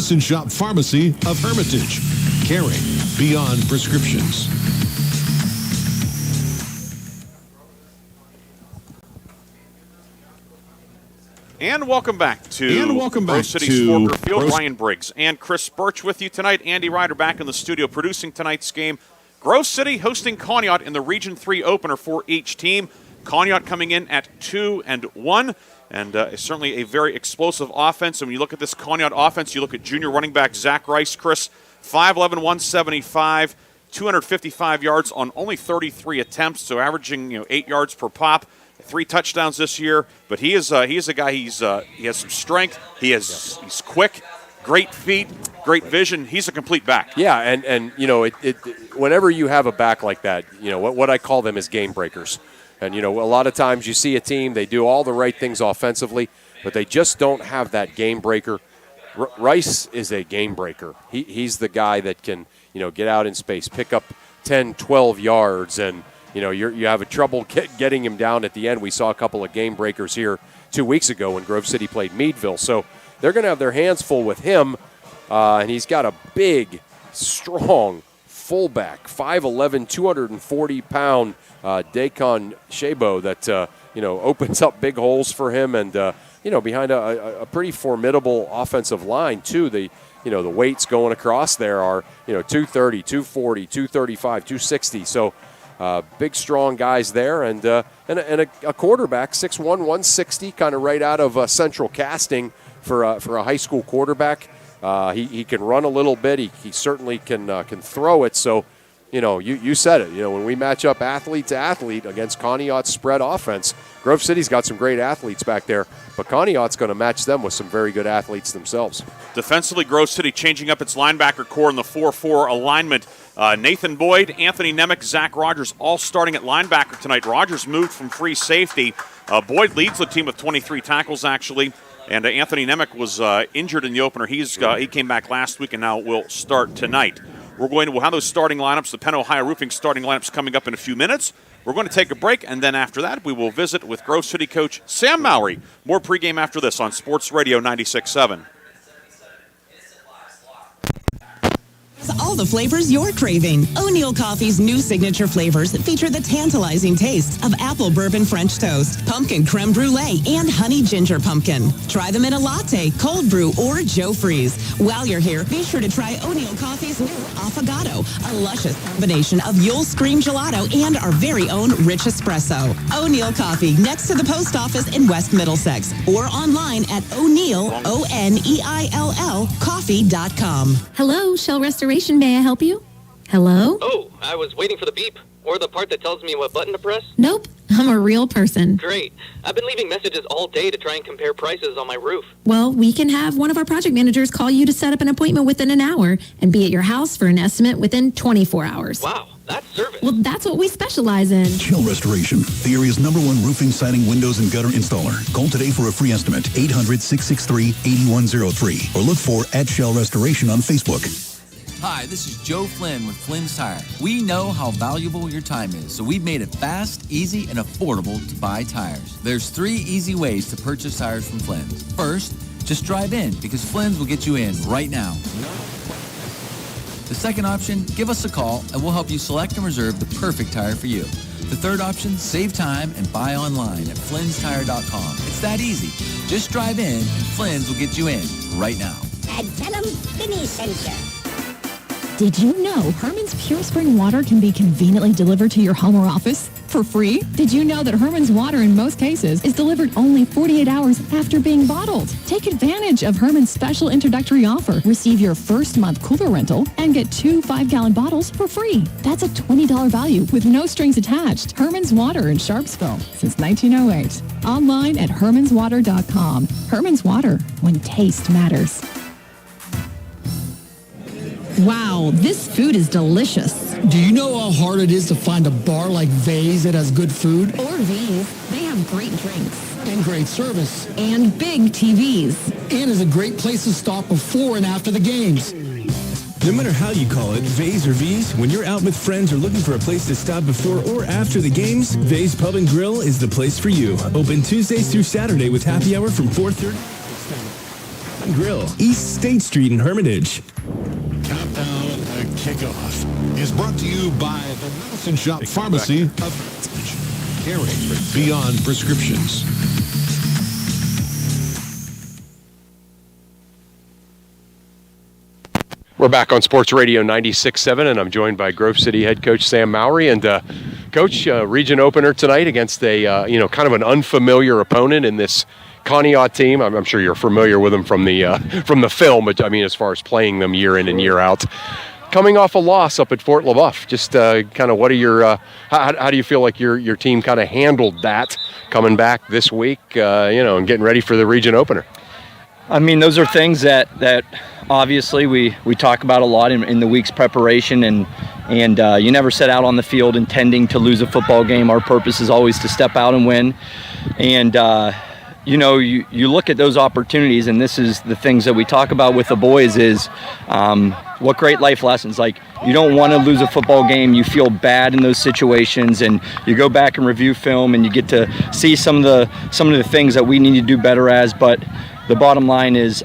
Medicine Shop Pharmacy of Hermitage. Caring beyond prescriptions. And welcome back to Grove City Sporker Field. Ryan Briggs and Chris Birch with you tonight. Andy Ryder back in the studio producing tonight's game. Grove City hosting Conneaut in the Region 3 opener for each team. Conneaut coming in at 2-1, and certainly a very explosive offense. And when you look at this Conneaut offense, you look at junior running back Zach Rice, Chris, 5'11", 175, 255 yards on only 33 attempts, so averaging 8 yards per pop. 3 touchdowns this year, but he is a guy. He has some strength. He's quick, great feet, great vision. He's a complete back. Yeah, and whenever you have a back like that, what I call them is game breakers. And a lot of times you see a team, they do all the right things offensively, but they just don't have that game breaker. Rice is a game breaker. He's the guy that can get out in space, pick up 10, 12 yards, and you have a trouble getting him down at the end. We saw a couple of game breakers here 2 weeks ago when Grove City played Meadville. So they're going to have their hands full with him, and he's got a big, strong fullback, 5'11", 240-pound Dacon Shabo that opens up big holes for him, and behind a pretty formidable offensive line too. The weights going across there are 230, 240, 235, 260. So. Big, strong guys there, and a quarterback, 6'1", 160, kind of right out of Central Casting for a high school quarterback. He can run a little bit. He certainly can throw it. So, you said it. When we match up athlete to athlete against Conneaut's spread offense, Grove City's got some great athletes back there, but Conneaut's going to match them with some very good athletes themselves. Defensively, Grove City changing up its linebacker core in the 4-4 alignment. Nathan Boyd, Anthony Nemec, Zach Rogers all starting at linebacker tonight. Rogers moved from free safety. Boyd leads the team with 23 tackles, actually. And Anthony Nemec was injured in the opener. He came back last week and now will start tonight. We'll have those starting lineups, the Penn Ohio Roofing starting lineups coming up in a few minutes. We're going to take a break, and then after that, we will visit with Grove City coach Sam Mowry. More pregame after this on Sports Radio 96.7. All the flavors you're craving. O'Neill Coffee's new signature flavors feature the tantalizing taste of apple bourbon French toast, pumpkin creme brulee, and honey ginger pumpkin. Try them in a latte, cold brew, or Joe Freeze. While you're here, be sure to try O'Neill Coffee's new Affogato, a luscious combination of Yule's Cream Gelato and our very own rich espresso. O'Neill Coffee, next to the post office in West Middlesex, or online at O'Neill, O'Neill, coffee.com. Hello, Shell Restoration. May I help you? Hello? Oh, I was waiting for the beep. Or the part that tells me what button to press. Nope, I'm a real person. Great. I've been leaving messages all day to try and compare prices on my roof. Well, we can have one of our project managers call you to set up an appointment within an hour and be at your house for an estimate within 24 hours. Wow, that's service. Well, that's what we specialize in. Shell Restoration, the area's #1 roofing, siding, windows, and gutter installer. Call today for a free estimate, 800-663-8103, or look for @Shell Restoration on Facebook. Hi, this is Joe Flynn with Flynn's Tire. We know how valuable your time is, so we've made it fast, easy, and affordable to buy tires. There's 3 easy ways to purchase tires from Flynn's. First, just drive in, because Flynn's will get you in right now. The second option, give us a call, and we'll help you select and reserve the perfect tire for you. The third option, save time and buy online at flynnstire.com. It's that easy. Just drive in, and Flynn's will get you in right now. And tell them Vinny sent you. Did you know Herman's Pure Spring Water can be conveniently delivered to your home or office for free? Did you know that Herman's Water in most cases is delivered only 48 hours after being bottled? Take advantage of Herman's special introductory offer. Receive your first month cooler rental and get 2 5-gallon bottles for free. That's a $20 value with no strings attached. Herman's Water in Sharpsville since 1908. Online at hermanswater.com. Herman's Water, when taste matters. Wow, this food is delicious. Do you know how hard it is to find a bar like Vay's that has good food? Or V's. They have great drinks. And great service. And big TVs. And is a great place to stop before and after the games. No matter how you call it, Vay's or V's, when you're out with friends or looking for a place to stop before or after the games, Vay's Pub and Grill is the place for you. Open Tuesdays through Saturday with happy hour from 4:30. Pond Grill, East State Street in Hermitage. Countdown Kickoff is brought to you by the Medicine Shop Pharmacy of Hermitage. Caring beyond prescriptions. We're back on Sports Radio 96.7, and I'm joined by Grove City head coach Sam Mowry. And Coach, region opener tonight against a kind of an unfamiliar opponent in this Conneaut team. I'm sure you're familiar with them from the film, but I mean as far as playing them year in and year out. Coming off a loss up at Fort LaBeouf, just kind of what are your how do you feel like your team kind of handled that coming back this week, and getting ready for the region opener? I mean, those are things that obviously we talk about a lot in the week's preparation, and you never set out on the field intending to lose a football game. Our purpose is always to step out and win. And, you look at those opportunities, and this is the things that we talk about with the boys is what great life lessons. Like, you don't want to lose a football game. You feel bad in those situations, and you go back and review film, and you get to see some of the things that we need to do better as. But the bottom line is,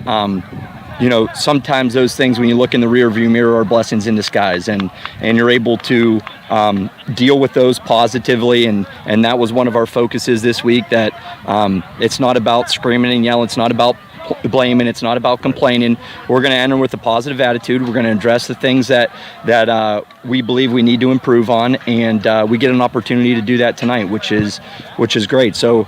sometimes those things, when you look in the rearview mirror, are blessings in disguise, and you're able to deal with those positively, and that was one of our focuses this week, that it's not about screaming and yelling, it's not about blaming, it's not about complaining. We're going to enter with a positive attitude. We're going to address the things that we believe we need to improve on, and we get an opportunity to do that tonight, which is great. So,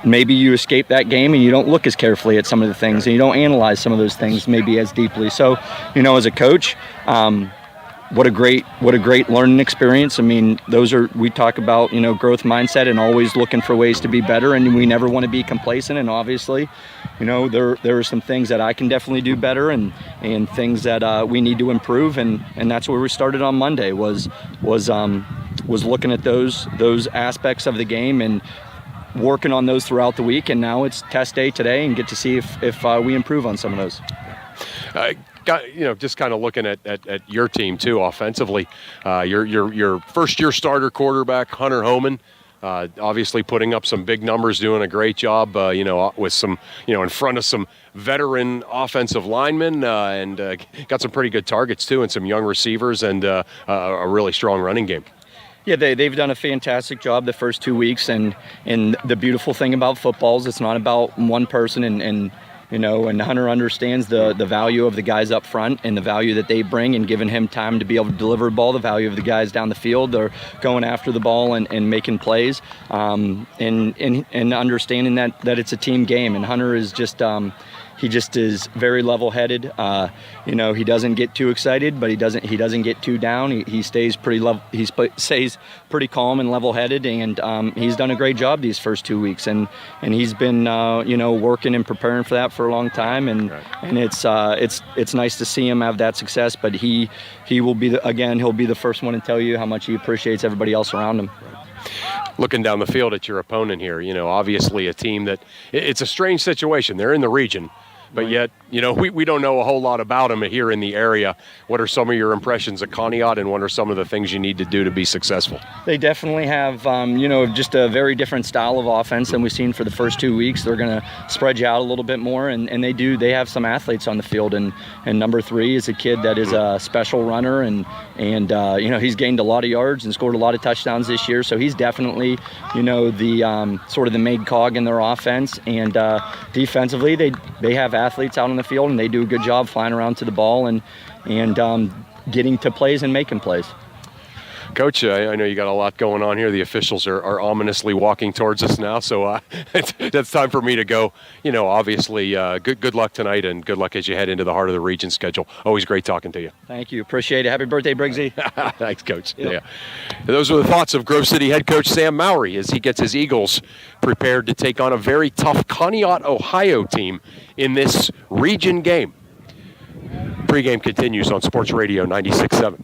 maybe you escape that game and you don't look as carefully at some of the things, and you don't analyze some of those things maybe as deeply. So, as a coach, what a great learning experience. I mean, we talk about, growth mindset and always looking for ways to be better, and we never want to be complacent. And obviously, there are some things that I can definitely do better, and things that we need to improve, and that's where we started on Monday was looking at those aspects of the game and working on those throughout the week. And now it's test day today, and get to see if we improve on some of those. Just kind of looking at your team too offensively, your first-year starter quarterback Hunter Homan, obviously putting up some big numbers, doing a great job, with some, in front of some veteran offensive linemen, and got some pretty good targets too, and some young receivers, and a really strong running game. Yeah, they've done a fantastic job the first 2 weeks, and the beautiful thing about football is it's not about one person, and Hunter understands the value of the guys up front and the value that they bring, and giving him time to be able to deliver the ball, the value of the guys down the field. They're going after the ball and making plays, and understanding that it's a team game. And Hunter is he just is very level-headed. He doesn't get too excited, but he doesn't get too down. He stays stays pretty calm and level-headed, and he's done a great job these first 2 weeks. And he's been working and preparing for that for a long time. And it's nice to see him have that success. But he will be he'll be the first one to tell you how much he appreciates everybody else around him. Looking down the field at your opponent here, obviously a team that it's a strange situation. They're in the region, but yet, we don't know a whole lot about them here in the area. What are some of your impressions of Conneaut, and what are some of the things you need to do to be successful? They definitely have, just a very different style of offense than we've seen for the first 2 weeks. They're going to spread you out a little bit more, and they have some athletes on the field. And number 3 is a kid that is a special runner, and he's gained a lot of yards and scored a lot of touchdowns this year. So he's definitely, the sort of the main cog in their offense. And defensively, they have athletes out on the field, and they do a good job flying around to the ball and getting to plays and making plays. Coach, I know you got a lot going on here. The officials are ominously walking towards us now, so it's time for me to go. Obviously, good luck tonight, and good luck as you head into the heart of the region schedule. Always great talking to you. Thank you. Appreciate it. Happy birthday, Briggsy. Thanks, Coach. Yep. Yeah. Those were the thoughts of Grove City head coach Sam Mowry as he gets his Eagles prepared to take on a very tough Conneaut, Ohio team in this region game. Pregame continues on Sports Radio 96.7.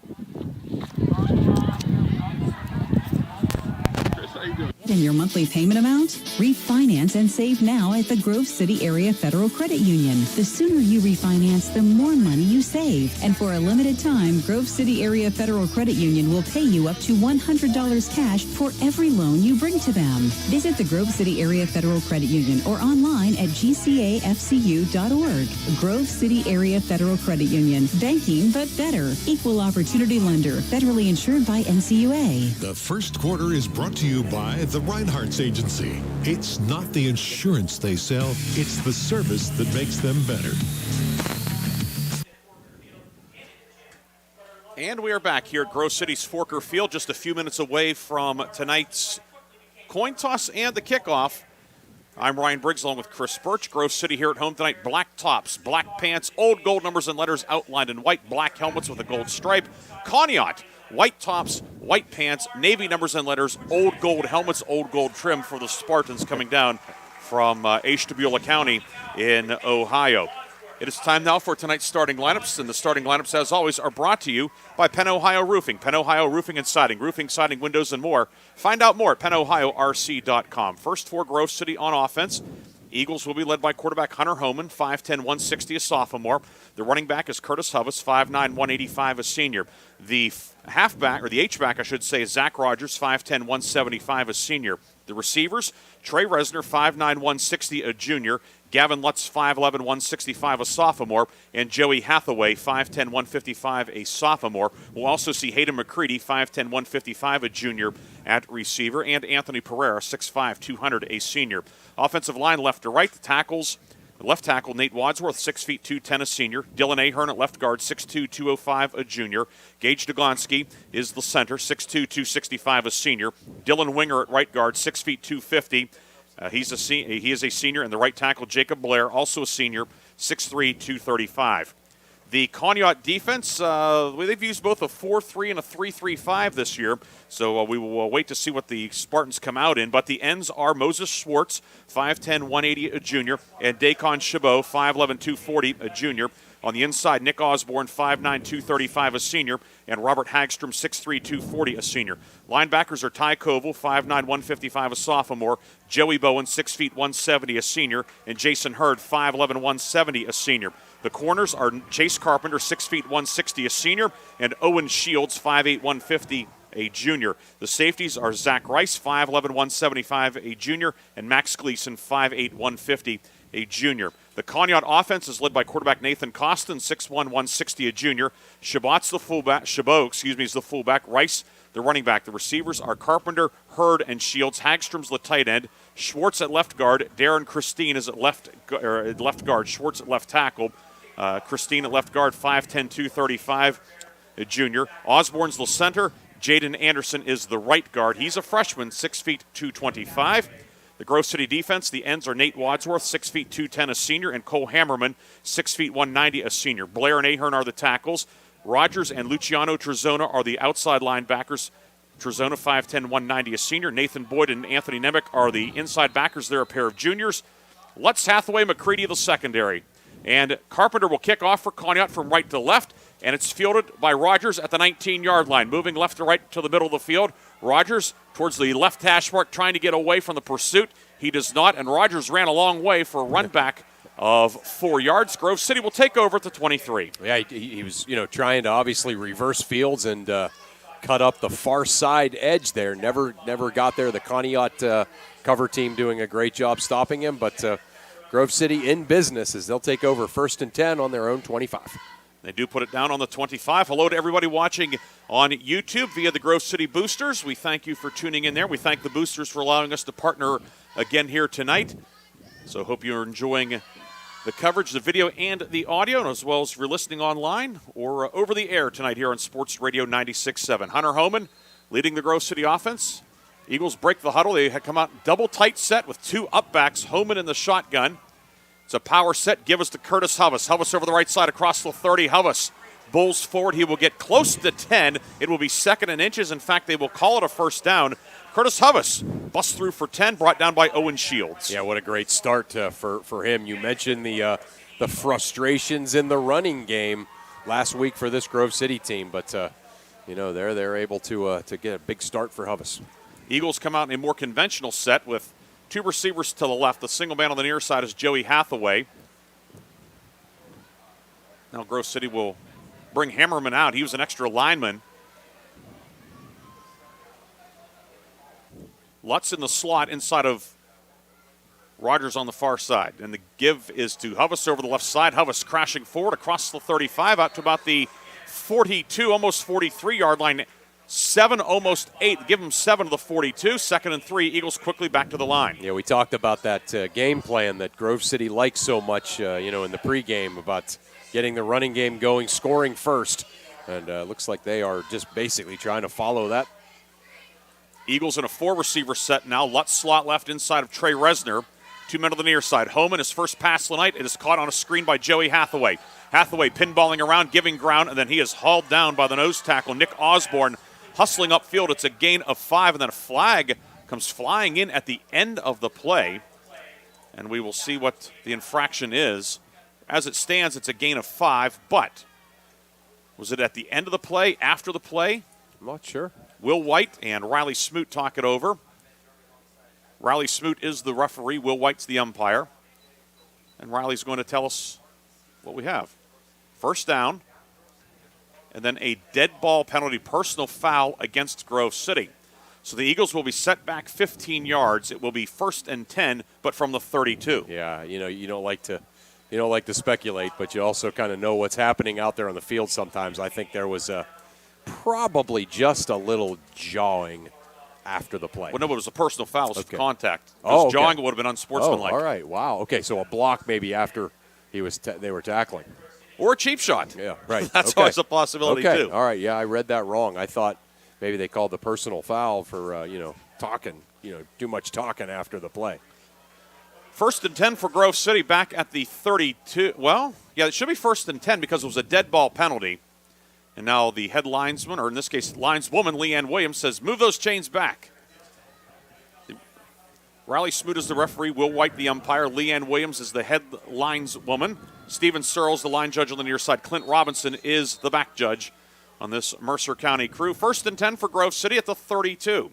in your monthly payment amount? Refinance and save now at the Grove City Area Federal Credit Union. The sooner you refinance, the more money you save. And for a limited time, Grove City Area Federal Credit Union will pay you up to $100 cash for every loan you bring to them. Visit the Grove City Area Federal Credit Union or online at gcafcu.org. Grove City Area Federal Credit Union. Banking but better. Equal opportunity lender. Federally insured by NCUA. The first quarter is brought to you by the Reinhardt's Agency. It's not the insurance they sell, it's the service that makes them better. And we are back here at Grove City's Forker Field, just a few minutes away from tonight's coin toss and the kickoff. I'm Ryan Briggs along with Chris Birch. Grove City here at home tonight. Black tops, black pants, old gold numbers and letters outlined in white, black helmets with a gold stripe. Conneaut, white tops, white pants, navy numbers and letters, old gold helmets, old gold trim for the Spartans coming down from Ashtabula County in Ohio. It is time now for tonight's starting lineups, and the starting lineups, as always, are brought to you by Penn Ohio Roofing. Penn Ohio Roofing and Siding, roofing, siding, windows, and more. Find out more at PennOhioRC.com. First for Grove City on offense. Eagles will be led by quarterback Hunter Homan, 5'10", 160, a sophomore. The running back is Curtis Huvis, 5'9", 185, a senior. The halfback, or the H-back, I should say, is Zach Rogers, 5'10", 175, a senior. The receivers, Trey Resner, 5'9", 160, a junior. Gavin Lutz, 5'11", 165, a sophomore. And Joey Hathaway, 5'10", 155, a sophomore. We'll also see Hayden McCready, 5'10", 155, a junior at receiver. And Anthony Pereira, 6'5", 200, a senior. Offensive line left to right. The tackles, left tackle Nate Wadsworth, 6 feet 210, a senior. Dylan Ahern at left guard, 6'2", 205, a junior. Gage Daglonsky is the center, 6'2", 265, a senior. Dylan Winger at right guard, 6 feet 250. He is a senior, and the right tackle, Jacob Blair, also a senior, 6'3", 235. The Conneaut defense, they've used both a 4-3 and a 3-3-5 this year, so we will wait to see what the Spartans come out in. But the ends are Moses Schwartz, 5'10", 180, a junior, and Dacon Chabot, 5'11", 240, a junior. On the inside, Nick Osborne, 5'9", 235, a senior, and Robert Hagstrom, 6'3", 240, a senior. Linebackers are Ty Koval, 5'9", 155, a sophomore, Joey Bowen, 6 feet 170, a senior, and Jason Hurd, 5'11", 170, a senior. The corners are Chase Carpenter, 6 feet 160, a senior, and Owen Shields, 5'8", 150, a junior. The safeties are Zach Rice, 5'11", 175, a junior, and Max Gleason, 5'8", 150, a junior. The Conneaut offense is led by quarterback Nathan Costin, 6'1", 160, a junior. Chabot is the fullback. Rice, the running back. The receivers are Carpenter, Hurd, and Shields. Hagstrom's the tight end. Schwartz at left guard. Darren Christine is at left guard. Schwartz at left tackle. Christine at left guard, 5'10", 235, a junior. Osborne's the center. Jaden Anderson is the right guard. He's a freshman, 6 feet 225. The Grove City defense, the ends are Nate Wadsworth, 6 feet 210, a senior, and Cole Hammerman, 6 feet 190, a senior. Blair and Ahern are the tackles. Rogers and Luciano Trezona are the outside linebackers. Trezona, 5'10", 190, a senior. Nathan Boyd and Anthony Nemec are the inside backers. They're a pair of juniors. Lutz, Hathaway, McCready, the secondary. And Carpenter will kick off for Conneaut from right to left, and it's fielded by Rogers at the 19-yard line. Moving left to right to the middle of the field. Rogers towards the left hash mark, trying to get away from the pursuit. He does not, and Rogers ran a long way for a run back of 4 yards. Grove City will take over at the 23. Yeah, he was trying to obviously reverse fields and cut up the far side edge there. Never got there. The Conneaut cover team doing a great job stopping him, but Grove City in business as they'll take over 1st and 10 on their own 25. They do put it down on the 25. Hello to everybody watching on YouTube via the Grove City Boosters. We thank you for tuning in there. We thank the Boosters for allowing us to partner again here tonight. So hope you're enjoying the coverage, the video, and the audio, as well as if you're listening online or over the air tonight here on Sports Radio 96.7. Hunter Homan leading the Grove City offense. Eagles break the huddle. They had come out double tight set with two upbacks, Homan in the shotgun. It's a power set. Give us to Curtis Huvis. Huvis over the right side across the 30. Huvis bowls forward. He will get close to 10. It will be 2nd and inches. In fact, they will call it a first down. Curtis Huvis busts through for 10, brought down by Owen Shields. Yeah, what a great start for him. You mentioned the frustrations in the running game last week for this Grove City team, but they're able to get a big start for Huvis. Eagles come out in a more conventional set with two receivers to the left. The single man on the near side is Joey Hathaway. Now Grove City will bring Hammerman out. He was an extra lineman. Lutz in the slot inside of Rogers on the far side. And the give is to Huvis over the left side. Huvis crashing forward across the 35 out to about the 42, almost 43-yard line. 7, almost 8. Give him 7 to the 42. 2nd and 3. Eagles quickly back to the line. Yeah, we talked about that game plan that Grove City likes so much, in the pregame about getting the running game going, scoring first. And looks like they are just basically trying to follow that. Eagles in a 4-receiver set now. Lutz slot left inside of Trey Resner. 2 men on the near side. Homan, his first pass of the night. It is caught on a screen by Joey Hathaway. Hathaway pinballing around, giving ground, and then he is hauled down by the nose tackle, Nick Osborne, hustling upfield. It's a gain of 5, and then a flag comes flying in at the end of the play. And we will see what the infraction is. As it stands, it's a gain of 5, but was it at the end of the play, after the play? I'm not sure. Will White and Riley Smoot talk it over. Riley Smoot is the referee. Will White's the umpire. And Riley's going to tell us what we have. First down, and then a dead ball penalty, personal foul against Grove City. So the Eagles will be set back 15 yards. It will be 1st and 10, but from the 32. Yeah, you don't like to speculate, but you also kind of know what's happening out there on the field sometimes. I think there was probably just a little jawing after the play. Well, no, but it was a personal foul. It was contact. Okay. Jawing would have been unsportsmanlike. Oh, all right. Wow. Okay, so a block maybe after they were tackling. Or a cheap shot. Yeah, right. That's always a possibility, too. All right, yeah, I read that wrong. I thought maybe they called the personal foul for, talking, too much talking after the play. 1st and 10 for Grove City back at the 32. Well, yeah, it should be 1st and 10 because it was a dead ball penalty. And now the head linesman, or in this case, lineswoman, Leanne Williams, says, move those chains back. Riley Smoot is the referee. Will White, the umpire. Leanne Williams is the head lineswoman. Stephen Searles, the line judge on the near side. Clint Robinson is the back judge on this Mercer County crew. 1st and 10 for Grove City at the 32.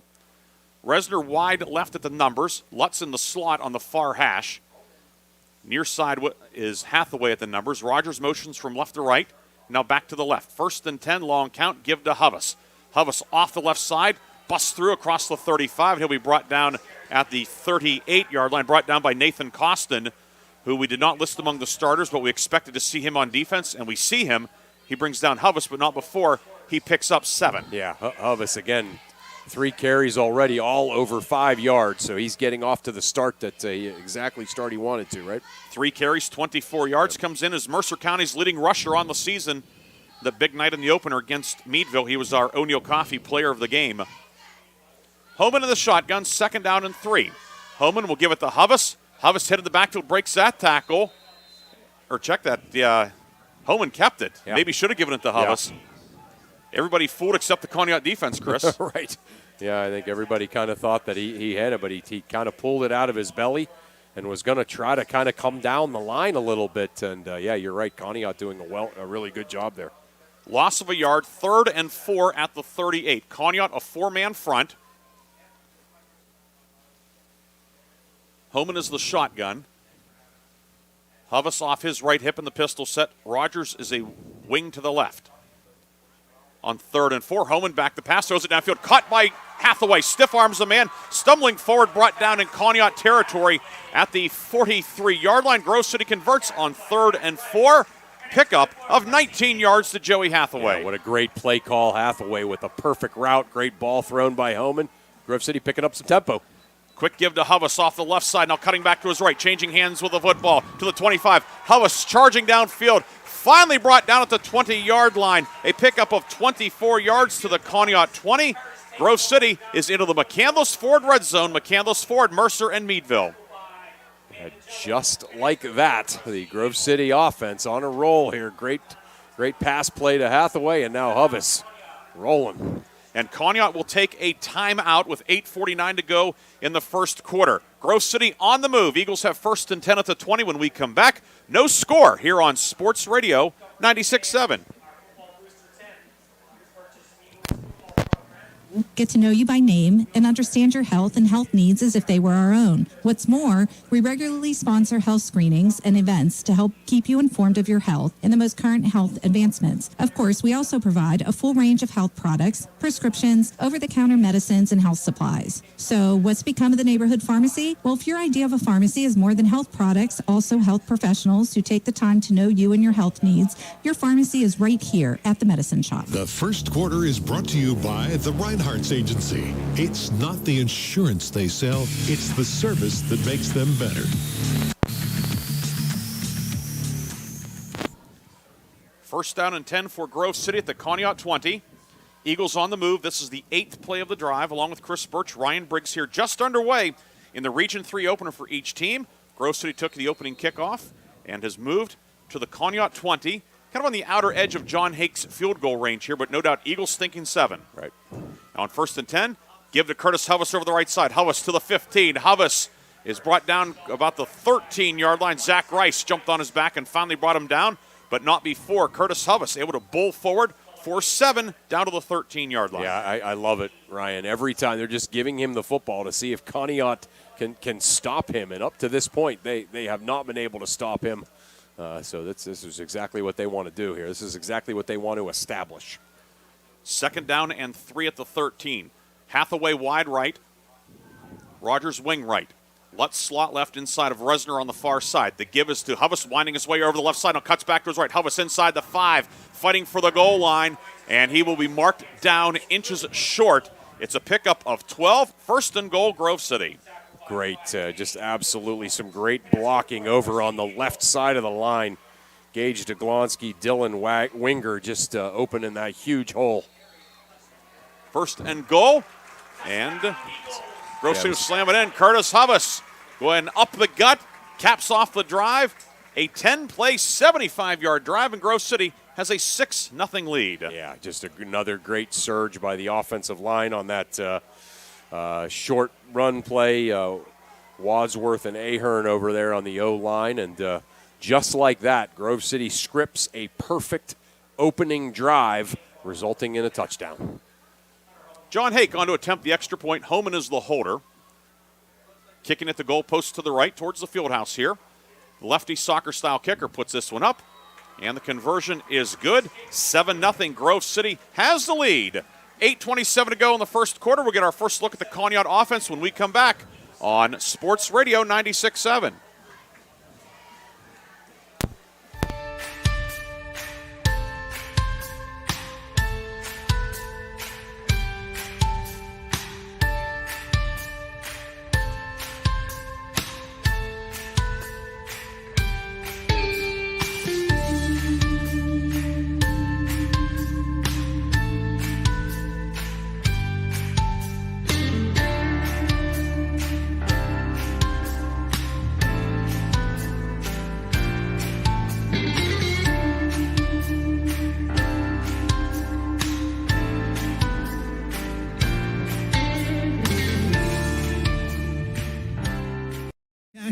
Resner wide left at the numbers. Lutz in the slot on the far hash. Near side is Hathaway at the numbers. Rogers motions from left to right. Now back to the left. 1st and 10, long count, give to Huvis. Huvis off the left side, busts through across the 35. He'll be brought down at the 38-yard line, brought down by Nathan Costin, who we did not list among the starters, but we expected to see him on defense, and we see him. He brings down Huvis, but not before he picks up 7. Yeah, Huvis, again, 3 carries already, all over 5 yards, so he's getting off to the start that exactly start he wanted to, right? 3 carries, 24 yards, comes in as Mercer County's leading rusher on the season. The big night in the opener against Meadville. He was our O'Neill Coffee player of the game. Homan in the shotgun, 2nd down and 3. Homan will give it to Huvis. Huvis hit in the backfield, breaks that tackle. Or check that. Homan kept it. Yeah. Maybe should have given it to Huvis. Yeah. Everybody fooled except the Conneaut defense, Chris. Right. Yeah, I think everybody kind of thought that he had it, but he kind of pulled it out of his belly and was going to try to kind of come down the line a little bit. And, yeah, you're right. Conneaut doing a really good job there. Loss of a yard, 3rd and 4 at the 38. Conneaut, a 4-man front. Homan is the shotgun. Huvis off his right hip in the pistol set. Rogers is a wing to the left. On 3rd and 4, Homan back the pass, throws it downfield, caught by Hathaway, stiff arms the man, stumbling forward, brought down in Conneaut territory at the 43-yard line. Grove City converts on 3rd and 4. Pickup of 19 yards to Joey Hathaway. Yeah, what a great play call, Hathaway with a perfect route, great ball thrown by Homan. Grove City picking up some tempo. Quick give to Huvis off the left side, now cutting back to his right, changing hands with the football to the 25. Huvis charging downfield. Finally brought down at the 20-yard line. A pickup of 24 yards to the Conneaut 20. Grove City is into the McCandless Ford red zone. McCandless Ford, Mercer, and Meadville. And just like that, the Grove City offense on a roll here. Great pass play to Hathaway, and now Huvis rolling. And Conneaut will take a timeout with 8:49 to go in the first quarter. Grove City on the move. Eagles have 1st and 10 at the 20 when we come back. No score here on Sports Radio 96.7. get to know you by name, and understand your health and health needs as if they were our own. What's more, we regularly sponsor health screenings and events to help keep you informed of your health and the most current health advancements. Of course, we also provide a full range of health products, prescriptions, over-the-counter medicines, and health supplies. So what's become of the neighborhood pharmacy? Well, if your idea of a pharmacy is more than health products, also health professionals who take the time to know you and your health needs, your pharmacy is right here at the Medicine Shop. The first quarter is brought to you by the Reinhardt's Agency. It's not the insurance they sell, it's the service that makes them better. First down and 10 for Grove City at the Conneaut 20. Eagles on the move. This is the 8th play of the drive, along with Chris Birch. Ryan Briggs here just underway in the Region 3 opener for each team. Grove City took the opening kickoff and has moved to the Conneaut 20. Kind of on the outer edge of John Hake's field goal range here, but no doubt Eagles thinking 7. Right. Now on 1st and 10, give to Curtis Hovis over the right side. Hovis to the 15. Hovis is brought down about the 13-yard line. Zach Rice jumped on his back and finally brought him down, but not before. Curtis Hovis able to bull forward for 7 down to the 13-yard line. Yeah, I love it, Ryan. Every time they're just giving him the football to see if Conneaut can stop him, and up to this point, they have not been able to stop him. So this is exactly what they want to do here. This is exactly what they want to establish. 2nd down and 3 at the 13. Hathaway wide right. Rogers wing right. Lutz slot left inside of Resner on the far side. The give is to Hovis, winding his way over the left side. Now cuts back to his right. Hovis inside the 5, fighting for the goal line, and he will be marked down inches short. It's a pickup of 12. 1st and goal, Grove City. Great, just absolutely some great blocking over on the left side of the line. Gage Deglonsky, Dylan Winger just opening that huge hole. 1st and goal, and Grove City will slam it in. Curtis Hovis going up the gut, caps off the drive. A 10-play, 75-yard drive, and Grove City has a 6-0 lead. Yeah, just another great surge by the offensive line on that short run play. Wadsworth and Ahern over there on the O-line, and just like that, Grove City scripts a perfect opening drive, resulting in a touchdown. John Hake on to attempt the extra point. Homan is the holder. Kicking at the goalpost to the right towards the field house here. The lefty soccer-style kicker puts this one up, and the conversion is good. 7-0. Grove City has the lead. 8:27 to go in the first quarter. We'll get our first look at the Conneaut offense when we come back on Sports Radio 96.7.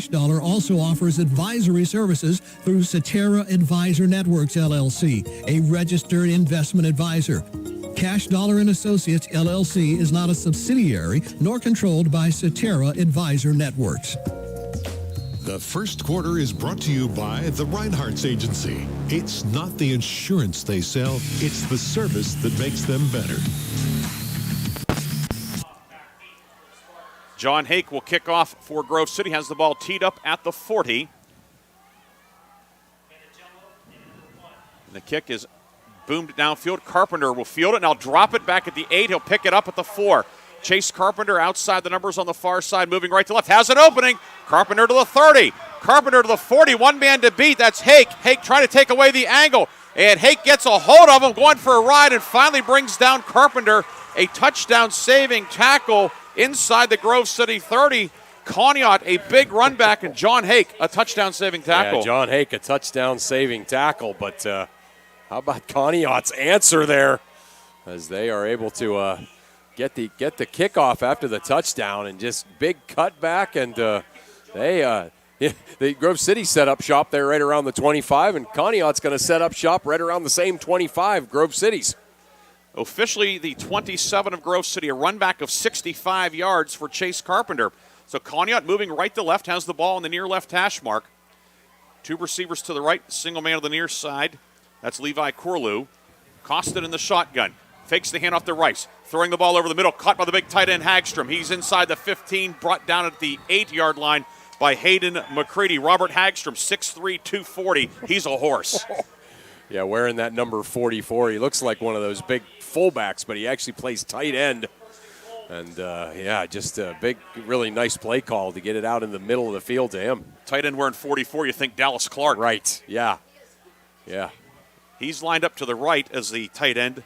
Dollar also offers advisory services through Cetera Advisor Networks, LLC, a registered investment advisor. Cash Dollar and Associates, LLC is not a subsidiary nor controlled by Cetera Advisor Networks. The first quarter is brought to you by the Reinhardt's Agency. It's not the insurance they sell, it's the service that makes them better. John Hake will kick off for Grove City, has the ball teed up at the 40. And the kick is boomed downfield. Carpenter will field it, and I'll drop it back at the 8. He'll pick it up at the 4. Chase Carpenter outside the numbers on the far side, moving right to left. Has an opening. Carpenter to the 30. Carpenter to the 40. One man to beat. That's Hake. Hake trying to take away the angle. And Hake gets a hold of him, going for a ride, and finally brings down Carpenter. A touchdown-saving tackle inside the Grove City 30. Conneaut, a big run back, and John Hake, a touchdown-saving tackle. Yeah, John Hake, a touchdown-saving tackle, but how about Conneaut's answer there, as they are able to get the kickoff after the touchdown, and just big cutback, and the Grove City set up shop there right around the 25, and Conneaut's going to set up shop right around the same 25, Grove City's. officially the 27 of Grove City, a run back of 65 yards for Chase Carpenter. So Conneaut moving right to left, has the ball on the near left hash mark. Two receivers to the right, single man on the near side. That's Levi Corlew. Costin in the shotgun. Fakes the handoff to Rice. Throwing the ball over the middle, caught by the big tight end Hagstrom. He's inside the 15, brought down at the 8-yard line by Hayden McCready. Robert Hagstrom, 6'3", 240. He's a horse. Yeah, wearing that number 44. He looks like one of those big fullbacks, but he actually plays tight end. And, just a big, really nice play call to get it out in the middle of the field to him. Tight end wearing 44, you think Dallas Clark. Right, yeah. He's lined up to the right as the tight end.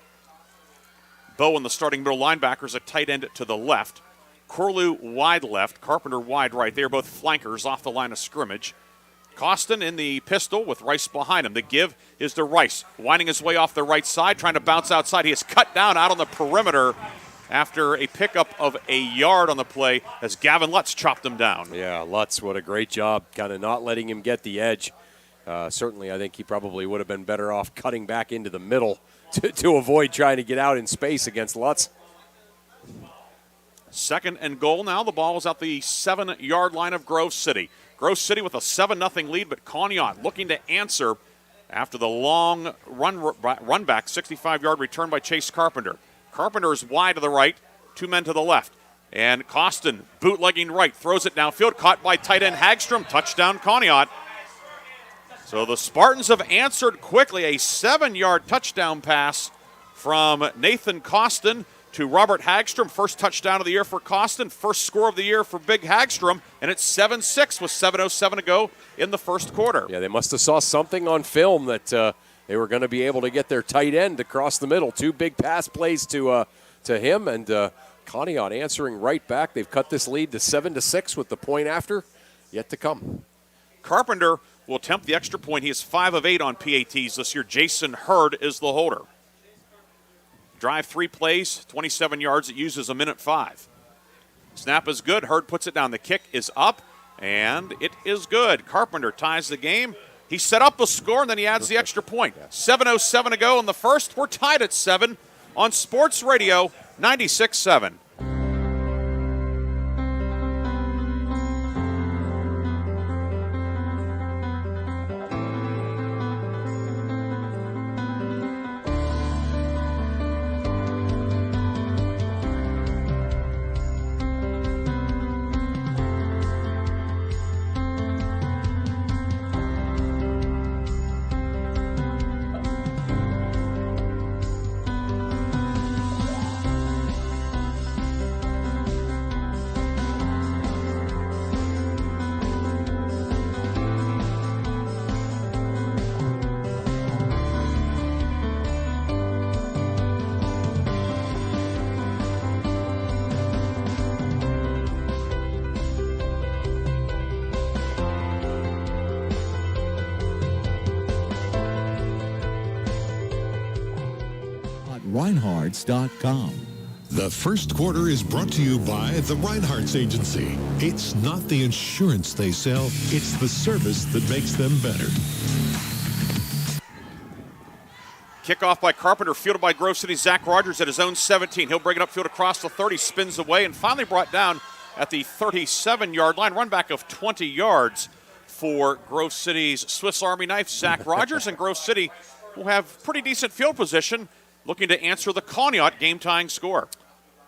Bowen, the starting middle linebacker, is a tight end to the left. Corlew wide left, Carpenter wide right. They are both flankers off the line of scrimmage. Costin in the pistol with Rice behind him. The give is to Rice, winding his way off the right side, trying to bounce outside. He is cut down out on the perimeter after a pickup of a yard on the play as Gavin Lutz chopped him down. Yeah, Lutz, what a great job, kind of not letting him get the edge. Certainly, I think he probably would have been better off cutting back into the middle to avoid trying to get out in space against Lutz. 2nd and goal now. The ball is at the 7-yard line of Grove City. Grove City with a 7-0 lead, but Conneaut looking to answer after the long run back, 65-yard return by Chase Carpenter. Carpenter is wide to the right, 2 men to the left. And Costin, bootlegging right, throws it downfield, caught by tight end Hagstrom, touchdown Conneaut. So the Spartans have answered quickly, a 7-yard touchdown pass from Nathan Costin to Robert Hagstrom. First touchdown of the year for Costin, first score of the year for Big Hagstrom, and it's 7-6 with 7:07 to go in the first quarter. Yeah, they must have saw something on film that they were going to be able to get their tight end across the middle. 2 big pass plays to him, and Conneaut answering right back. They've cut this lead to 7-6 with the point after yet to come. Carpenter will attempt the extra point. He is 5 of 8 on PATs this year. Jason Hurd is the holder. Drive 3 plays, 27 yards. It uses 1:05. Snap is good. Hurd puts it down. The kick is up, and it is good. Carpenter ties the game. He set up the score, and then he adds the extra point. 7:07 to go in the first. We're tied at 7 on Sports Radio 96.7. Reinhardts.com. The first quarter is brought to you by the Reinhardts Agency. It's not the insurance they sell, it's the service that makes them better. Kickoff by Carpenter, fielded by Grove City's Zach Rogers at his own 17. He'll bring it upfield across the 30, spins away, and finally brought down at the 37-yard line. Run back of 20 yards for Grove City's Swiss Army knife, Zach Rogers, and Grove City will have pretty decent field position, looking to answer the Conneaut game-tying score.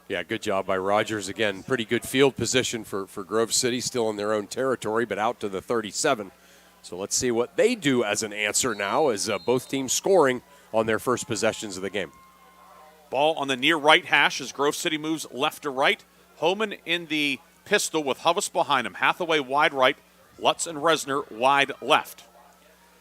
Yeah, good job by Rogers. Again, pretty good field position for Grove City, still in their own territory, but out to the 37. So let's see what they do as an answer now, as both teams scoring on their first possessions of the game. Ball on the near right hash as Grove City moves left to right. Homan in the pistol with Huvis behind him. Hathaway wide right, Lutz and Resner wide left.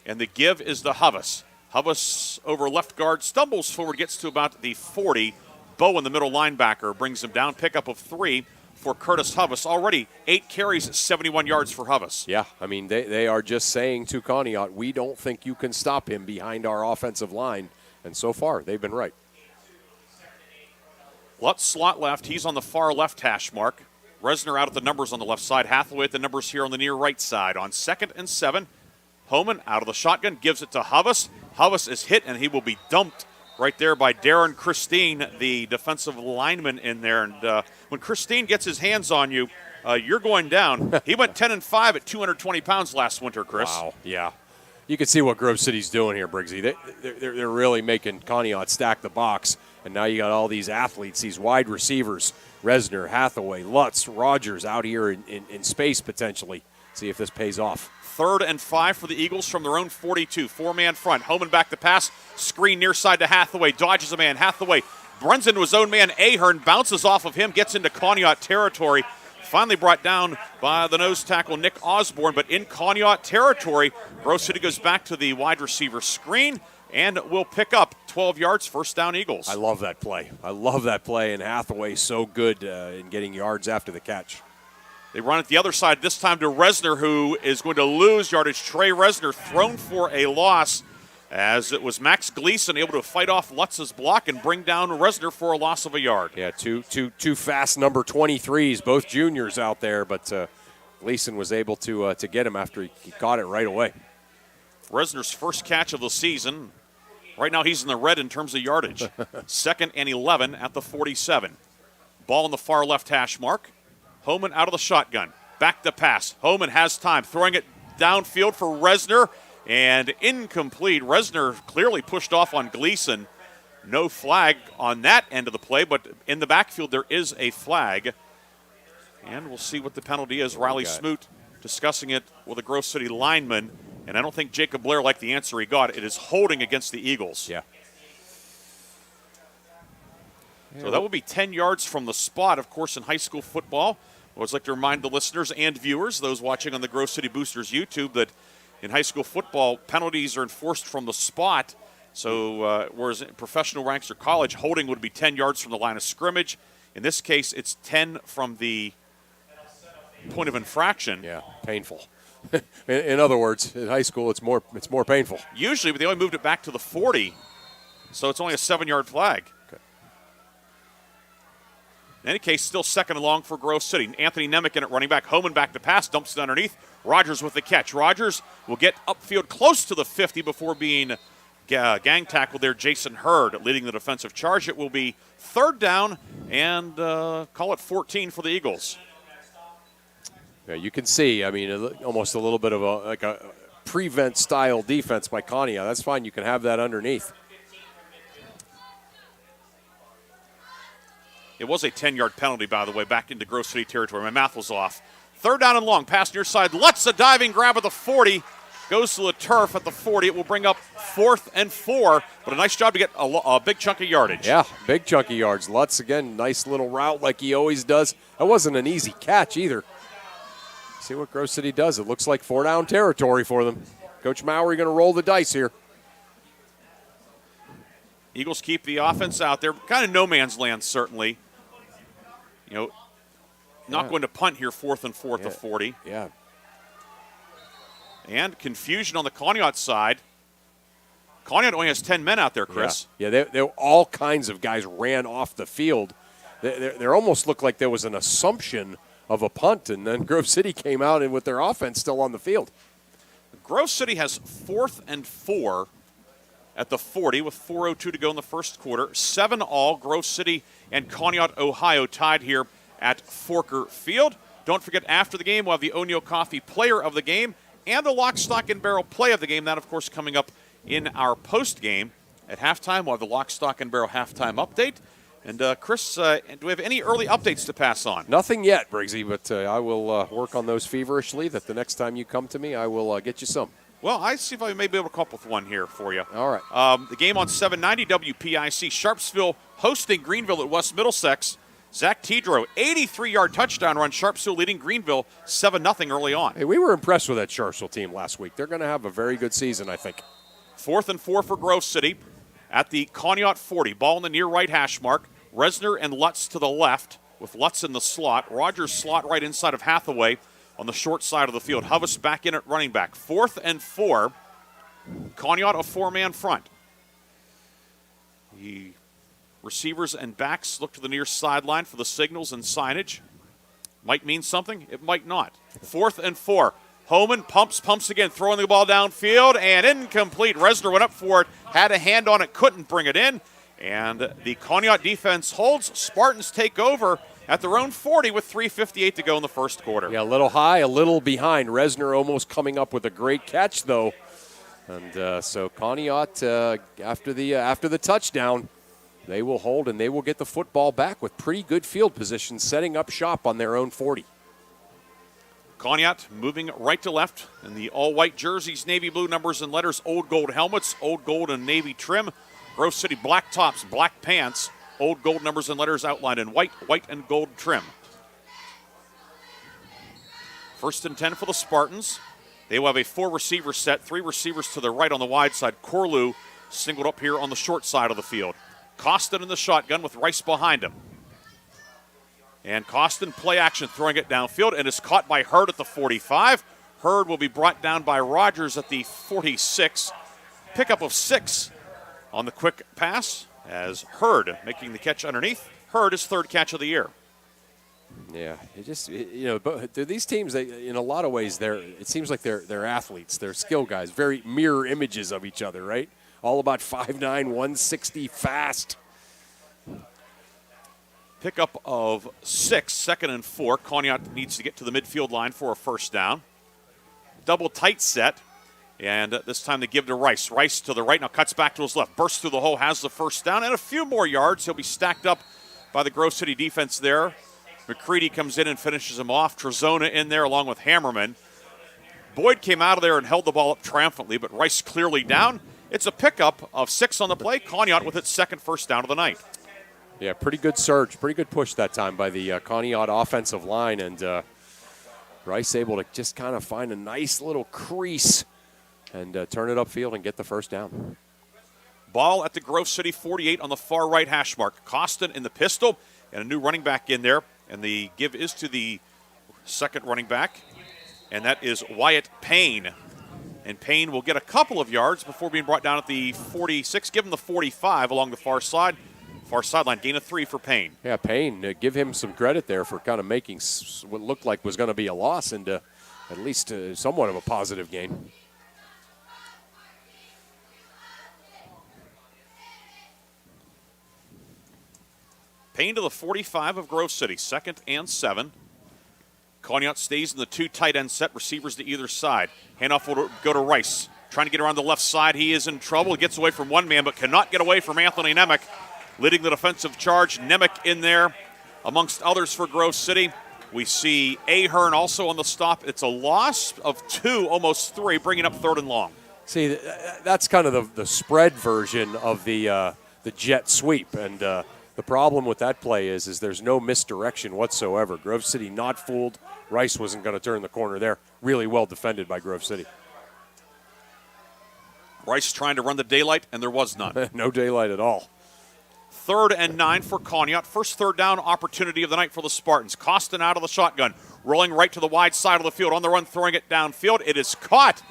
And the give is to Huvis. Huvis over left guard, stumbles forward, gets to about the 40. Bowen, the middle linebacker, brings him down. Pickup of 3 for Curtis Huvis. Already 8 carries, 71 yards for Huvis. Yeah, I mean, they are just saying to Conneaut, we don't think you can stop him behind our offensive line. And so far, they've been right. Lutz slot left. He's on the far left hash mark. Resner out at the numbers on the left side. Hathaway at the numbers here on the near right side. On 2nd and 7, Homan out of the shotgun, gives it to Huvis. Huvis is hit, and he will be dumped right there by Darren Christine, the defensive lineman in there. And when Christine gets his hands on you, you're going down. He went 10-5 at 220 pounds last winter, Chris. Wow, yeah. You can see what Grove City's doing here, Briggsy. They're really making Conneaut stack the box. And now you got all these athletes, these wide receivers, Resner, Hathaway, Lutz, Rogers out here in space potentially. See if this pays off. 3rd and 5 for the Eagles from their own 42. 4-man front. Homan back to pass. Screen near side to Hathaway. Dodges a man. Hathaway runs into his own man. Ahern bounces off of him. Gets into Conneaut territory. Finally brought down by the nose tackle Nick Osborne. But in Conneaut territory, Grove City goes back to the wide receiver screen and will pick up 12 yards, first down Eagles. I love that play. And Hathaway so good in getting yards after the catch. They run it the other side, this time to Resner, who is going to lose yardage. Trey Resner thrown for a loss, as it was Max Gleason able to fight off Lutz's block and bring down Resner for a loss of a yard. Yeah, two fast number 23s, both juniors out there, but Gleason was able to get him after he caught it right away. Resner's first catch of the season. Right now he's in the red in terms of yardage. 2nd and 11 at the 47. Ball in the far left hash mark. Homan out of the shotgun. Back to pass. Homan has time. Throwing it downfield for Resner. And incomplete. Resner clearly pushed off on Gleason. No flag on that end of the play, but in the backfield there is a flag. And we'll see what the penalty is. Riley Smoot discussing it with a Grove City lineman. And I don't think Jacob Blair liked the answer he got. It is holding against the Eagles. Yeah. So that will be 10 yards from the spot. Of course, in high school football, I always like to remind the listeners and viewers, those watching on the Grove City Boosters YouTube, that in high school football, penalties are enforced from the spot. So whereas in professional ranks or college, holding would be 10 yards from the line of scrimmage. In this case, it's 10 from the point of infraction. Yeah, painful. In other words, in high school, it's more painful. Usually, but they only moved it back to the 40, so it's only a 7-yard flag. Okay. In any case, still 2nd and long for Grove City. Anthony Nemec in at running back. Homan back to pass, dumps it underneath. Rogers with the catch. Rogers will get upfield close to the 50 before being gang tackled there. Jason Hurd leading the defensive charge. It will be 3rd down and call it 14 for the Eagles. Yeah, you can see, I mean, almost a little bit of a prevent style defense by Conneaut. That's fine. You can have that underneath. It was a 10-yard penalty, by the way, back into Grove City territory. My math was off. 3rd down and long. Pass near side. Lutz a diving grab at the 40. Goes to the turf at the 40. It will bring up 4th and 4, but a nice job to get a big chunk of yardage. Yeah, big chunk of yards. Lutz, again, nice little route like he always does. That wasn't an easy catch either. See what Grove City does. It looks like 4-down territory for them. Coach Mowry going to roll the dice here. Eagles keep the offense out there. Kind of no man's land, certainly. You know, not going to punt here, 4th and 4 at the 40. Yeah. And confusion on the Conneaut side. Conneaut only has 10 men out there, Chris. Yeah, they all kinds of guys ran off the field. They almost looked like there was an assumption of a punt, and then Grove City came out and with their offense still on the field. Grove City has 4th and 4 at the 40 with 4:02 to go in the first quarter. 7-all. Grove City and Conneaut, Ohio tied here at Forker Field. Don't forget, after the game, we'll have the O'Neill Coffee Player of the Game and the Lock, Stock, and Barrel Play of the Game. That, of course, coming up in our post game. At halftime, we'll have the Lock, Stock, and Barrel halftime update. And, Chris, do we have any early updates to pass on? Nothing yet, Briggsy, but I will work on those feverishly, that the next time you come to me, I will get you some. Well, I see if I may be able to come up with one here for you. All right. The game on 790 WPIC. Sharpsville hosting Greenville at West Middlesex. Zach Tidrow, 83-yard touchdown run. Sharpsville leading Greenville 7-0 early on. Hey, we were impressed with that Sharpsville team last week. They're going to have a very good season, I think. 4th and 4 for Grove City at the Conneaut 40. Ball in the near right hash mark. Resner and Lutz to the left with Lutz in the slot. Rogers slot right inside of Hathaway on the short side of the field. Huvis back in at running back. 4th and 4. Conneaut a 4-man front. The receivers and backs look to the near sideline for the signals and signage. Might mean something. It might not. 4th and 4. Homan pumps again, throwing the ball downfield, and incomplete. Resner went up for it, had a hand on it, couldn't bring it in. And the Conneaut defense holds. Spartans take over at their own 40 with 3:58 to go in the first quarter. Yeah, a little high, a little behind. Resner almost coming up with a great catch, though. And so Conneaut, after the touchdown, they will hold and they will get the football back with pretty good field position, setting up shop on their own 40. Conneaut moving right to left in the all-white jerseys, navy blue numbers and letters, old gold helmets, old gold and navy trim. Grove City black tops, black pants, old gold numbers and letters outlined in white and gold trim. 1st and 10 for the Spartans. They will have a 4-receiver set, 3 receivers to the right on the wide side. Corlew singled up here on the short side of the field. Costin in the shotgun with Rice behind him. And Costin play action, throwing it downfield, and is caught by Hurd at the 45. Hurd will be brought down by Rogers at the 46. Pickup of 6 on the quick pass as Hurd making the catch underneath. Hurd is 3rd catch of the year. Yeah, these teams, in a lot of ways, it seems like they're athletes, they're skill guys, very mirror images of each other, right? All about 5'9", 160, fast. Pickup of 6, 2nd and 4. Conneaut needs to get to the midfield line for a first down. Double tight set, and this time they give to Rice. Rice to the right, now cuts back to his left. Bursts through the hole, has the first down, and a few more yards. He'll be stacked up by the Grove City defense there. McCready comes in and finishes him off. Trezona in there along with Hammerman. Boyd came out of there and held the ball up triumphantly, but Rice clearly down. It's a pickup of 6 on the play. Conneaut with its 2nd first down of the night. Yeah, pretty good surge, pretty good push that time by the Conneaut offensive line, and Rice able to just kind of find a nice little crease and turn it upfield and get the first down. Ball at the Grove City 48 on the far right hash mark. Costin in the pistol and a new running back in there, and the give is to the 2nd running back, and that is Wyatt Payne. And Payne will get a couple of yards before being brought down at the 46. Give him the 45 along the far sideline. Gain of 3 for Payne. Yeah, Payne, give him some credit there for kind of making what looked like was going to be a loss into at least somewhat of a positive gain. Payne to the 45 of Grove City, 2nd and 7. Conneaut stays in the 2 tight end set, receivers to either side. Handoff will go to Rice. Trying to get around the left side. He is in trouble. He gets away from one man, but cannot get away from Anthony Nemec. Leading the defensive charge, Nemec in there, amongst others for Grove City. We see Ahern also on the stop. It's a loss of 2, almost 3, bringing up 3rd and long. See, that's kind of the spread version of the jet sweep, and the problem with that play is there's no misdirection whatsoever. Grove City not fooled. Rice wasn't going to turn the corner there. Really well defended by Grove City. Rice trying to run the daylight, and there was none. No daylight at all. 3rd and 9 for Conneaut. First 3rd down opportunity of the night for the Spartans. Costin out of the shotgun, rolling right to the wide side of the field. On the run, throwing it downfield. It is caught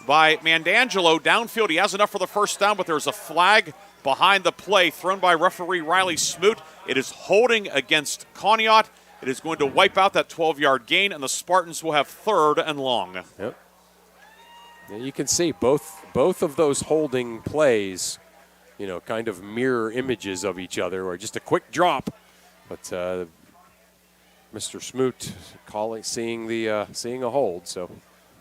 by Mandangelo downfield. He has enough for the first down, but there's a flag behind the play thrown by referee Riley Smoot. It is holding against Conneaut. It is going to wipe out that 12-yard gain, and the Spartans will have 3rd and long. Yep. And you can see both of those holding plays, kind of mirror images of each other, or just a quick drop. But Mr. Smoot seeing a hold. So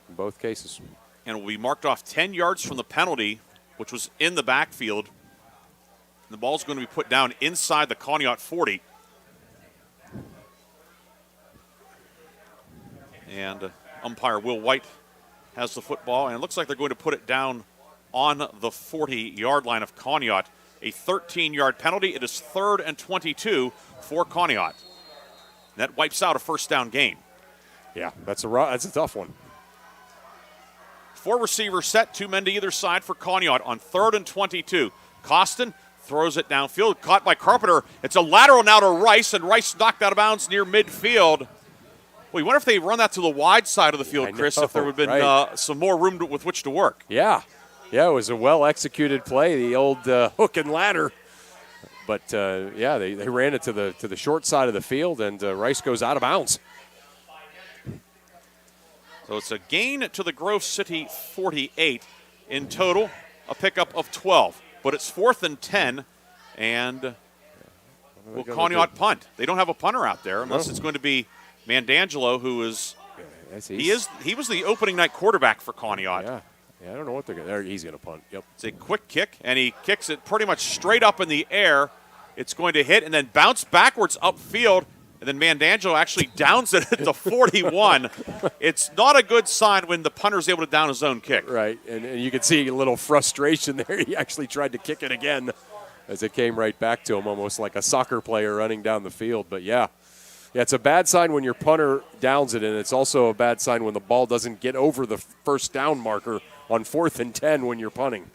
in both cases, and will be marked off 10 yards from the penalty, which was in the backfield. And the ball's going to be put down inside the Conneaut 40. And umpire Will White has the football, and it looks like they're going to put it down on the 40-yard line of Conneaut. A 13-yard penalty. It is 3rd and 22 for Conneaut. That wipes out a first down gain. Yeah, that's a tough one. 4 receivers set, 2 men to either side for Conneaut on 3rd and 22. Costin throws it downfield, caught by Carpenter. It's a lateral now to Rice, and Rice knocked out of bounds near midfield. Well, you wonder if they run that to the wide side of the field, Chris, if there would have been some more room with which to work. Yeah, it was a well-executed play, the old hook and ladder. But, they ran it to the short side of the field, and Rice goes out of bounds. So it's a gain to the Grove City 48 in total, a pickup of 12. But it's 4th and 10, and will Conneaut punt? They don't have a punter out there unless it's going to be Mandangelo, who is he was the opening night quarterback for Conneaut. Yeah, I don't know what they're going to do. He's going to punt. Yep. It's a quick kick, and he kicks it pretty much straight up in the air. It's going to hit and then bounce backwards upfield, and then Mandangelo actually downs it at the 41. It's not a good sign when the punter's able to down his own kick. Right, and you can see a little frustration there. He actually tried to kick it again as it came right back to him, almost like a soccer player running down the field. But, yeah, it's a bad sign when your punter downs it, and it's also a bad sign when the ball doesn't get over the first down marker on 4th and 10 when you're punting.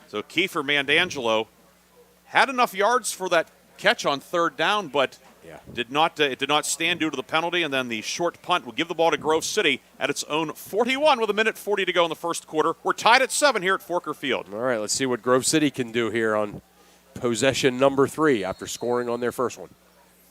So Kiefer Mandangelo had enough yards for that catch on 3rd down, but it did not stand due to the penalty, and then the short punt will give the ball to Grove City at its own 41 with 1:40 to go in the first quarter. We're tied at 7 here at Forker Field. All right, let's see what Grove City can do here on possession number 3 after scoring on their first one.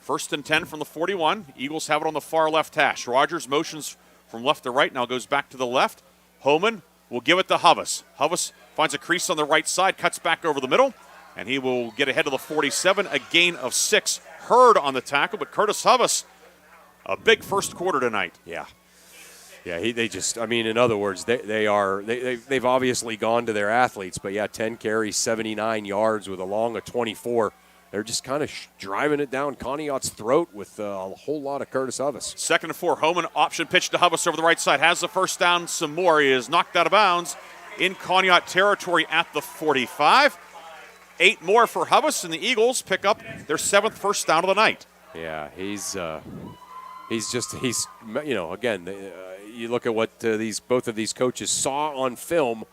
1st and 10 from the 41. Eagles have it on the far left hash. Rogers motions from left to right, now goes back to the left. Homan will give it to Huvis. Huvis finds a crease on the right side, cuts back over the middle, and he will get ahead of the 47, a gain of 6. Hurd on the tackle, but Curtis Huvis, a big first quarter tonight. Yeah, they just, I mean, in other words, they've obviously gone to their athletes, but 10 carries, 79 yards with a long of 24. They're just kind of driving it down Conneaut's throat with a whole lot of Curtis Huvis. 2nd and 4, Homan option pitch to Huvis over the right side, has the first down some more. He is knocked out of bounds in Conneaut territory at the 45. 8 more for Huvis, and the Eagles pick up their 7th first down of the night. Yeah, he's again, you look at what both of these coaches saw on film,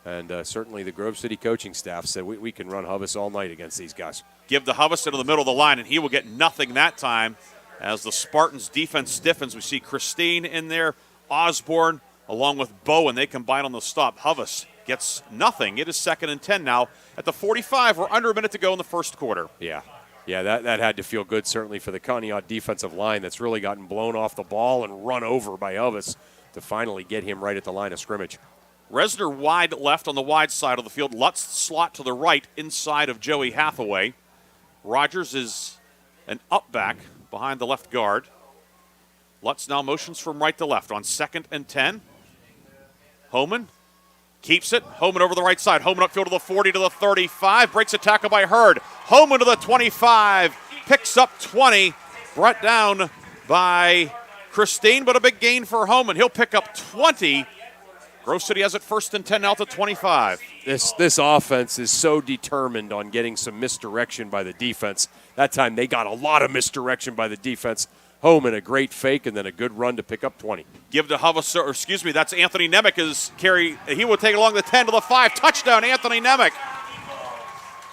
and certainly the Grove City coaching staff said we can run Huvis all night against these guys. Give the Huvis into the middle of the line, and he will get nothing that time as the Spartans' defense stiffens. We see Christine in there, Osborne, along with Bowen. They combine on the stop. Huvis gets nothing. It is 2nd and 10 now at the 45. We're under a minute to go in the first quarter. Yeah, that had to feel good, certainly, for the Conneaut defensive line that's really gotten blown off the ball and run over by Huvis to finally get him right at the line of scrimmage. Resner wide left on the wide side of the field. Lutz slot to the right inside of Joey Hathaway. Rogers is an up back behind the left guard. Lutz now motions from right to left on 2nd and 10. Homan keeps it. Homan over the right side. Homan upfield to the 40 to the 35. Breaks a tackle by Hurd. Homan to the 25. Picks up 20. Brought down by Christine, but a big gain for Homan. He'll pick up 20. Grove City has it 1st and 10 now to 25. This offense is so determined on getting some misdirection by the defense. That time they got a lot of misdirection by the defense. Homan, a great fake, and then a good run to pick up 20. Give to Huvis, that's Anthony Nemec is carry. He will take it along the 10 to the 5. Touchdown, Anthony Nemec.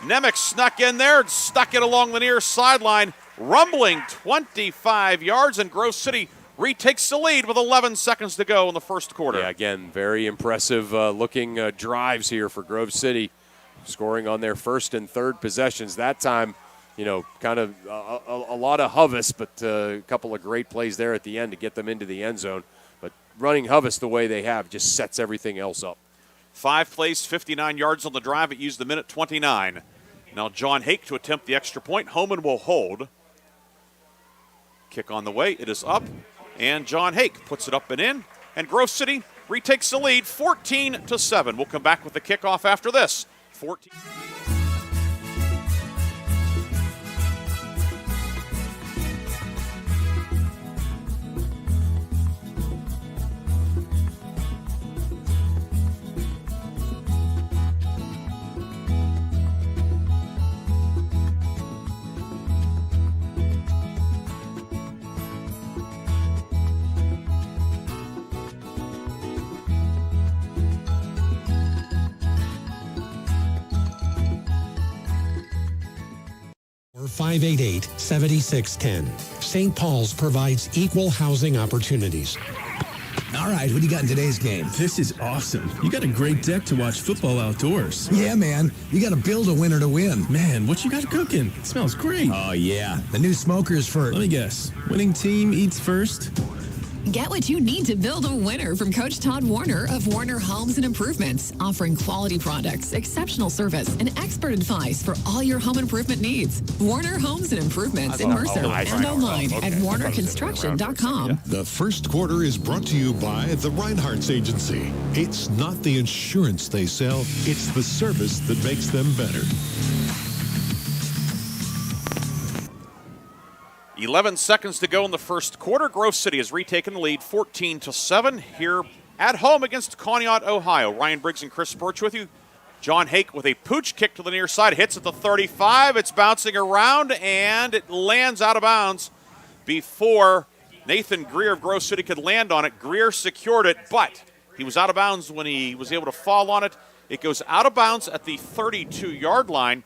Nemec snuck in there and stuck it along the near sideline, rumbling 25 yards, and Grove City retakes the lead with 11 seconds to go in the first quarter. Yeah, again, very impressive looking drives here for Grove City, scoring on their 1st and 3rd possessions. That time, kind of a lot of Huvis, but a couple of great plays there at the end to get them into the end zone. But running Huvis the way they have just sets everything else up. 5 plays, 59 yards on the drive. It used 1:29. Now John Hake to attempt the extra point. Homan will hold. Kick on the way. It is up. And John Hake puts it up and in. And Grove City retakes the lead 14-7. We'll come back with the kickoff after this. 14. or 588-7610. St. Paul's provides equal housing opportunities. All right, what do you got in today's game? This is awesome. You got a great deck to watch football outdoors. Yeah, man. You got to build a winner to win. Man, what you got cooking? It smells great. Oh, yeah. The new smokers for... Let me guess. Winning team eats first? Get what you need to build a winner from Coach Todd Warner of Warner Homes and Improvements, offering quality products, exceptional service, and expert advice for all your home improvement needs. Warner Homes and Improvements in Mercer and online at warnerconstruction.com. The first quarter is brought to you by the Reinhardt's Agency. It's not the insurance they sell, it's the service that makes them better. 11 seconds to go in the first quarter. Grove City has retaken the lead 14-7 here at home against Conneaut, Ohio. Ryan Briggs and Chris Birch with you. John Hake with a pooch kick to the near side. Hits at the 35. It's bouncing around, and it lands out of bounds before Nathan Greer of Grove City could land on it. Greer secured it, but he was out of bounds when he was able to fall on it. It goes out of bounds at the 32-yard line,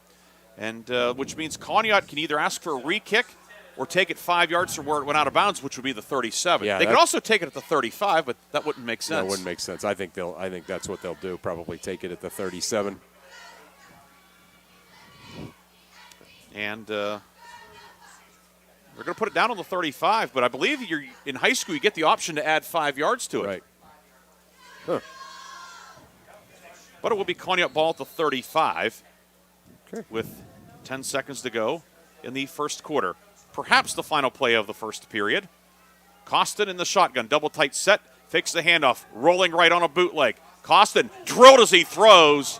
and which means Conneaut can either ask for a re-kick or take it 5 yards from where it went out of bounds, which would be the 37. Yeah, they could also take it at the 35, but that wouldn't make sense. That wouldn't make sense. I think that's what they'll do. Probably take it at the 37. And they're going to put it down on the 35, but I believe you're in high school you get the option to add 5 yards to it. Right. Huh. But it will be Conneaut ball at the 35 okay. with 10 seconds to go in the first quarter. Perhaps the final play of the first period. Costin in the shotgun, double tight set, fakes the handoff, rolling right on a bootleg. Costin drilled as he throws.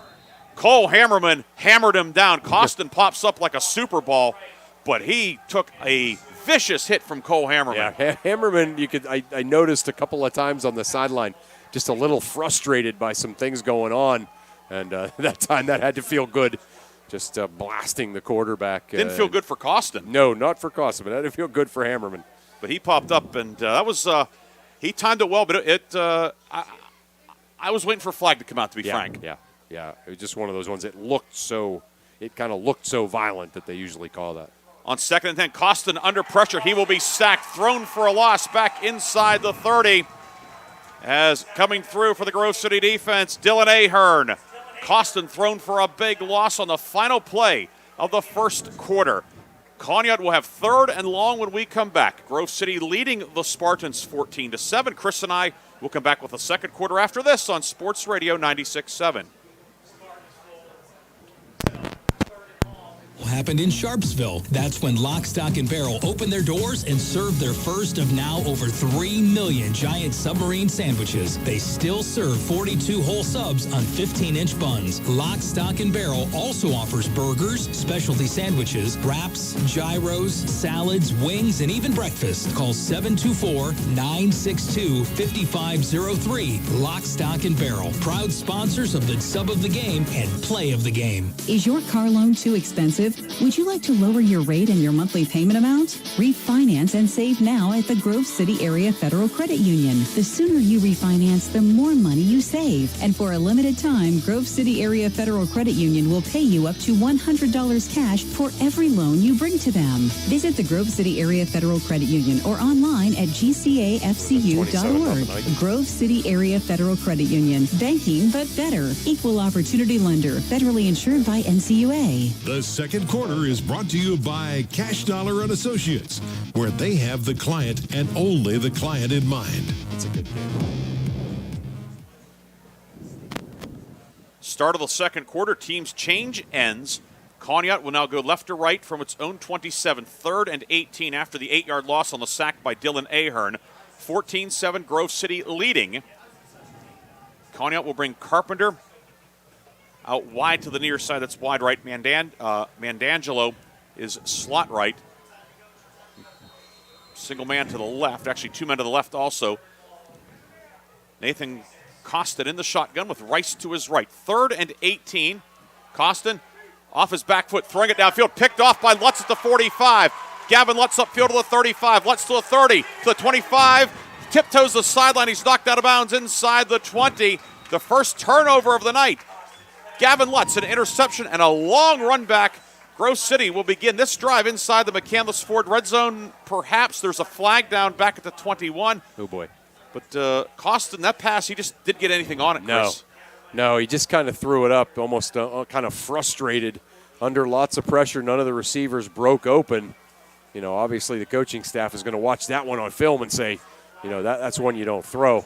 Cole Hammerman hammered him down. Costin pops up like a Super Ball, but he took a vicious hit from Cole Hammerman. Yeah, Hammerman, I noticed a couple of times on the sideline, just a little frustrated by some things going on, and that time that had to feel good. Just blasting the quarterback. Didn't feel good for Costin. No, not for Costin, but that didn't feel good for Hammerman. But he popped up, and that was he timed it well. But I was waiting for a flag to come out, to be frank. Yeah. It was just one of those ones. It kind of looked so violent that they usually call that. On 2nd and 10, Costin under pressure. He will be sacked, thrown for a loss back inside the 30. As coming through for the Grove City defense, Dylan Ahern. Costin thrown for a big loss on the final play of the first quarter. Conneaut will have 3rd and long when we come back. Grove City leading the Spartans 14-7. Chris and I will come back with the second quarter after this on Sports Radio 96.7. Happened in Sharpsville. That's when Lock, Stock, and Barrel opened their doors and served their first of now over 3 million giant submarine sandwiches. They still serve 42 whole subs on 15-inch buns. Lock, Stock, and Barrel also offers burgers, specialty sandwiches, wraps, gyros, salads, wings, and even breakfast. Call 724-962-5503. Lock, Stock, and Barrel. Proud sponsors of the Sub of the Game and Play of the Game. Is your car loan too expensive? Would you like to lower your rate and your monthly payment amount? Refinance and save now at the Grove City Area Federal Credit Union. The sooner you refinance, the more money you save. And for a limited time, Grove City Area Federal Credit Union will pay you up to $100 cash for every loan you bring to them. Visit the Grove City Area Federal Credit Union or online at gcafcu.org. Grove City Area Federal Credit Union. Banking, but better. Equal opportunity lender. Federally insured by NCUA. The second quarter is brought to you by Cash Dollar and Associates, where they have the client and only the client in mind. That's a good game. Start of the second quarter, teams change ends. Conneaut will now go left to right from its own 27, 3rd and 18 after the 8-yard loss on the sack by Dylan Ahern. 14-7, Grove City leading. Conneaut will bring Carpenter out wide to the near side. That's wide right. Mandangelo is slot right. Single man to the left. Actually, 2 men to the left also. Nathan Costin in the shotgun with Rice to his right. 3rd and 18. Costin off his back foot, throwing it downfield. Picked off by Lutz at the 45. Gavin Lutz upfield to the 35. Lutz to the 30. To the 25. Tiptoes the sideline. He's knocked out of bounds inside the 20. The first turnover of the night. Gavin Lutz, an interception and a long run back. Grove City will begin this drive inside the McCandless Ford red zone. Perhaps there's a flag down back at the 21. Oh, boy. But Costin, that pass, he just didn't get anything on it, Chris. No, he just kind of threw it up, almost kind of frustrated under lots of pressure. None of the receivers broke open. You know, obviously the coaching staff is going to watch that one on film and say, that's one you don't throw.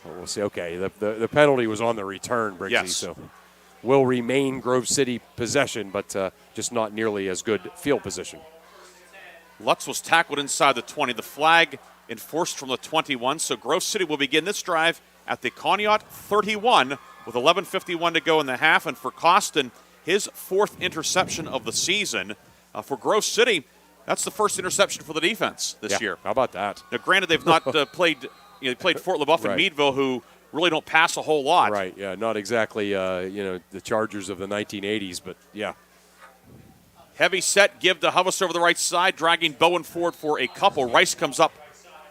We'll see. Okay, the penalty was on the return, Briggsy, yes. So will remain Grove City possession, but just not nearly as good field position. Lutz was tackled inside the 20. The flag enforced from the 21, so Grove City will begin this drive at the Conneaut 31 with 11:51 to go in the half. And for Costin, his 4th interception of the season. For Grove City, that's the first interception for the defense this year. How about that? Now, granted, they've not played. They played Fort LaBeouf and Meadville, who really don't pass a whole lot. Right. Yeah. Not exactly. The Chargers of the 1980s, but yeah. Heavy set, give to Hovis over the right side, dragging Bowen forward for a couple. Rice comes up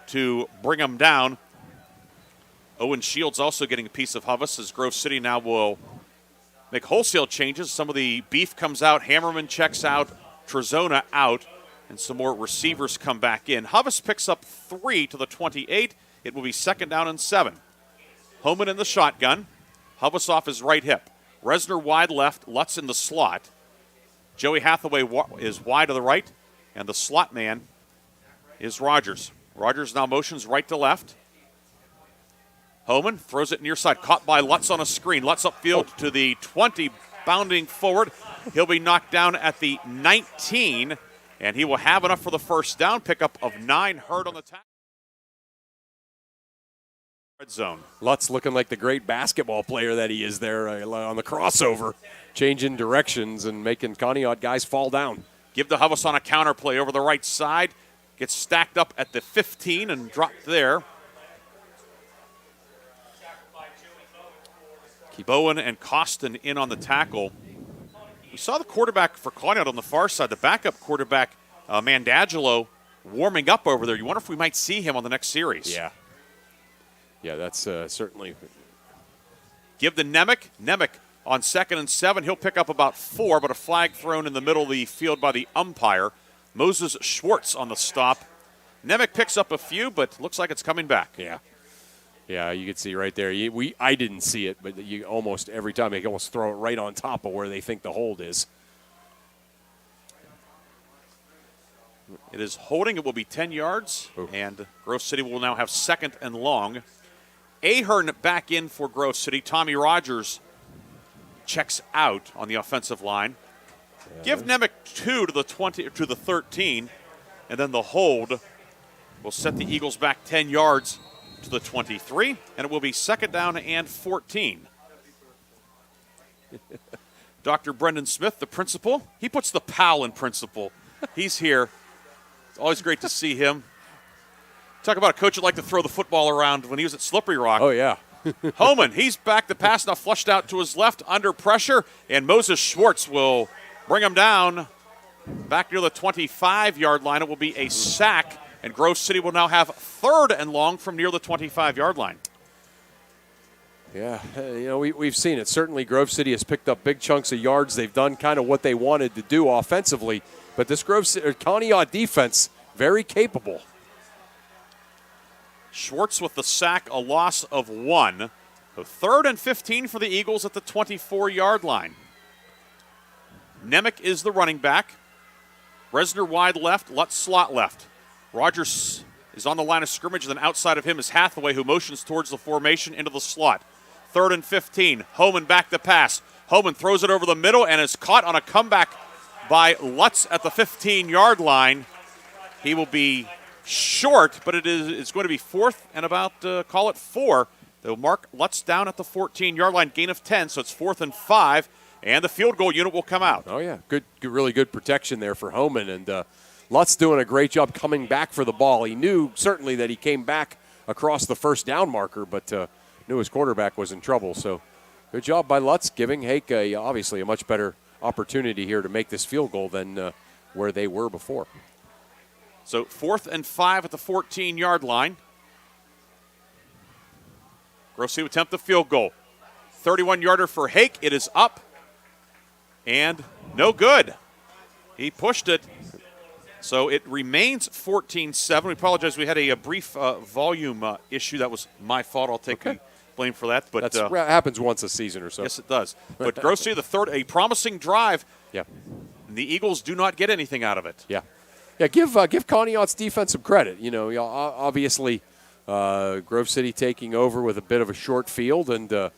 to bring him down. Owen Shields also getting a piece of Hovis as Grove City now will make wholesale changes. Some of the beef comes out, Hammerman checks out, Trezona out, and some more receivers come back in. Hovis picks up 3 to the 28. It will be 2nd down and 7. Homan in the shotgun. Hovis off his right hip. Resner wide left, Lutz in the slot. Joey Hathaway is wide to the right, and the slot man is Rogers. Rogers now motions right to left. Homan throws it near side, caught by Lutz on a screen. Lutz upfield to the 20, bounding forward. He'll be knocked down at the 19, and he will have enough for the first down. Pickup of 9, Hurd on the tackle. Red zone. Lutz looking like the great basketball player that he is there on the crossover, changing directions and making Conneaut guys fall down. Give the Hovis on a counter play over the right side. Gets stacked up at the 15 and dropped there. Bowen and Costin in on the tackle. We saw the quarterback for Conneaut on the far side, the backup quarterback, Mandangelo, warming up over there. You wonder if we might see him on the next series. Yeah. Yeah, that's certainly. Give the Nemec. Nemec on 2nd and 7. He'll pick up about 4, but a flag thrown in the middle of the field by the umpire. Moses Schwartz on the stop. Nemec picks up a few, but looks like it's coming back. Yeah. Yeah, you can see right there. I didn't see it, but you almost every time they almost throw it right on top of where they think the hold is. It is holding. It will be 10 yards, and Grove City will now have 2nd and long. Ahern back in for Grove City. Tommy Rogers checks out on the offensive line. Yeah. Give Nemec 2 to the 20 to the 13, and then the hold will set the Eagles back 10 yards to the 23, and it will be 2nd down and 14. Dr. Brendan Smith, the principal, he puts the pal in principal. He's here. It's always great to see him. Talk about a coach that liked to throw the football around when he was at Slippery Rock. Oh, yeah. Homan, he's back. The pass now flushed out to his left under pressure, and Moses Schwartz will bring him down back near the 25-yard line. It will be a sack, and Grove City will now have 3rd and long from near the 25-yard line. Yeah, we've seen it. Certainly Grove City has picked up big chunks of yards. They've done kind of what they wanted to do offensively, but this Conneaut defense, very capable. Schwartz with the sack, a loss of 1. So 3rd and 15 for the Eagles at the 24-yard line. Nemec is the running back. Resner wide left, Lutz slot left. Rogers is on the line of scrimmage, and then outside of him is Hathaway, who motions towards the formation into the slot. 3rd and 15. Homan back to pass. Homan throws it over the middle and is caught on a comeback by Lutz at the 15-yard line. He will be short, but it's going to be 4th and about, call it 4. They'll mark Lutz down at the 14-yard line, gain of 10, so it's 4th and 5, and the field goal unit will come out. Oh, yeah, good, really good protection there for Homan, and Lutz doing a great job coming back for the ball. He knew certainly that he came back across the first down marker, but knew his quarterback was in trouble, so good job by Lutz, giving Hake obviously a much better opportunity here to make this field goal than where they were before. So 4th and 5 at the 14-yard line. Grove City will attempt the field goal. 31-yarder for Hake. It is up and no good. He pushed it. So it remains 14-7. We apologize. We had a brief volume issue. That was my fault. I'll take blame for that. But that happens once a season or so. Yes, it does. But Grove City, the third, a promising drive. Yeah. And the Eagles do not get anything out of it. Yeah. Yeah, give Conneaut's defense some credit. Obviously Grove City taking over with a bit of a short field and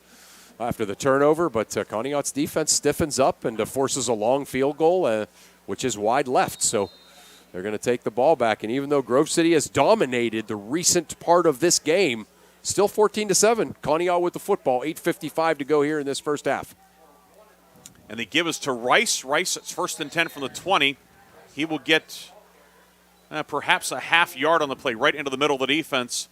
after the turnover, but Conneaut's defense stiffens up and forces a long field goal, which is wide left. So they're going to take the ball back. And even though Grove City has dominated the recent part of this game, still 14-7. Conneaut with the football, 8:55 to go here in this first half. And the give is to Rice. Rice, it's 1st and 10 from the 20. He will get perhaps a half yard on the play right into the middle of the defense.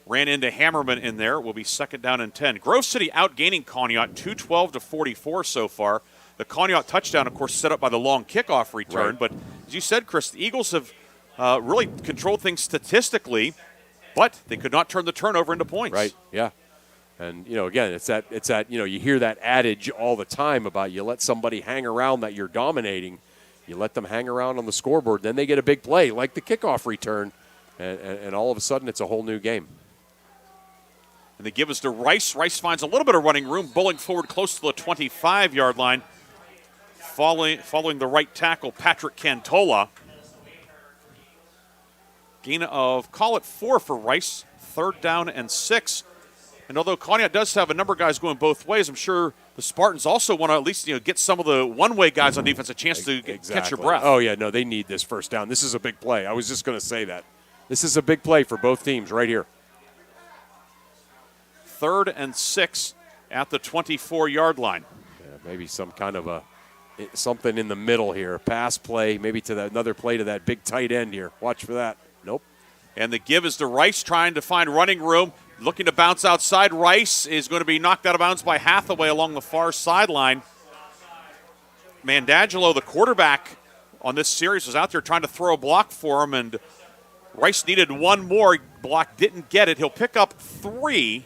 Ran into Hammerman in there. It will be 2nd down and 10. Grove City outgaining Conneaut 212-44 so far. The Conneaut touchdown, of course, set up by the long kickoff return. Right. But as you said, Chris, the Eagles have really controlled things statistically, but they could not turn the turnover into points. Right, yeah. And, again, it's that you hear that adage all the time about you let somebody hang around that you're dominating. You let them hang around on the scoreboard, then they get a big play like the kickoff return, and all of a sudden it's a whole new game. And they give us to Rice. Rice finds a little bit of running room, bowling forward close to the 25-yard line, following the right tackle, Patrick Cantola. Gain of, call it 4 for Rice, 3rd down and 6. And although Conneaut does have a number of guys going both ways, I'm sure the Spartans also want to at least get some of the one-way guys on defense a chance to catch your breath. Oh, yeah, no, they need this first down. This is a big play. I was just going to say that. This is a big play for both teams right here. 3rd and 6 at the 24-yard line. Yeah, maybe some kind of something in the middle here. Pass play, maybe to another play to that big tight end here. Watch for that. Nope. And the give is to Rice, trying to find running room. Looking to bounce outside. Rice is going to be knocked out of bounds by Hathaway along the far sideline. Mandangelo, the quarterback on this series, was out there trying to throw a block for him, and Rice needed one more block, didn't get it. He'll pick up 3,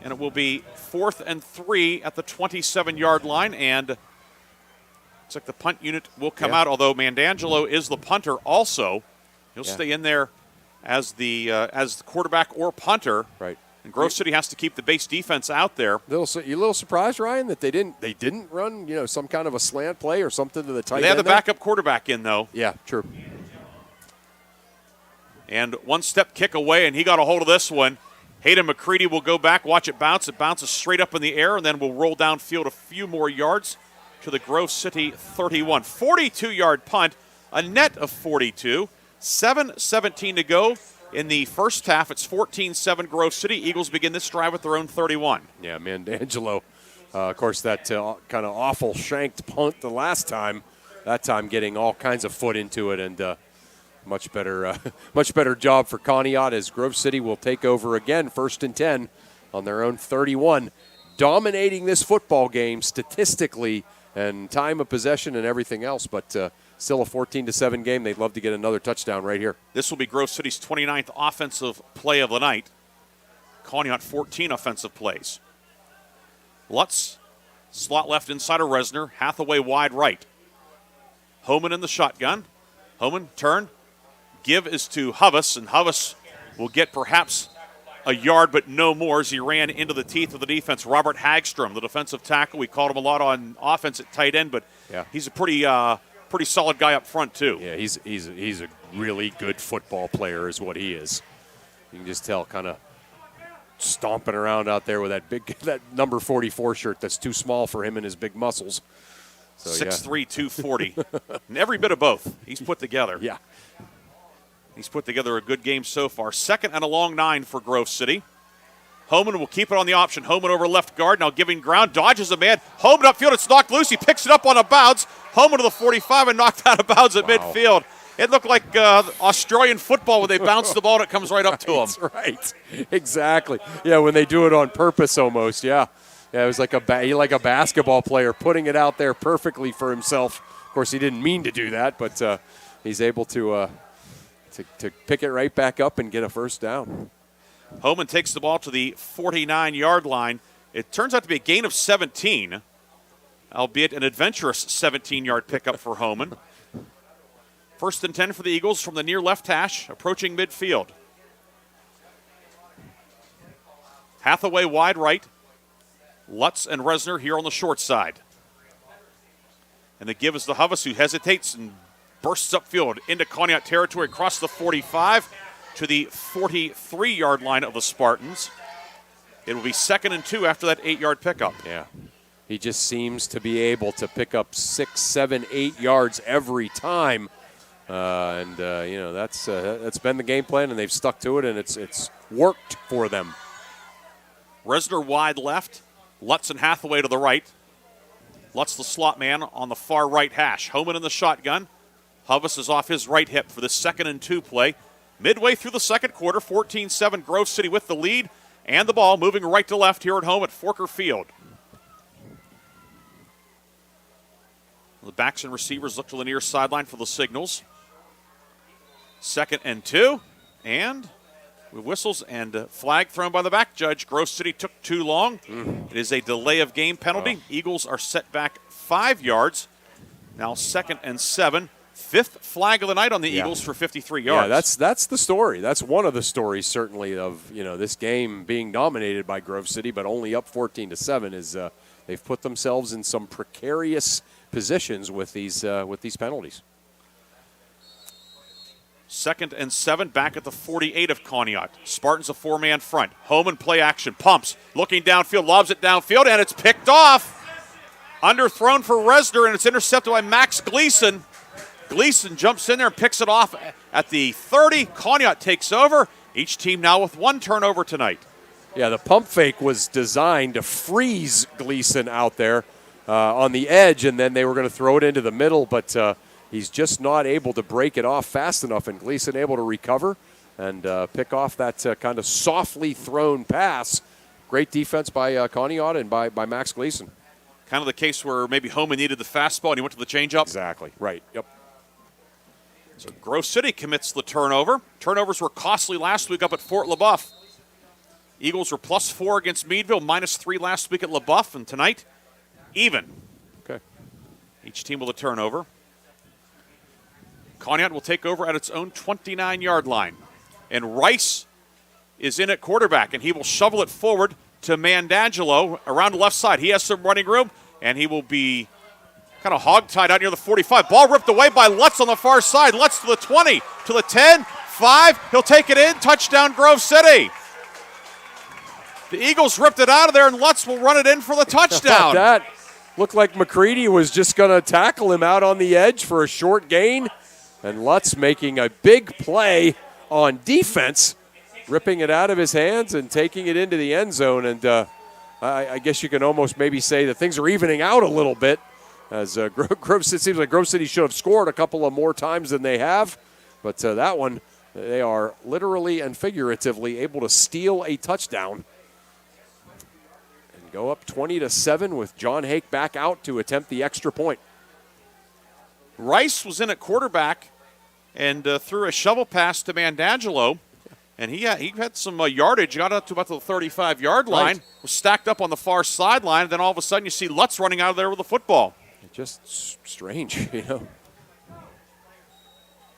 and it will be 4th and 3 at the 27-yard line, and looks like the punt unit will come out, although Mandangelo is the punter also. He'll stay in there as the quarterback or punter. Right. And Grove City has to keep the base defense out there. You a little surprised, Ryan, that they didn't run some kind of a slant play or something to the tight end? They had the backup quarterback in, though. Yeah, true. And one-step kick away, and he got a hold of this one. Hayden McCready will go back, watch it bounce. It bounces straight up in the air, and then will roll downfield a few more yards to the Grove City 31. 42-yard punt, a net of 42. 7:17 to go in the first half. It's 14-7 Grove City. Eagles begin this drive with their own 31. Yeah, Mandangelo, of course, that kind of awful shanked punt the last time. That time getting all kinds of foot into it, and much better job for Conneaut as Grove City will take over again, 1st and 10 on their own 31. Dominating this football game statistically and time of possession and everything else, but still a 14-7 game. They'd love to get another touchdown right here. This will be Grove City's 29th offensive play of the night. Conneaut 14 offensive plays. Lutz, slot left inside of Resner. Hathaway wide right. Homan in the shotgun. Homan, turn. Give is to Huvis, and Huvis will get perhaps a yard, but no more as he ran into the teeth of the defense. Robert Hagstrom, the defensive tackle. We called him a lot on offense at tight end, but he's a pretty solid guy up front too. Yeah, he's a really good football player is what he is. You can just tell, kind of stomping around out there with that number 44 shirt that's too small for him and his big muscles. So, 6'3", 240. And every bit of both he's put together. Yeah. He's put together a good game so far. 2nd and a long 9 for Grove City. Homan will keep it on the option. Homan over left guard, now giving ground, dodges a man. Homan upfield, it's knocked loose. He picks it up on a bounce. Homan to the 45 and knocked out of bounds at midfield. It looked like Australian football when they bounce the ball and it comes right up to him. That's right. Exactly. Yeah, when they do it on purpose almost, yeah. Yeah, it was like a basketball player putting it out there perfectly for himself. Of course, he didn't mean to do that, but he's able to pick it right back up and get a first down. Homan takes the ball to the 49-yard line. It turns out to be a gain of 17, albeit an adventurous 17-yard pickup for Homan. 1st and 10 for the Eagles from the near left hash, approaching midfield. Hathaway wide right. Lutz and Resner here on the short side. And the give is to Huvis, who hesitates and bursts upfield into Conneaut territory across the 45. to the 43-yard line of the Spartans. It will be 2nd and 2 after that 8-yard pickup. Yeah. He just seems to be able to pick up 6, 7, 8 yards every time. That's been the game plan, and they've stuck to it, and it's worked for them. Resner wide left. Lutz and Hathaway to the right. Lutz the slot man on the far right hash. Homan in the shotgun. Hovis is off his right hip for the 2nd and 2 play. Midway through the second quarter, 14-7, Grove City with the lead and the ball moving right to left here at home at Forker Field. The backs and receivers look to the near sideline for the signals. 2nd and 2, and with whistles and flag thrown by the back judge. Grove City took too long. It is a delay of game penalty. Eagles are set back 5 yards. Now 2nd and 7. 5th flag of the night on the Eagles for 53 yards. Yeah, that's the story. That's one of the stories, certainly, of this game being dominated by Grove City, but only up 14-7. Is they've put themselves in some precarious positions with these penalties. 2nd and 7, back at the 48 of Conneaut. Spartans a 4-man front. Homan play action, pumps, looking downfield, lobs it downfield, and it's picked off. Underthrown for Resner, and it's intercepted by Max Gleason. Gleason jumps in there and picks it off at the 30. Conneaut takes over. Each team now with 1 turnover tonight. Yeah, the pump fake was designed to freeze Gleason out there on the edge, and then they were going to throw it into the middle, but he's just not able to break it off fast enough, and Gleason able to recover and pick off that kind of softly thrown pass. Great defense by Conneaut and by Max Gleason. Kind of the case where maybe Homan needed the fastball and he went to the changeup. Exactly, right, yep. So Grove City commits the turnover. Turnovers were costly last week up at Fort LaBeouf. Eagles were +4 against Meadville, -3 last week at LaBeouf, and tonight, even. Okay. Each team with a turnover. Conneaut will take over at its own 29-yard line. And Rice is in at quarterback, and he will shovel it forward to Mandangelo around the left side. He has some running room, and he will be kind of hog-tied out near the 45. Ball ripped away by Lutz on the far side. Lutz to the 20, to the 10, 5. He'll take it in. Touchdown, Grove City. The Eagles ripped it out of there, and Lutz will run it in for the touchdown. That looked like McCready was just going to tackle him out on the edge for a short gain. And Lutz making a big play on defense, ripping it out of his hands and taking it into the end zone. And I guess you can almost maybe say that things are evening out a little bit. As Grove City, seems like Grove City should have scored a couple of more times than they have. But that one, they are literally and figuratively able to steal a touchdown. And go up 20-7 with John Hake back out to attempt the extra point. Rice was in at quarterback and threw a shovel pass to Mandangelo. And he had some yardage, got up to about the 35-yard line, right. Was stacked up on the far sideline, and then all of a sudden you see Lutz running out of there with the football. Just strange, you know.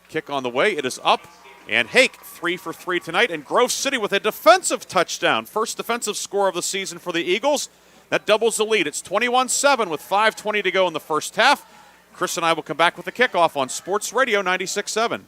Kick on the way. It is up. And Hake, 3 for 3 tonight. And Grove City with a defensive touchdown. First defensive score of the season for the Eagles. That doubles the lead. It's 21-7 with 5:20 to go in the first half. Chris and I will come back with the kickoff on Sports Radio 96.7.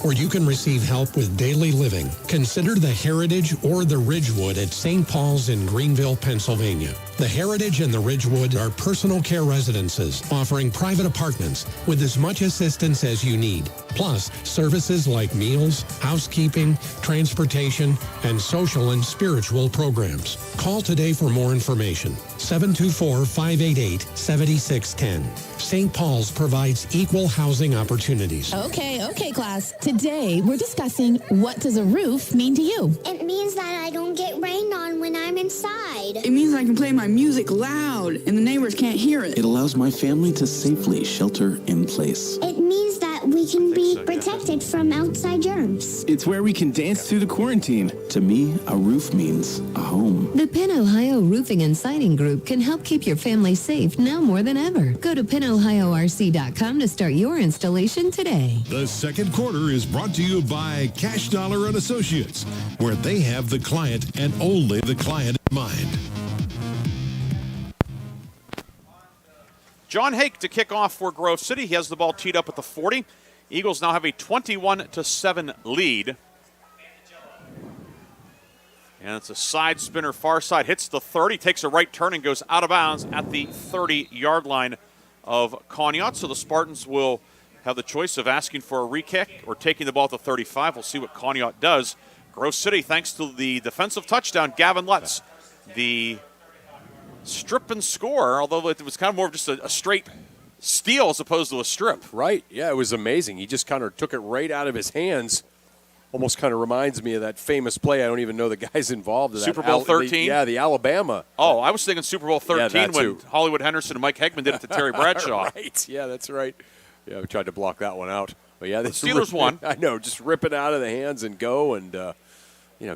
Where you can receive help with daily living. Consider the Heritage or the Ridgewood at St. Paul's in Greenville, Pennsylvania. The Heritage and the Ridgewood are personal care residences offering private apartments with as much assistance as you need. Plus, services like meals, housekeeping, transportation, and social and spiritual programs. Call today for more information. 724-588-7610. St. Paul's provides equal housing opportunities. Okay, class. Today, we're discussing what does a roof mean to you? It means that I don't get rained on when I'm inside. It means I can play my music loud and the neighbors can't hear it. It allows my family to safely shelter in place. It means that we can be protected from outside germs. It's where we can dance through the quarantine. To me, a roof means a home. The Penn Ohio Roofing and Siding Group can help keep your family safe now more than ever. Go to PennOhioRC.com to start your installation today. The second quarter is brought to you by Cash Dollar and Associates, where they have the client and only the client in mind. John Hake to kick off for Grove City. He has the ball teed up at the 40. Eagles now have a 21-7 lead. And it's a side spinner, far side, hits the 30, takes a right turn and goes out of bounds at the 30-yard line of Conneaut. So the Spartans will have the choice of asking for a re-kick or taking the ball at the 35. We'll see what Conneaut does. Grove City, thanks to the defensive touchdown, Gavin Lutz, the strip and score, although it was kind of more of just a straight steal as opposed to a strip. Right, yeah, it was amazing. He just kind of took it right out of his hands. Almost kind of reminds me of that famous play. I don't even know the guys involved in that. Super Bowl 13? The Alabama. Oh, I was thinking Super Bowl 13 when too. Hollywood Henderson and Mike Hegman did it to Terry Bradshaw. Right, yeah, that's right. Yeah, we tried to block that one out. But yeah, the Steelers won. I know, just rip it out of the hands and go. And,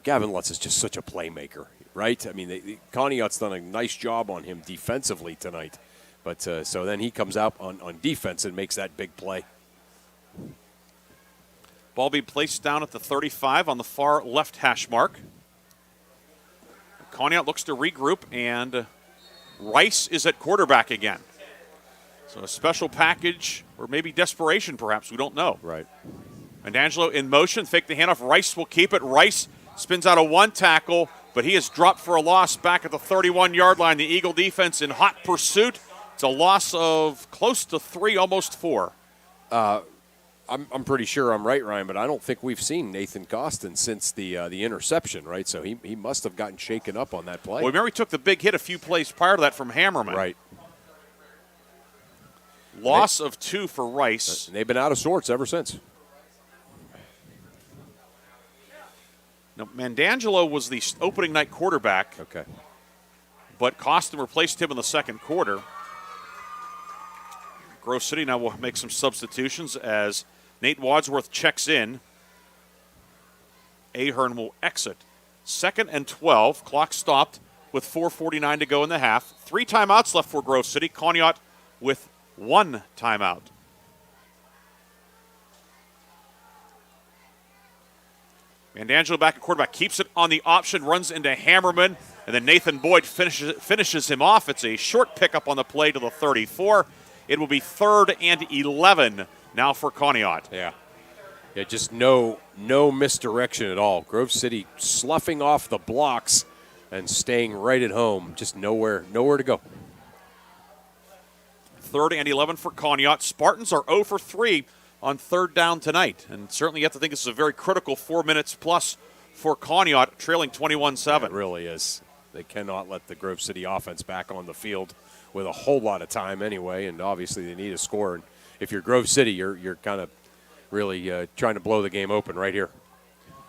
Gavin Lutz is just such a playmaker, right? I mean, Conneaut's done a nice job on him defensively tonight. But so then he comes out on defense and makes that big play. Ball being placed down at the 35 on the far left hash mark. Conneaut looks to regroup, and Rice is at quarterback again. So a special package, or maybe desperation perhaps, we don't know. Right. And Angelo in motion, fake the handoff. Rice will keep it. Rice spins out a one tackle, but he is dropped for a loss back at the 31-yard line. The Eagle defense in hot pursuit. It's a loss of close to 3, almost 4. I'm pretty sure I'm right, Ryan, but I don't think we've seen Nathan Costin since the interception, right? So he must have gotten shaken up on that play. Well, remember he took the big hit a few plays prior to that from Hammerman. Right. Loss of 2 for Rice. They've been out of sorts ever since. Now, Mandangelo was the opening night quarterback. Okay. But Costin replaced him in the second quarter. Grove City now will make some substitutions as Nate Wadsworth checks in. Ahern will exit. 2nd and 12. Clock stopped with 4:49 to go in the half. 3 timeouts left for Grove City. Conneaut with 1 timeout. Mandangelo back at quarterback, keeps it on the option, runs into Hammerman, and then Nathan Boyd finishes him off. It's a short pickup on the play to the 34. It will be 3rd and 11 now for Conneaut. Yeah, just no misdirection at all. Grove City sloughing off the blocks and staying right at home. Just nowhere to go. 3rd and 11 for Conneaut. Spartans are 0 for 3 on 3rd down tonight. And certainly you have to think this is a very critical 4 minutes plus for Conneaut, trailing 21-7. It really is. They cannot let the Grove City offense back on the field with a whole lot of time anyway, and obviously they need a score. And if you're Grove City, you're kind of really trying to blow the game open right here.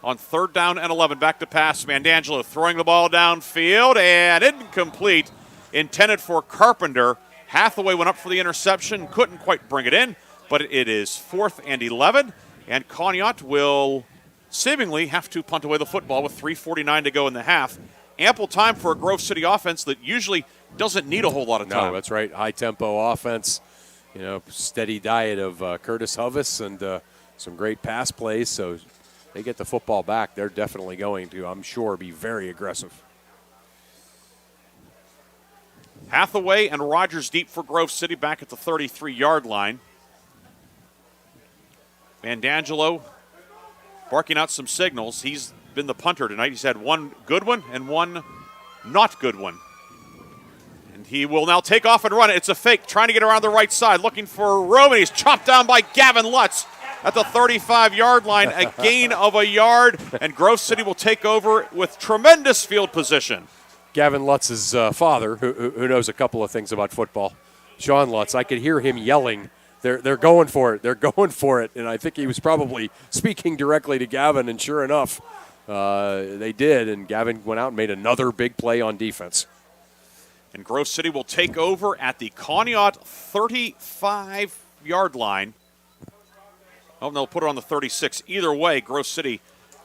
On 3rd down and 11, back to pass. Mandangelo throwing the ball downfield and incomplete. Intended for Carpenter. Hathaway went up for the interception, couldn't quite bring it in, but it is 4th and 11, and Conneaut will seemingly have to punt away the football with 3:49 to go in the half. Ample time for a Grove City offense that usually doesn't need a whole lot of time. No, that's right. High-tempo offense, steady diet of Curtis Hovis and some great pass plays. So they get the football back. They're definitely going to, I'm sure, be very aggressive. Hathaway and Rogers deep for Grove City back at the 33-yard line. Mandangelo barking out some signals. He's been the punter tonight. He's had 1 good one and 1 not good one. And he will now take off and run it. It's a fake, trying to get around the right side, looking for room, and he's chopped down by Gavin Lutz at the 35-yard line. A gain of a yard, and Grove City will take over with tremendous field position. Gavin Lutz's father, who knows a couple of things about football, Sean Lutz, I could hear him yelling, they're going for it, they're going for it. And I think he was probably speaking directly to Gavin, and sure enough, they did. And Gavin went out and made another big play on defense. And Grove City will take over at the Conneaut 35-yard line. Oh, no, they'll put it on the 36. Either way, Grove City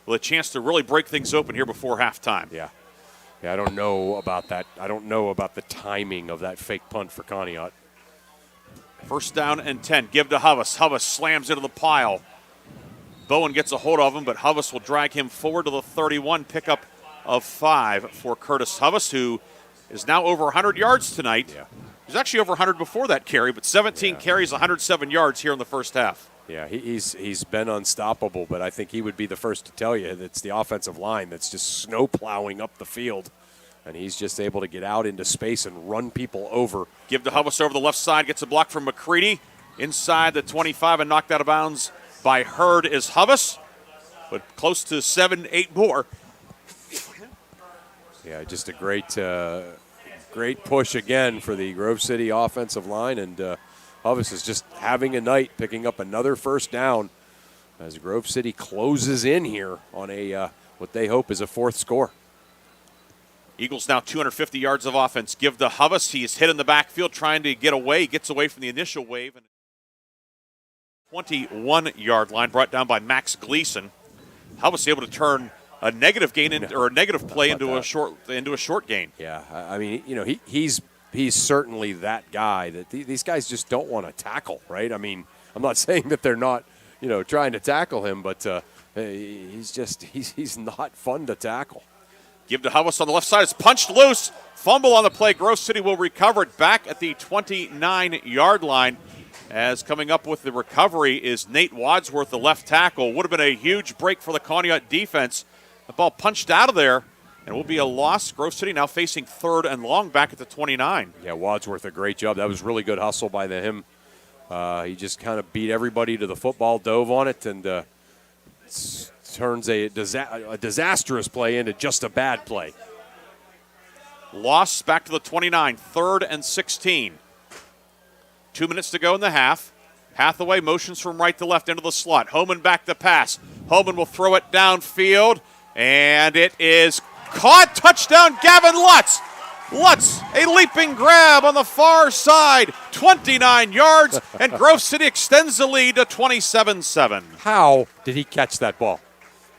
with a chance to really break things open here before halftime. Yeah, I don't know about that. I don't know about the timing of that fake punt for Conneaut. 1st down and 10. Give to Hovis. Hovis slams into the pile. Bowen gets a hold of him, but Hovis will drag him forward to the 31. Pickup of 5 for Curtis Hovis, who is now over 100 yards tonight. Yeah. was actually over 100 before that carry, but 17 carries, 107 yards here in the first half. Yeah, he's been unstoppable, but I think he would be the first to tell you that it's the offensive line that's just snow plowing up the field, and he's just able to get out into space and run people over. Give to Hubbs over the left side, gets a block from McCready inside the 25 and knocked out of bounds by Hurd is Hubbs, but close to 7-8 more. Yeah, just a great push again for the Grove City offensive line, and Hubbs is just having a night, picking up another first down as Grove City closes in here on a what they hope is a fourth score. Eagles now 250 yards of offense. Give to Hubbs. He is hit in the backfield trying to get away. He gets away from the initial wave. 21-yard line brought down by Max Gleason. Hubbs able to turn a negative gain or a negative play into a short gain. Yeah, I mean, you know, he's certainly that guy that these guys just don't want to tackle, right? I mean, I'm not saying that they're not, you know, trying to tackle him, but he's not fun to tackle. Give to Hubbs on the left side. It's punched loose. Fumble on the play. Grove City will recover it back at the 29-yard line. As coming up with the recovery is Nate Wadsworth, the left tackle. Would have been a huge break for the Conneaut defense. The ball punched out of there, and it will be a loss. Grove City now facing 3rd and long back at the 29. Yeah, Wadsworth, a great job. That was really good hustle by him. He just kind of beat everybody to the football, dove on it, and turns a disastrous play into just a bad play. Loss back to the 29, 3rd and 16. 2 minutes to go in the half. Hathaway motions from right to left into the slot. Homan back to pass. Homan will throw it downfield, and it is caught. Touchdown, Gavin Lutz. Lutz, a leaping grab on the far side. 29 yards, and Grove City extends the lead to 27-7. How did he catch that ball?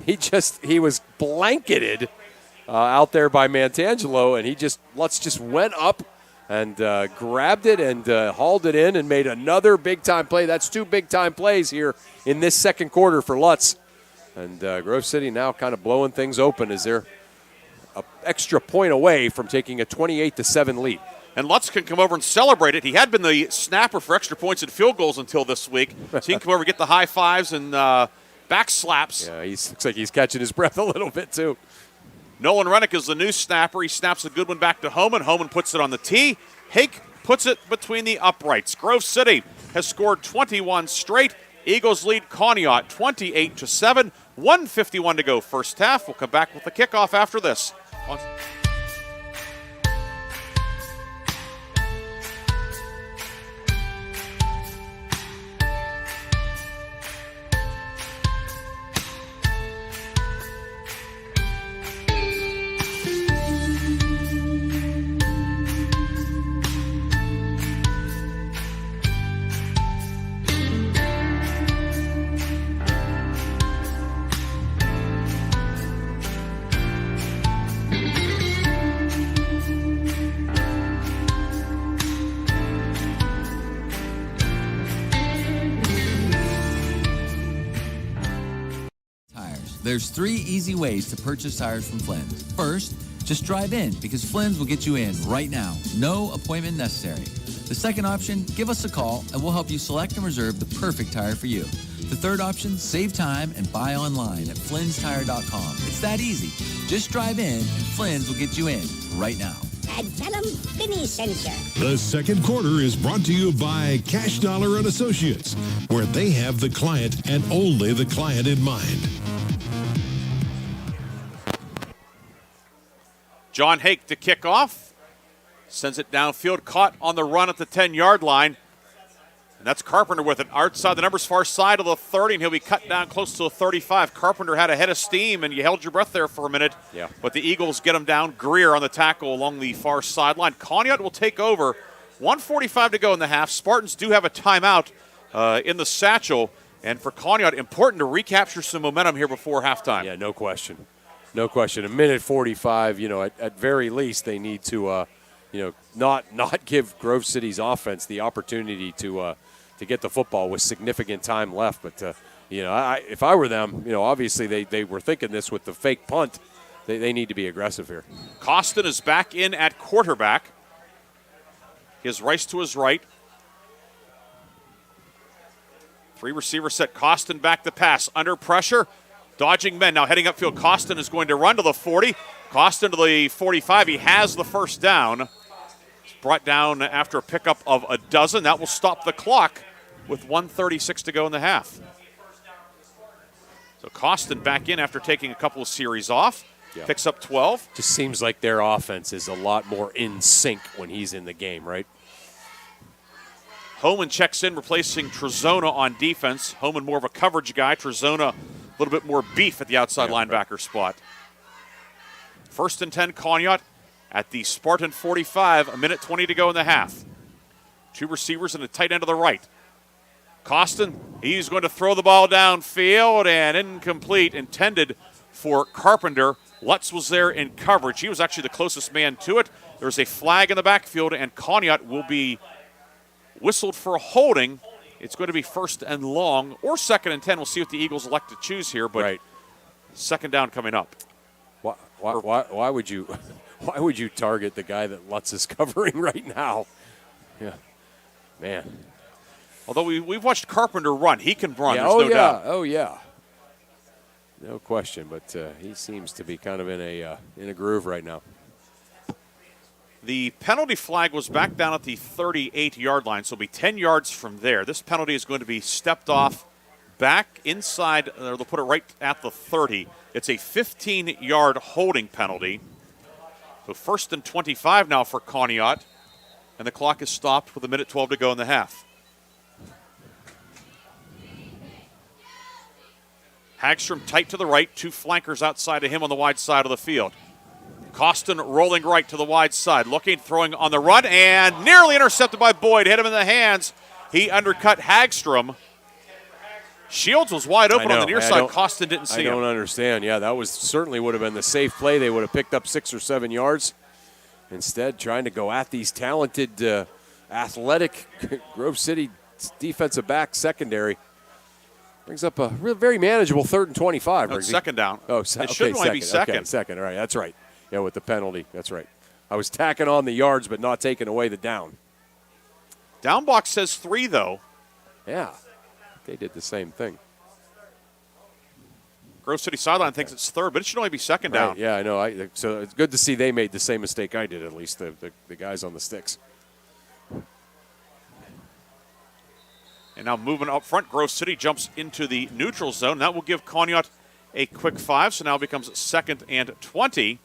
He was blanketed out there by Mantangelo, and Lutz just went up and grabbed it and hauled it in and made another big-time play. That's 2 big-time plays here in this second quarter for Lutz. And Grove City now kind of blowing things open as they're an extra point away from taking a 28-7 lead. And Lutz can come over and celebrate it. He had been the snapper for extra points and field goals until this week. So he can come over and get the high fives and back slaps. Yeah, he looks like he's catching his breath a little bit too. Nolan Rennick is the new snapper. He snaps a good one back to Homan. Homan puts it on the tee. Hake puts it between the uprights. Grove City has scored 21 straight. Eagles lead Conneaut 28-7. 1:51 to go first half. We'll come back with the kickoff after this. There's 3 easy ways to purchase tires from Flynn's. First, just drive in because Flynn's will get you in right now. No appointment necessary. The second option, give us a call and we'll help you select and reserve the perfect tire for you. The third option, save time and buy online at flynnstire.com. It's that easy. Just drive in and Flynn's will get you in right now. And tell them Finney sent you. The second quarter is brought to you by Cash Dollar and Associates, where they have the client and only the client in mind. John Hake to kick off. Sends it downfield, caught on the run at the 10-yard line. And that's Carpenter with it. Outside the numbers, far side of the 30, and he'll be cut down close to the 35. Carpenter had a head of steam, and you held your breath there for a minute. Yeah. But the Eagles get him down. Greer on the tackle along the far sideline. Conneaut will take over. 1:45 to go in the half. Spartans do have a timeout in the satchel. And for Conneaut, important to recapture some momentum here before halftime. Yeah, no question. No question. A minute 45, at very least they need to, not give Grove City's offense the opportunity to get the football with significant time left. But, if I were them, obviously they were thinking this with the fake punt. They need to be aggressive here. Costin is back in at quarterback. He has Rice to his right. 3 receiver set. Costin back to pass. Under pressure. Dodging men. Now heading upfield. Costin is going to run to the 40. Costin to the 45. He has the first down. It's brought down after a pickup of a dozen. That will stop the clock with 1:36 to go in the half. So Costin back in after taking a couple of series off. Yeah. Picks up 12. Just seems like their offense is a lot more in sync when he's in the game, right? Homan checks in, replacing Trezona on defense. Homan more of a coverage guy. Trezona a little bit more beef at the outside linebacker spot. 1st and 10, Conneaut at the Spartan 45, a minute 20 to go in the half. 2 receivers and a tight end to the right. Costin, he's going to throw the ball downfield and incomplete, intended for Carpenter. Lutz was there in coverage. He was actually the closest man to it. There's a flag in the backfield, and Conneaut will be whistled for holding. It's going to be 1st and long or 2nd and 10. We'll see what the Eagles elect to choose here, but 2nd down coming up. Why would you target the guy that Lutz is covering right now? Yeah, man. Although we've watched Carpenter run. He can run, Yeah, there's no doubt. Oh, yeah. No question, but he seems to be kind of in a groove right now. The penalty flag was back down at the 38-yard line, so it'll be 10 yards from there. This penalty is going to be stepped off back inside. They'll put it right at the 30. It's a 15-yard holding penalty. So 1st and 25 now for Conneaut, and the clock is stopped with a minute 12 to go in the half. Hagstrom tight to the right, 2 flankers outside of him on the wide side of the field. Costin rolling right to the wide side, looking, throwing on the run, and nearly intercepted by Boyd. Hit him in the hands. He undercut Hagstrom. Shields was wide open on the near side. Costin didn't see him. I don't understand. Yeah, that was certainly would have been the safe play. They would have picked up 6 or 7 yards. Instead, trying to go at these talented, athletic Grove City defensive back secondary. Brings up a very manageable 3rd and 25. No, 2nd down. Oh, it should only be 2nd. Okay, 2nd. All right, that's right. Yeah, with the penalty. That's right. I was tacking on the yards, but not taking away the down. Down box says 3, though. Yeah, they did the same thing. Grove City sideline thinks it's 3rd, but it should only be 2nd down. Right, yeah, I know. So it's good to see they made the same mistake I did, at least, the guys on the sticks. And now moving up front, Grove City jumps into the neutral zone. That will give Conneaut a quick 5, so now it becomes 2nd and 20.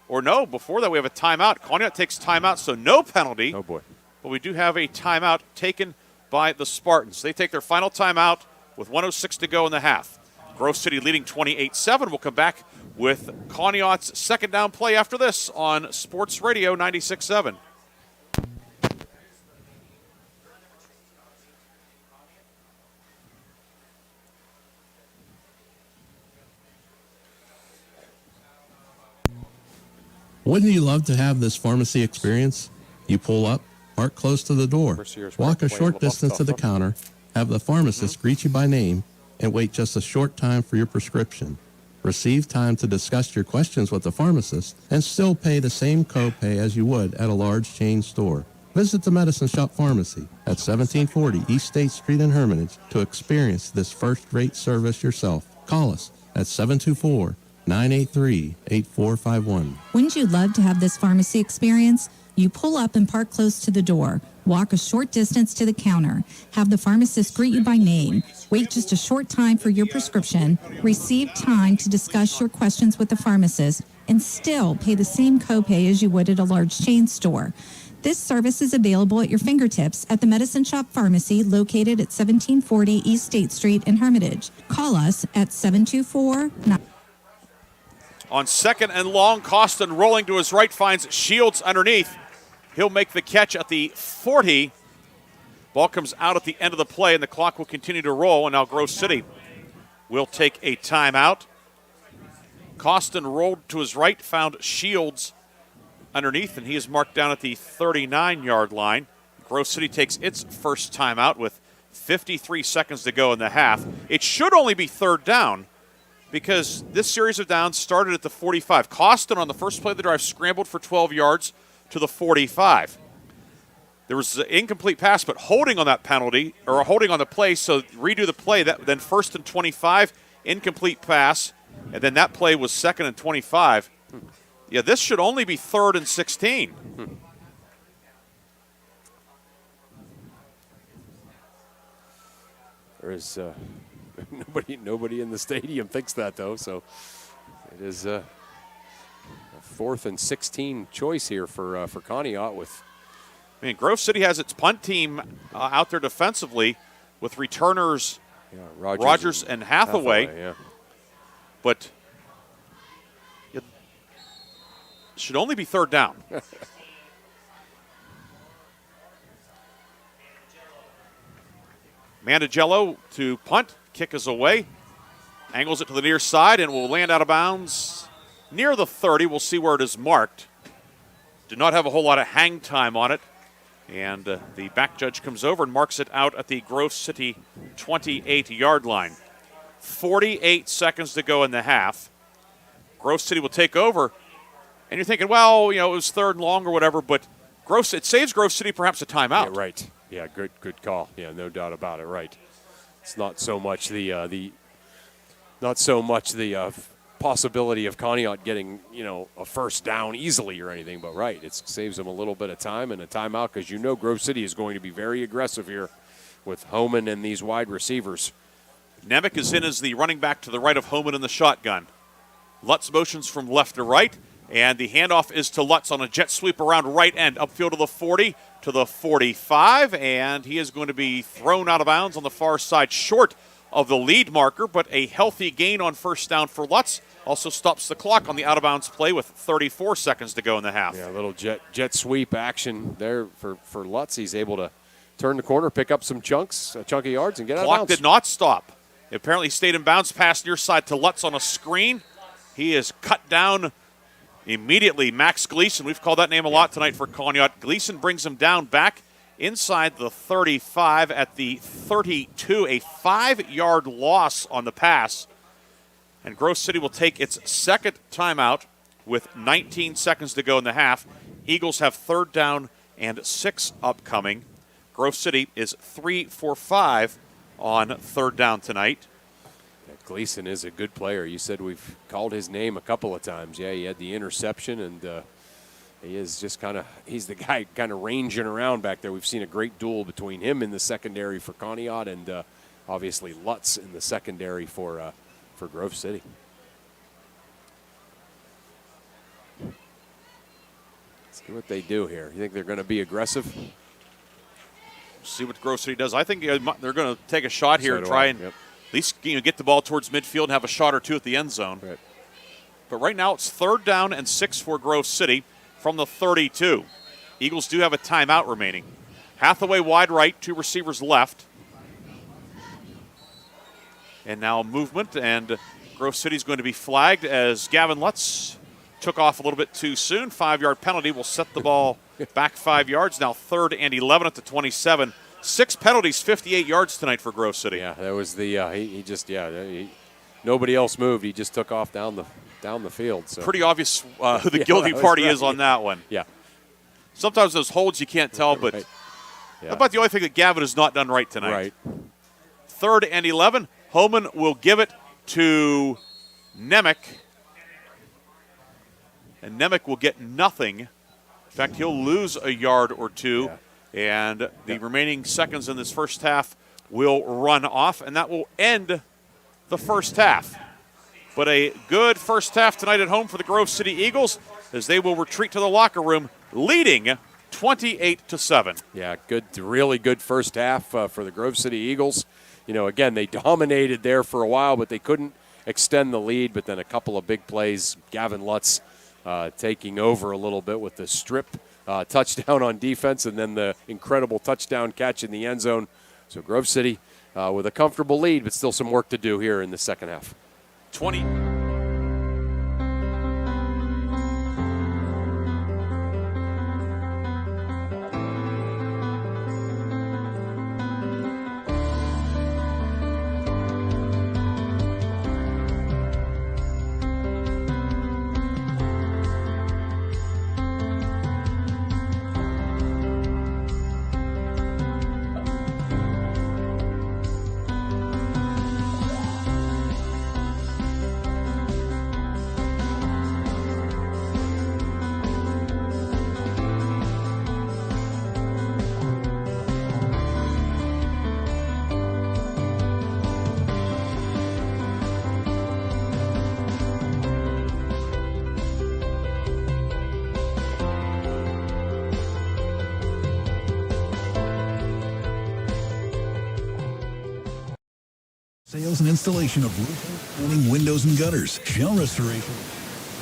Or no, before that we have a timeout. Conneaut takes timeout, so no penalty. Oh, boy. But we do have a timeout taken by the Spartans. They take their final timeout with 1:06 to go in the half. Grove City leading 28-7. We'll come back with Conneaut's 2nd down play after this on Sports Radio 96.7. Wouldn't you love to have this pharmacy experience? You pull up, park close to the door, walk a short distance to the counter, have the pharmacist greet you by name, and wait just a short time for your prescription. Receive time to discuss your questions with the pharmacist and still pay the same copay as you would at a large chain store. Visit the Medicine Shop Pharmacy at 1740 East State Street in Hermitage to experience this first-rate service yourself. Call us at 724-983-8451. Wouldn't you love to have this pharmacy experience? You pull up and park close to the door. Walk a short distance to the counter. Have the pharmacist greet you by name. Wait just a short time for your prescription. Receive time to discuss your questions with the pharmacist and still pay the same copay as you would at a large chain store. This service is available at your fingertips at the Medicine Shop Pharmacy located at 1740 East State Street in Hermitage. Call us at 724-9... On 2nd and long, Costin rolling to his right finds Shields underneath. He'll make the catch at the 40. Ball comes out at the end of the play, and the clock will continue to roll, and now Grove City will take a timeout. Costin rolled to his right, found Shields underneath, and he is marked down at the 39-yard line. Grove City takes its first timeout with 53 seconds to go in the half. It should only be 3rd down, because this series of downs started at the 45. Costin on the first play of the drive scrambled for 12 yards to the 45. There was an incomplete pass, but holding on that penalty, or holding on the play, so redo the play. Then 1st and 25, incomplete pass, and then that play was 2nd and 25. Yeah, this should only be 3rd and 16. There is nobody in the stadium thinks that, though, so it is a 4th and 16 choice here for Conneaut with. I mean, Grove City has its punt team out there defensively with returners Rogers and Hathaway. Yeah. But it should only be 3rd down. Mandigello to punt. Kick is away. Angles it to the near side and will land out of bounds near the 30. We'll see where it is marked. Did not have a whole lot of hang time on it. And the back judge comes over and marks it out at the Grove City 28-yard line. 48 seconds to go in the half. Grove City will take over. And you're thinking, well, it was 3rd and long or whatever, but it saves Grove City perhaps a timeout. Yeah, right. Yeah, good call. Yeah, no doubt about it. Right. It's not so much the possibility of Conneaut getting, a first down easily or anything, but right, it saves them a little bit of time and a timeout because Grove City is going to be very aggressive here with Homan and these wide receivers. Nemec is in as the running back to the right of Homan in the shotgun. Lutz motions from left to right, and the handoff is to Lutz on a jet sweep around right end, upfield to the 40, to the 45, and he is going to be thrown out of bounds on the far side short of the lead marker, but a healthy gain on 1st down for Lutz. Also stops the clock on the out-of-bounds play with 34 seconds to go in the half. Yeah, a little jet sweep action there for Lutz. He's able to turn the corner, pick up some chunky yards, and get out of bounds. Clock did not stop. It apparently stayed in bounds, pass near side to Lutz on a screen. He is cut down immediately. Max Gleason, we've called that name a lot tonight for Conneaut. Gleason brings him down back inside the 35 at the 32, a 5-yard loss on the pass. And Grove City will take its 2nd timeout with 19 seconds to go in the half. Eagles have 3rd down and 6 upcoming. Grove City is 3 for 5 on 3rd down tonight. Yeah, Gleason is a good player. You said we've called his name a couple of times. Yeah, he had the interception, and he is just he's the guy kind of ranging around back there. We've seen a great duel between him in the secondary for Conneaut and obviously Lutz in the secondary for Grove City. See what they do here. You think they're going to be aggressive? See what Grove City does. I think they're going to take a shot here and try and at least get the ball towards midfield and have a shot or two at the end zone. Right. But right now it's 3rd down and 6 for Grove City from the 32. Eagles do have a timeout remaining. Hathaway wide right, 2 receivers left. And now movement, and Grove City's going to be flagged as Gavin Lutz took off a little bit too soon. 5-yard penalty will set the ball back 5 yards. Now 3rd and 11 at the 27. 6 penalties, 58 yards tonight for Grove City. Yeah, that was nobody else moved. He just took off down the field. So. Pretty obvious who the guilty party is on that one. Yeah. Sometimes those holds you can't tell, but right. How about the only thing that Gavin has not done right tonight? Right. 3rd and 11. Homan will give it to Nemec. And Nemec will get nothing. In fact, he'll lose a yard or two. Yeah. And the remaining seconds in this first half will run off. And that will end the first half. But a good first half tonight at home for the Grove City Eagles as they will retreat to the locker room leading 28-7. Yeah, really good first half for the Grove City Eagles. Again, they dominated there for a while, but they couldn't extend the lead. But then a couple of big plays, Gavin Lutz taking over a little bit with the strip touchdown on defense and then the incredible touchdown catch in the end zone. So Grove City with a comfortable lead, but still some work to do here in the second half. 20. Sales and installation of roofing, painting, windows, and gutters. Shell restoration.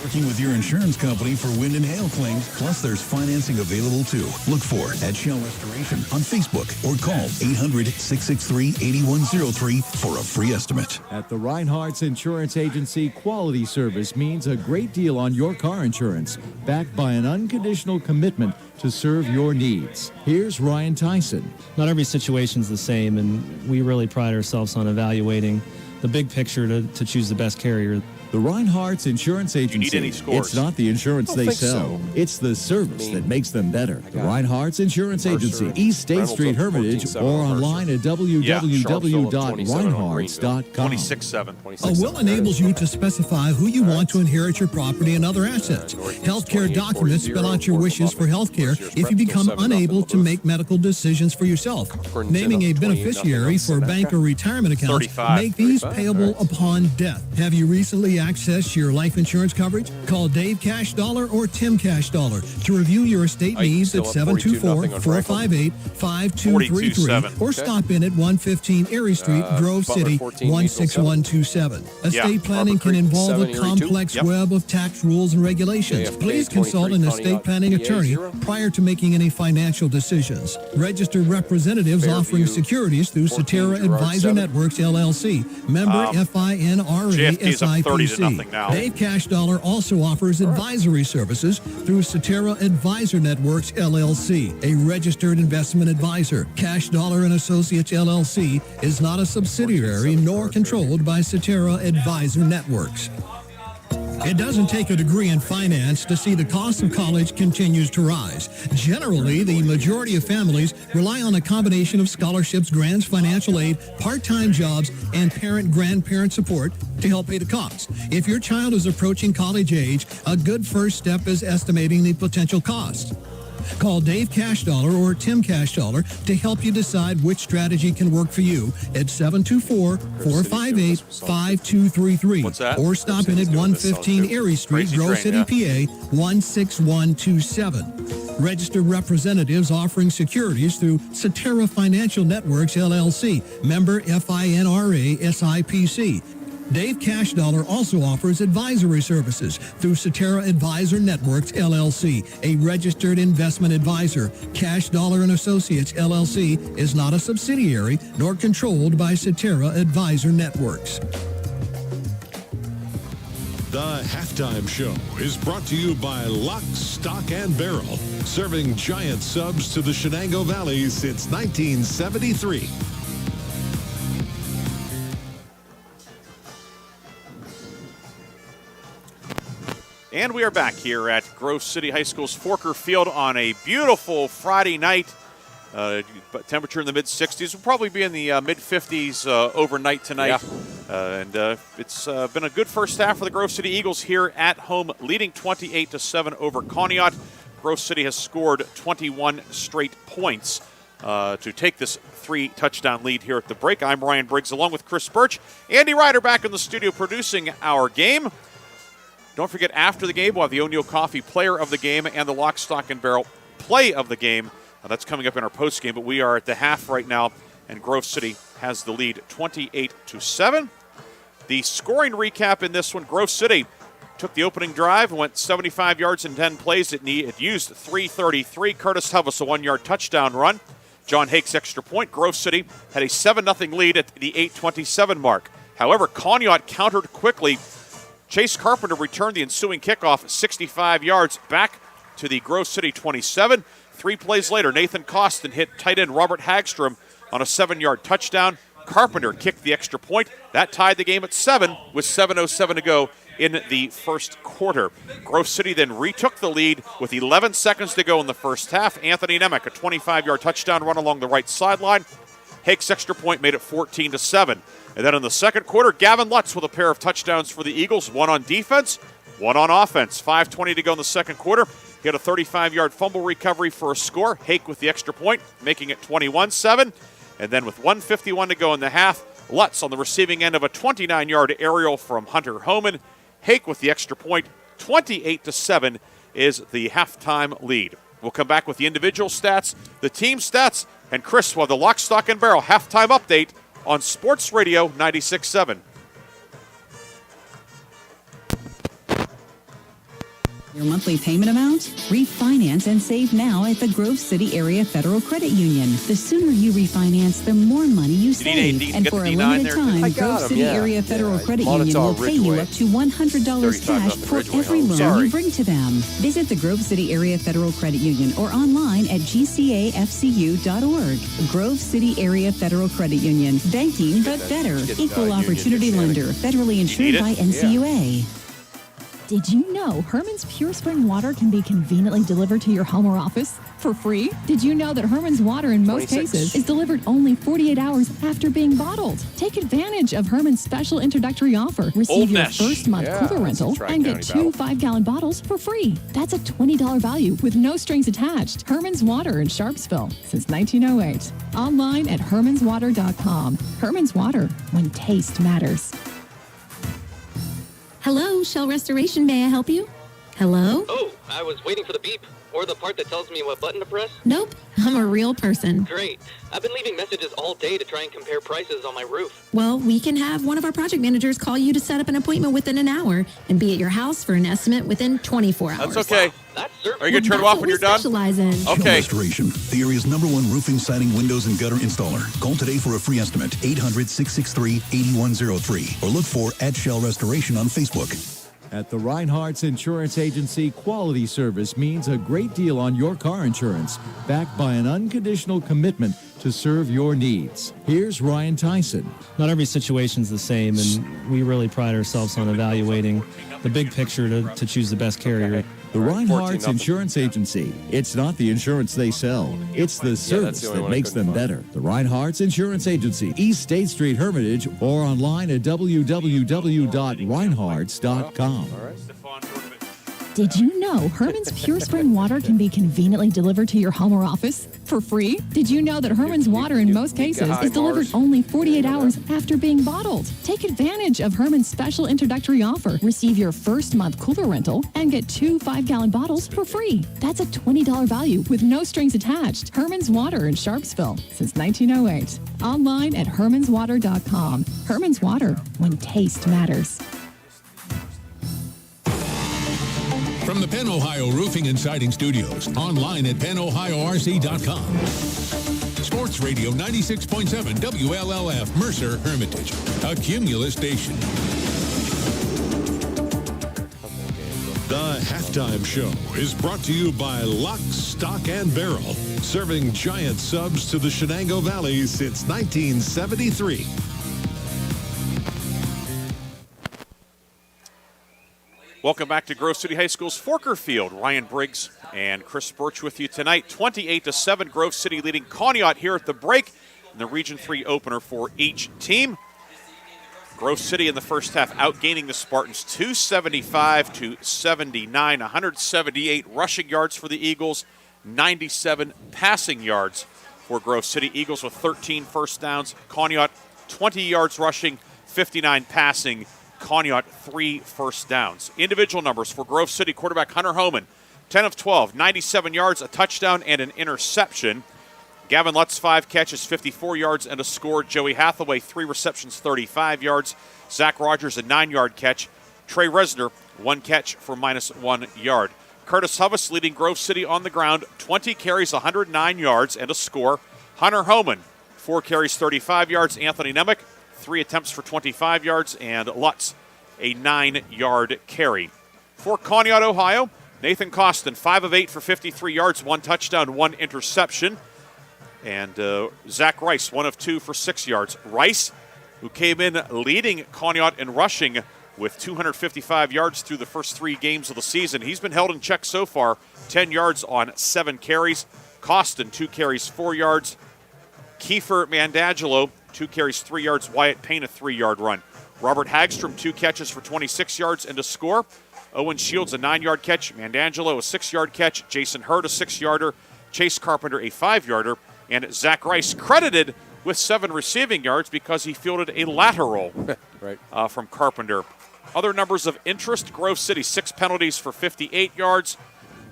Working with your insurance company for wind and hail claims. Plus, there's financing available too. Look for at Shell Restoration on Facebook or call 800-663-8103 for a free estimate. At the Reinhardt's Insurance Agency, quality service means a great deal on your car insurance, backed by an unconditional commitment to serve your needs. Here's Ryan Tyson. Not every situation's the same, and we really pride ourselves on evaluating the big picture to choose the best carrier. The Reinhardt's Insurance Agency. Do you need any scores? It's not the insurance they So. sell. It's the service that makes them better. The Reinhardt's Insurance Agency, East State Reynolds Street, up Hermitage, 14-7 or on online at www.reinhardts.com. 26-7. A will enables you to specify who you want to inherit your property and other assets. Healthcare documents spell out your wishes for healthcare if you become unable to make medical decisions for yourself. Naming a beneficiary for bank or retirement accounts, make these payable upon death. Have you recently accessed your life insurance coverage? Call Dave Cash Dollar or Tim Cash Dollar to review your estate needs at 724-458-5233 or stop in at 115 Erie Street, Grove City, 16127. Estate planning can involve a complex web of tax rules and regulations. Please consult an estate planning attorney prior to making any financial decisions. Registered representatives offering securities through Cetera Advisor Networks, LLC. Member FINRA JFK's up 30-0 now. Dave Cash Dollar also offers advisory services through Cetera Advisor Networks, LLC, a registered investment advisor. Cash Dollar and Associates, LLC is not a subsidiary nor controlled by Cetera Advisor Networks. It doesn't take a degree in finance to see the cost of college continues to rise. Generally, the majority of families rely on a combination of scholarships, grants, financial aid, part-time jobs, and parent-grandparent support to help pay the costs. If your child is approaching college age, a good first step is estimating the potential cost. Call Dave Cash Dollar or Tim Cash Dollar to help you decide which strategy can work for you at 724-458-5233 or stop in at 115 Erie Street, Grove City, PA 16127. Registered representatives offering securities through Cetera Financial Networks, LLC, member FINRA SIPC. Dave Cash Dollar also offers advisory services through Cetera Advisor Networks, LLC, a registered investment advisor. Cash Dollar and Associates, LLC is not a subsidiary nor controlled by Cetera Advisor Networks. The Halftime Show is brought to you by Lock, Stock, and Barrel, serving giant subs to the Shenango Valley since 1973. And we are back here at Grove City High School's Forker Field on a beautiful Friday night. Temperature in the mid-60s. We'll probably be in the mid-50s overnight tonight. Yeah. It's been a good first half for the Grove City Eagles here at home, leading 28-7 over Conneaut. Grove City has scored 21 straight points to take this 3-touchdown lead here at the break. I'm Ryan Briggs along with Chris Birch. Andy Ryder back in the studio producing our game. Don't forget, after the game, we'll have the O'Neill Coffee Player of the Game and the Lock, Stock, and Barrel Play of the Game. That's coming up in our post game, but we are at the half right now, and Grove City has the lead 28-7. The scoring recap in this one, Grove City took the opening drive and went 75 yards in 10 plays. It used 333. Curtis Hubbs, a 1-yard touchdown run. John Hake's extra point. Grove City had a 7-0 lead at the 8:27 mark. However, Conneaut countered quickly. Chase Carpenter returned the ensuing kickoff 65 yards back to the Grove City 27. 3 plays later, Nathan Costin hit tight end Robert Hagstrom on a 7-yard touchdown. Carpenter kicked the extra point. That tied the game at 7 with 7:07 to go in the first quarter. Grove City then retook the lead with 11 seconds to go in the first half. Anthony Nemec, a 25-yard touchdown run along the right sideline. Hake's extra point made it 14-7. And then in the second quarter, Gavin Lutz with a pair of touchdowns for the Eagles, one on defense, one on offense. 5:20 to go in the second quarter. He had a 35-yard fumble recovery for a score. Hake with the extra point, making it 21-7. And then with 1:51 to go in the half, Lutz on the receiving end of a 29-yard aerial from Hunter Homan. Hake with the extra point, 28-7 is the halftime lead. We'll come back with the individual stats, the team stats, and Chris will have the Lock, Stock, and Barrel halftime update on Sports Radio 96.7. Your monthly payment amount? Refinance and save now at the Grove City Area Federal Credit Union. The sooner you refinance, the more money you save. And for a limited time, Grove City Area Federal Credit Union will pay you up to $100 cash for every loan you bring to them. Visit the Grove City Area Federal Credit Union or online at gcafcu.org. Grove City Area Federal Credit Union. Banking but better. Equal opportunity lender. Federally insured by NCUA. Did you know Herman's Pure Spring Water can be conveniently delivered to your home or office for free? Did you know that Herman's Water in most cases is delivered only 48 hours after being bottled? Take advantage of Herman's special introductory offer. Receive your first month cooler rental and get 2 5-gallon bottles for free. That's a $20 value with no strings attached. Herman's Water in Sharpsville since 1908. Online at hermanswater.com. Herman's Water, when taste matters. Hello, Shell Restoration. May I help you? Hello? Oh, I was waiting for the beep. Or the part that tells me what button to press. Nope, I'm a real person. Great. I've been leaving messages all day to try and compare prices on my roof. Well, we can have one of our project managers call you to set up an appointment within an hour and be at your house for an estimate within 24 hours. That's okay. Are you going to turn it off when you're done? Okay. Restoration, the area's #1 roofing, siding, windows, and gutter installer. Call today for a free estimate. 800-663-8103. Or look for @Shell Restoration on Facebook. At the Reinhardt's Insurance Agency, quality service means a great deal on your car insurance, backed by an unconditional commitment to serve your needs. Here's Ryan Tyson. Not every situation's the same, and we really pride ourselves on evaluating the big picture to choose the best carrier. The Reinhardt's Insurance Agency. It's not the insurance they sell. It's the service that makes them better. The Reinhardt's Insurance Agency, East State Street, Hermitage, or online at www.reinhardts.com. Did you know Herman's Pure Spring Water can be conveniently delivered to your home or office for free? Did you know that Herman's Water in most cases is delivered only 48 hours after being bottled? Take advantage of Herman's special introductory offer. Receive your first month cooler rental and get 2 5-gallon bottles for free. That's a $20 value with no strings attached. Herman's Water in Sharpsville since 1908. Online at hermanswater.com. Herman's Water, when taste matters. From the Penn Ohio Roofing and Siding Studios, online at pennohiorc.com. Sports Radio 96.7 WLLF, Mercer, Hermitage, a Cumulus station. The halftime show is brought to you by Lock, Stock, and Barrel, serving giant subs to the Shenango Valley since 1973. Welcome back to Grove City High School's Forker Field. Ryan Briggs and Chris Birch with you tonight. 28-7, Grove City leading Conneaut here at the break in the Region 3 opener for each team. Grove City in the first half outgaining the Spartans 275-79, 178 rushing yards for the Eagles, 97 passing yards for Grove City. Eagles with 13 first downs, Conneaut 20 yards rushing, 59 passing. Conneaut 3 first downs. Individual numbers for Grove City quarterback Hunter Homan, 10 of 12, 97 yards, a touchdown, and an interception. Gavin Lutz, 5 catches, 54 yards, and a score. Joey Hathaway, 3 receptions, 35 yards. Zach Rogers, a 9-yard catch. Trey Resner, 1 catch for -1 yard. Curtis Huvis leading Grove City on the ground, 20 carries, 109 yards, and a score. Hunter Homan, 4 carries, 35 yards. Anthony Nemec, 3 attempts for 25 yards, and Lutz, a 9-yard carry. For Conneaut, Ohio, Nathan Costin, 5 of 8 for 53 yards, 1 touchdown, 1 interception. And Zach Rice, 1 of 2 for 6 yards. Rice, who came in leading Conneaut in rushing with 255 yards through the first 3 games of the season. He's been held in check so far, 10 yards on 7 carries. Costin, 2 carries, 4 yards. Kiefer Mandangelo, 2 carries, 3 yards. Wyatt Payne, a 3-yard run. Robert Hagstrom, 2 catches for 26 yards and a score. Owen Shields, a 9-yard catch. Mandangelo, a 6-yard catch. Jason Hurd, a 6-yarder. Chase Carpenter, a 5-yarder. And Zach Rice credited with 7 receiving yards because he fielded a lateral from Carpenter. Other numbers of interest, Grove City, 6 penalties for 58 yards.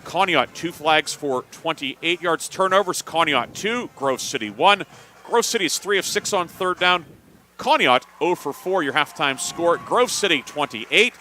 Conneaut, 2 flags for 28 yards. Turnovers, Conneaut 2, Grove City 1. Grove City is 3 of 6 on third down. Conneaut 0 for 4, your halftime score. Grove City 28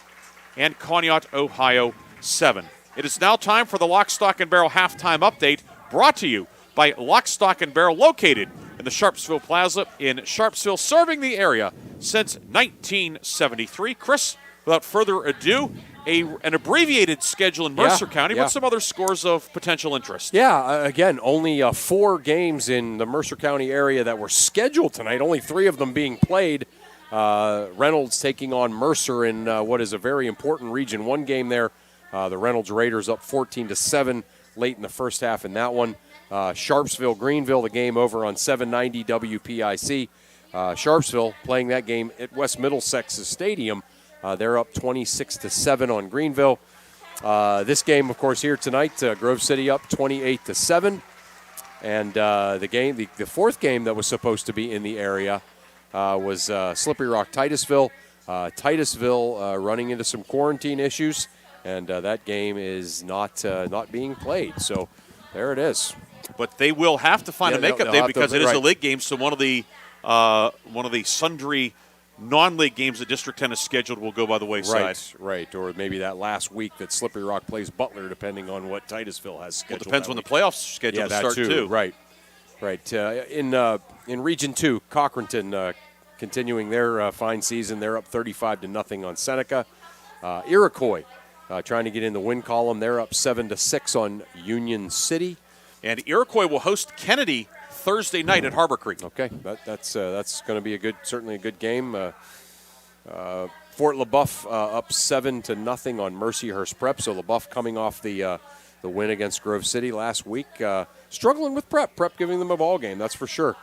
and Conneaut, Ohio 7. It is now time for the Lock, Stock, and Barrel halftime update, brought to you by Lock, Stock, and Barrel, located in the Sharpsville Plaza in Sharpsville, serving the area since 1973. Chris, without further ado, an abbreviated schedule in Mercer County, but some other scores of potential interest. Yeah, again, only 4 games in the Mercer County area that were scheduled tonight, only 3 of them being played. Reynolds taking on Mercer in what is a very important Region 1 game there. The Reynolds Raiders up 14-7 late in the first half in that one. Sharpsville, Greenville, the game over on 790 WPIC. Sharpsville playing that game at West Middlesex's Stadium. They're up 26-7 on Greenville. This game, of course, here tonight, Grove City up 28-7. And the fourth game that was supposed to be in the area was Slippery Rock Titusville. Titusville running into some quarantine issues, and that game is not being played. So there it is. But they will have to find a makeup day because it is a league game. So one of the sundry non-league games that District 10 is scheduled will go by the wayside. Right. Or maybe that last week that Slippery Rock plays Butler, depending on what Titusville has scheduled. Well, it depends when the playoffs schedule to start, too. Right. In Region 2, Cochranton continuing their fine season. They're up 35-0 on Seneca. Iroquois trying to get in the win column. They're up 7-6 on Union City. And Iroquois will host Kennedy Thursday night at Harbor Creek. Okay, that's going to be certainly a good game. Fort LaBeouf up 7-0 on Mercyhurst Prep. So LaBeouf coming off the win against Grove City last week, struggling with Prep. Prep giving them a ball game, that's for sure.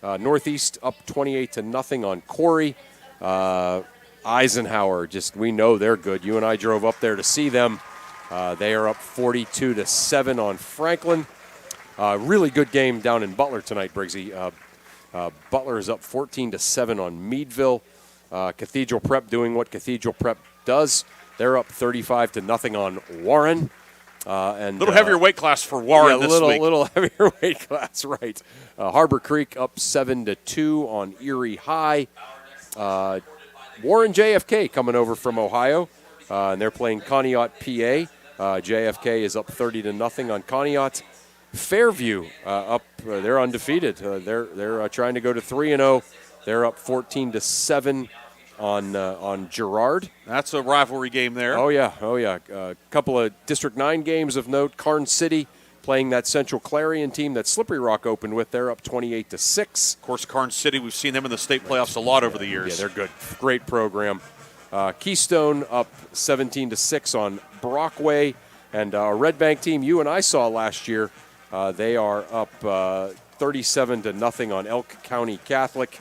Northeast up 28-0 on Corey. Eisenhower, we know they're good. You and I drove up there to see them. They are up 42-7 on Franklin. Really good game down in Butler tonight, Briggsy. Butler is up 14-7 on Meadville. Cathedral Prep doing what Cathedral Prep does. They're up 35-0 on Warren. And little heavier weight class for Warren this week. Little heavier weight class, right. Harbor Creek up 7-2 on Erie High. Warren JFK coming over from Ohio, and they're playing Conneaut, PA. JFK is up 30-0 on Conneaut. Fairview up, they're undefeated. They're trying to go to 3-0. They're up 14-7 on Girard. That's a rivalry game there. Oh yeah. A couple of District 9 games of note. Karn City playing that Central Clarion team that Slippery Rock opened with. They're up 28-6. Of course, Karn City, we've seen them in the state playoffs a lot over the years. Yeah, they're good. Great program. Keystone up 17-6 on Brockway. And our Red Bank team you and I saw last year, they are up 37-0 on Elk County Catholic.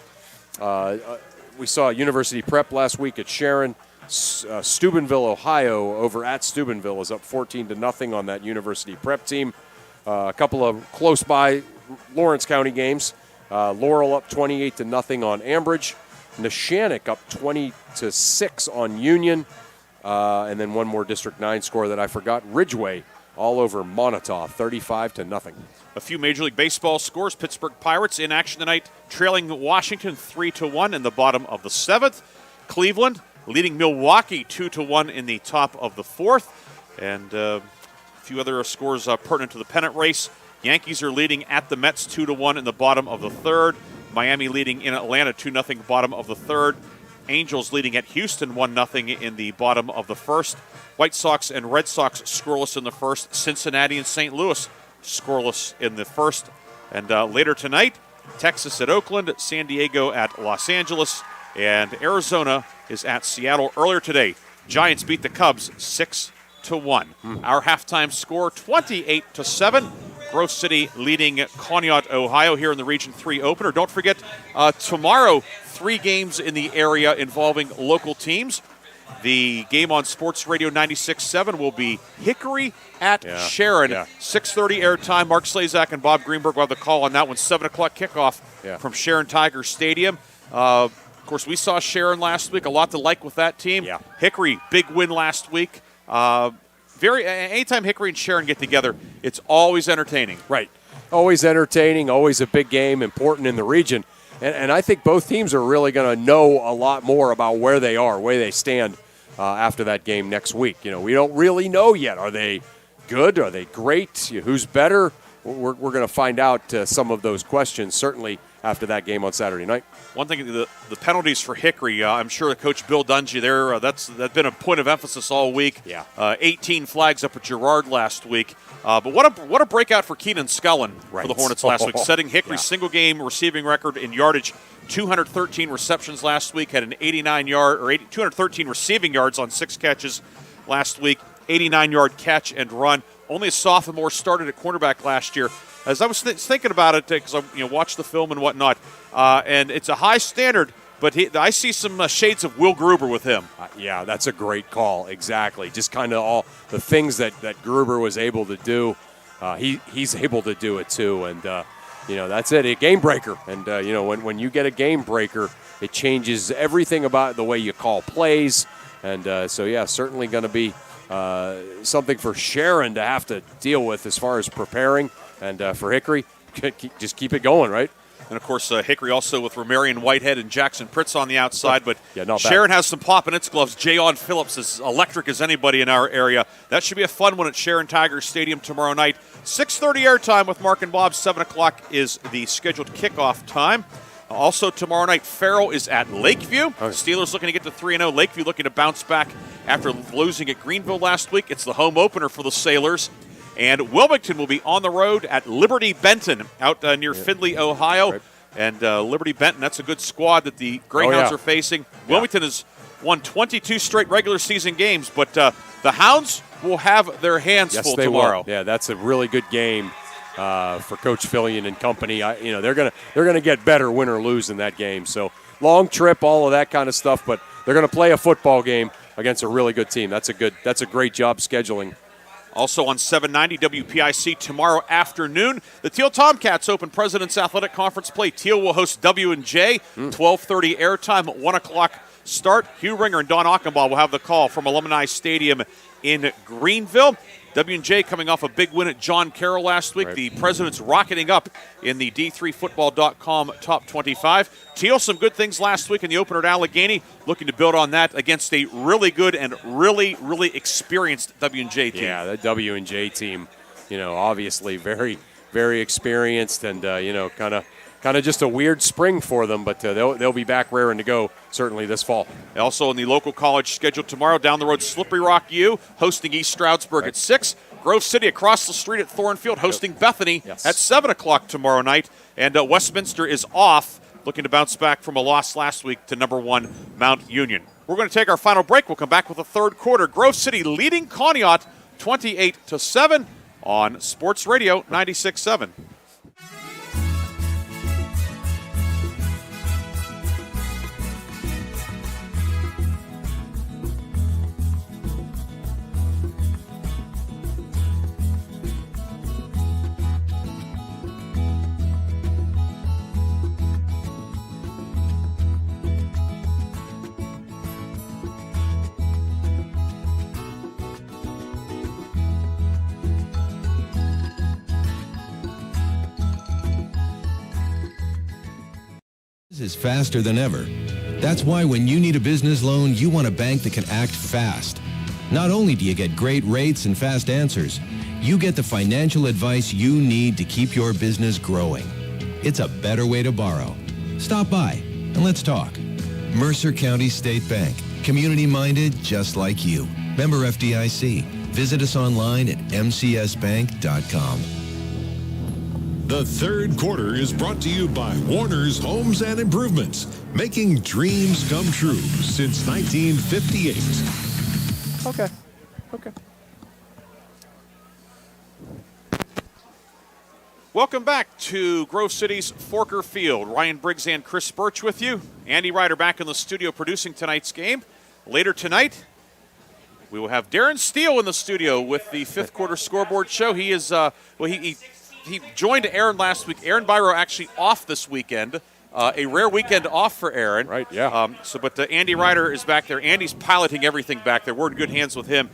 We saw University Prep last week at Sharon. Steubenville, Ohio, over at Steubenville is up 14-0 on that University Prep team. A couple of close by Lawrence County games. Laurel up 28-0 on Ambridge. Neshannock up 20-6 on Union. And then one more District 9 score that I forgot. Ridgeway all over Montauk, 35-0. A few Major League Baseball scores. Pittsburgh Pirates in action tonight, trailing Washington 3-1 in the bottom of the 7th. Cleveland leading Milwaukee 2-1 in the top of the 4th. And a few other scores pertinent to the pennant race. Yankees are leading at the Mets 2-1 in the bottom of the 3rd. Miami leading in Atlanta 2-0 bottom of the 3rd. Angels leading at Houston 1-0 in the bottom of the 1st. White Sox and Red Sox scoreless in the 1st. Cincinnati and St. Louis scoreless in the 1st. And later tonight, Texas at Oakland, San Diego at Los Angeles, and Arizona is at Seattle. Earlier today, Giants beat the Cubs 6-1. Our halftime score 28-7. Grove City leading Conneaut, Ohio here in the Region 3 opener. Don't forget, tomorrow, 3 games in the area involving local teams. The game on Sports Radio 96.7 will be Hickory at Sharon. 6:30 airtime. Mark Slazak and Bob Greenberg will have the call on that one. 7 o'clock kickoff from Sharon Tiger Stadium. Of course, we saw Sharon last week. A lot to like with that team. Hickory, big win last week. Anytime Hickory and Sharon get together, it's always entertaining. Right. Always entertaining, always a big game, important in the region. And I think both teams are really going to know a lot more about where they are, where they stand after that game next week. We don't really know yet. Are they good? Are they great? Who's better? We're going to find out some of those questions, certainly after that game on Saturday night. One thing, the penalties for Hickory, I'm sure Coach Bill Dungy there, that's been a point of emphasis all week. Yeah. 18 flags up at Girard last week. But what a breakout for Keenan Scullin for the Hornets last week, setting Hickory's single-game receiving record in yardage. 213 receptions last week, had an 213 receiving yards on 6 catches last week, 89-yard catch and run. Only a sophomore started at cornerback last year. As I was thinking about it, because I watched the film and whatnot, and it's a high standard, but I see some shades of Will Gruber with him. Yeah, that's a great call. Exactly. Just kind of all the things that Gruber was able to do, he's able to do it too. And, that's it, a game breaker. And, when you get a game breaker, it changes everything about the way you call plays. And certainly going to be something for Sharon to have to deal with as far as preparing. And for Hickory, just keep it going, right? And, of course, Hickory also with Romarian Whitehead and Jackson Pritz on the outside. But not Sharon bad. has some pop in its gloves. Jayon Phillips is electric as anybody in our area. That should be a fun one at Sharon Tigers Stadium tomorrow night. 6:30 airtime with Mark and Bob. 7 o'clock is the scheduled kickoff time. Also tomorrow night, Farrell is at Lakeview. Steelers looking to get to 3-0. Lakeview looking to bounce back after losing at Greenville last week. It's the home opener for the Sailors. And Wilmington will be on the road at Liberty Benton out near Findlay, Ohio. Right. And Liberty Benton, that's a good squad that the Greyhounds are facing. Wilmington has won 22 straight regular season games, but the Hounds will have their hands full tomorrow. Will. Yeah, that's a really good game for Coach Fillion and company. They're gonna get better, win or lose in that game. So long trip, all of that kind of stuff, but they're gonna play a football game against a really good team. That's a great job scheduling. Also on 790 WPIC tomorrow afternoon, the Teal Tomcats open President's Athletic Conference play. Teal will host W&J, 12:30 airtime, 1 o'clock start. Hugh Ringer and Don Achenbaugh will have the call from Alumni Stadium in Greenville. W&J coming off a big win at John Carroll last week. Right. The Presidents rocketing up in the D3Football.com top 25. Teal, some good things last week in the opener at Allegheny. Looking to build on that against a really good and really, really experienced W&J team. Yeah, that W&J team, obviously very, very experienced and, kind of just a weird spring for them, but they'll be back raring to go certainly this fall. Also in the local college scheduled tomorrow, down the road, Slippery Rock U hosting East Stroudsburg at 6. Grove City across the street at Thornfield hosting Bethany at 7 o'clock tomorrow night. And Westminster is off, looking to bounce back from a loss last week to number 1 Mount Union. We're going to take our final break. We'll come back with the third quarter. Grove City leading Conneaut 28-7 on Sports Radio 96.7. Is faster than ever. That's why when you need a business loan, you want a bank that can act fast. Not only do you get great rates and fast answers, you get the financial advice you need to keep your business growing. It's a better way to borrow. Stop by and let's talk. Mercer County State Bank. Community-minded just like you. Member FDIC. Visit us online at mcsbank.com. The third quarter is brought to you by Warner's Homes and Improvements, making dreams come true since 1958. Okay. Welcome back to Grove City's Forker Field. Ryan Briggs and Chris Birch with you. Andy Ryder back in the studio producing tonight's game. Later tonight, we will have Darren Steele in the studio with the fifth quarter scoreboard show. He is, he joined Aaron last week. Aaron Byro actually off this weekend. A rare weekend off for Aaron. Right, yeah. But Andy Ryder is back there. Andy's piloting everything back there. We're in good hands with him.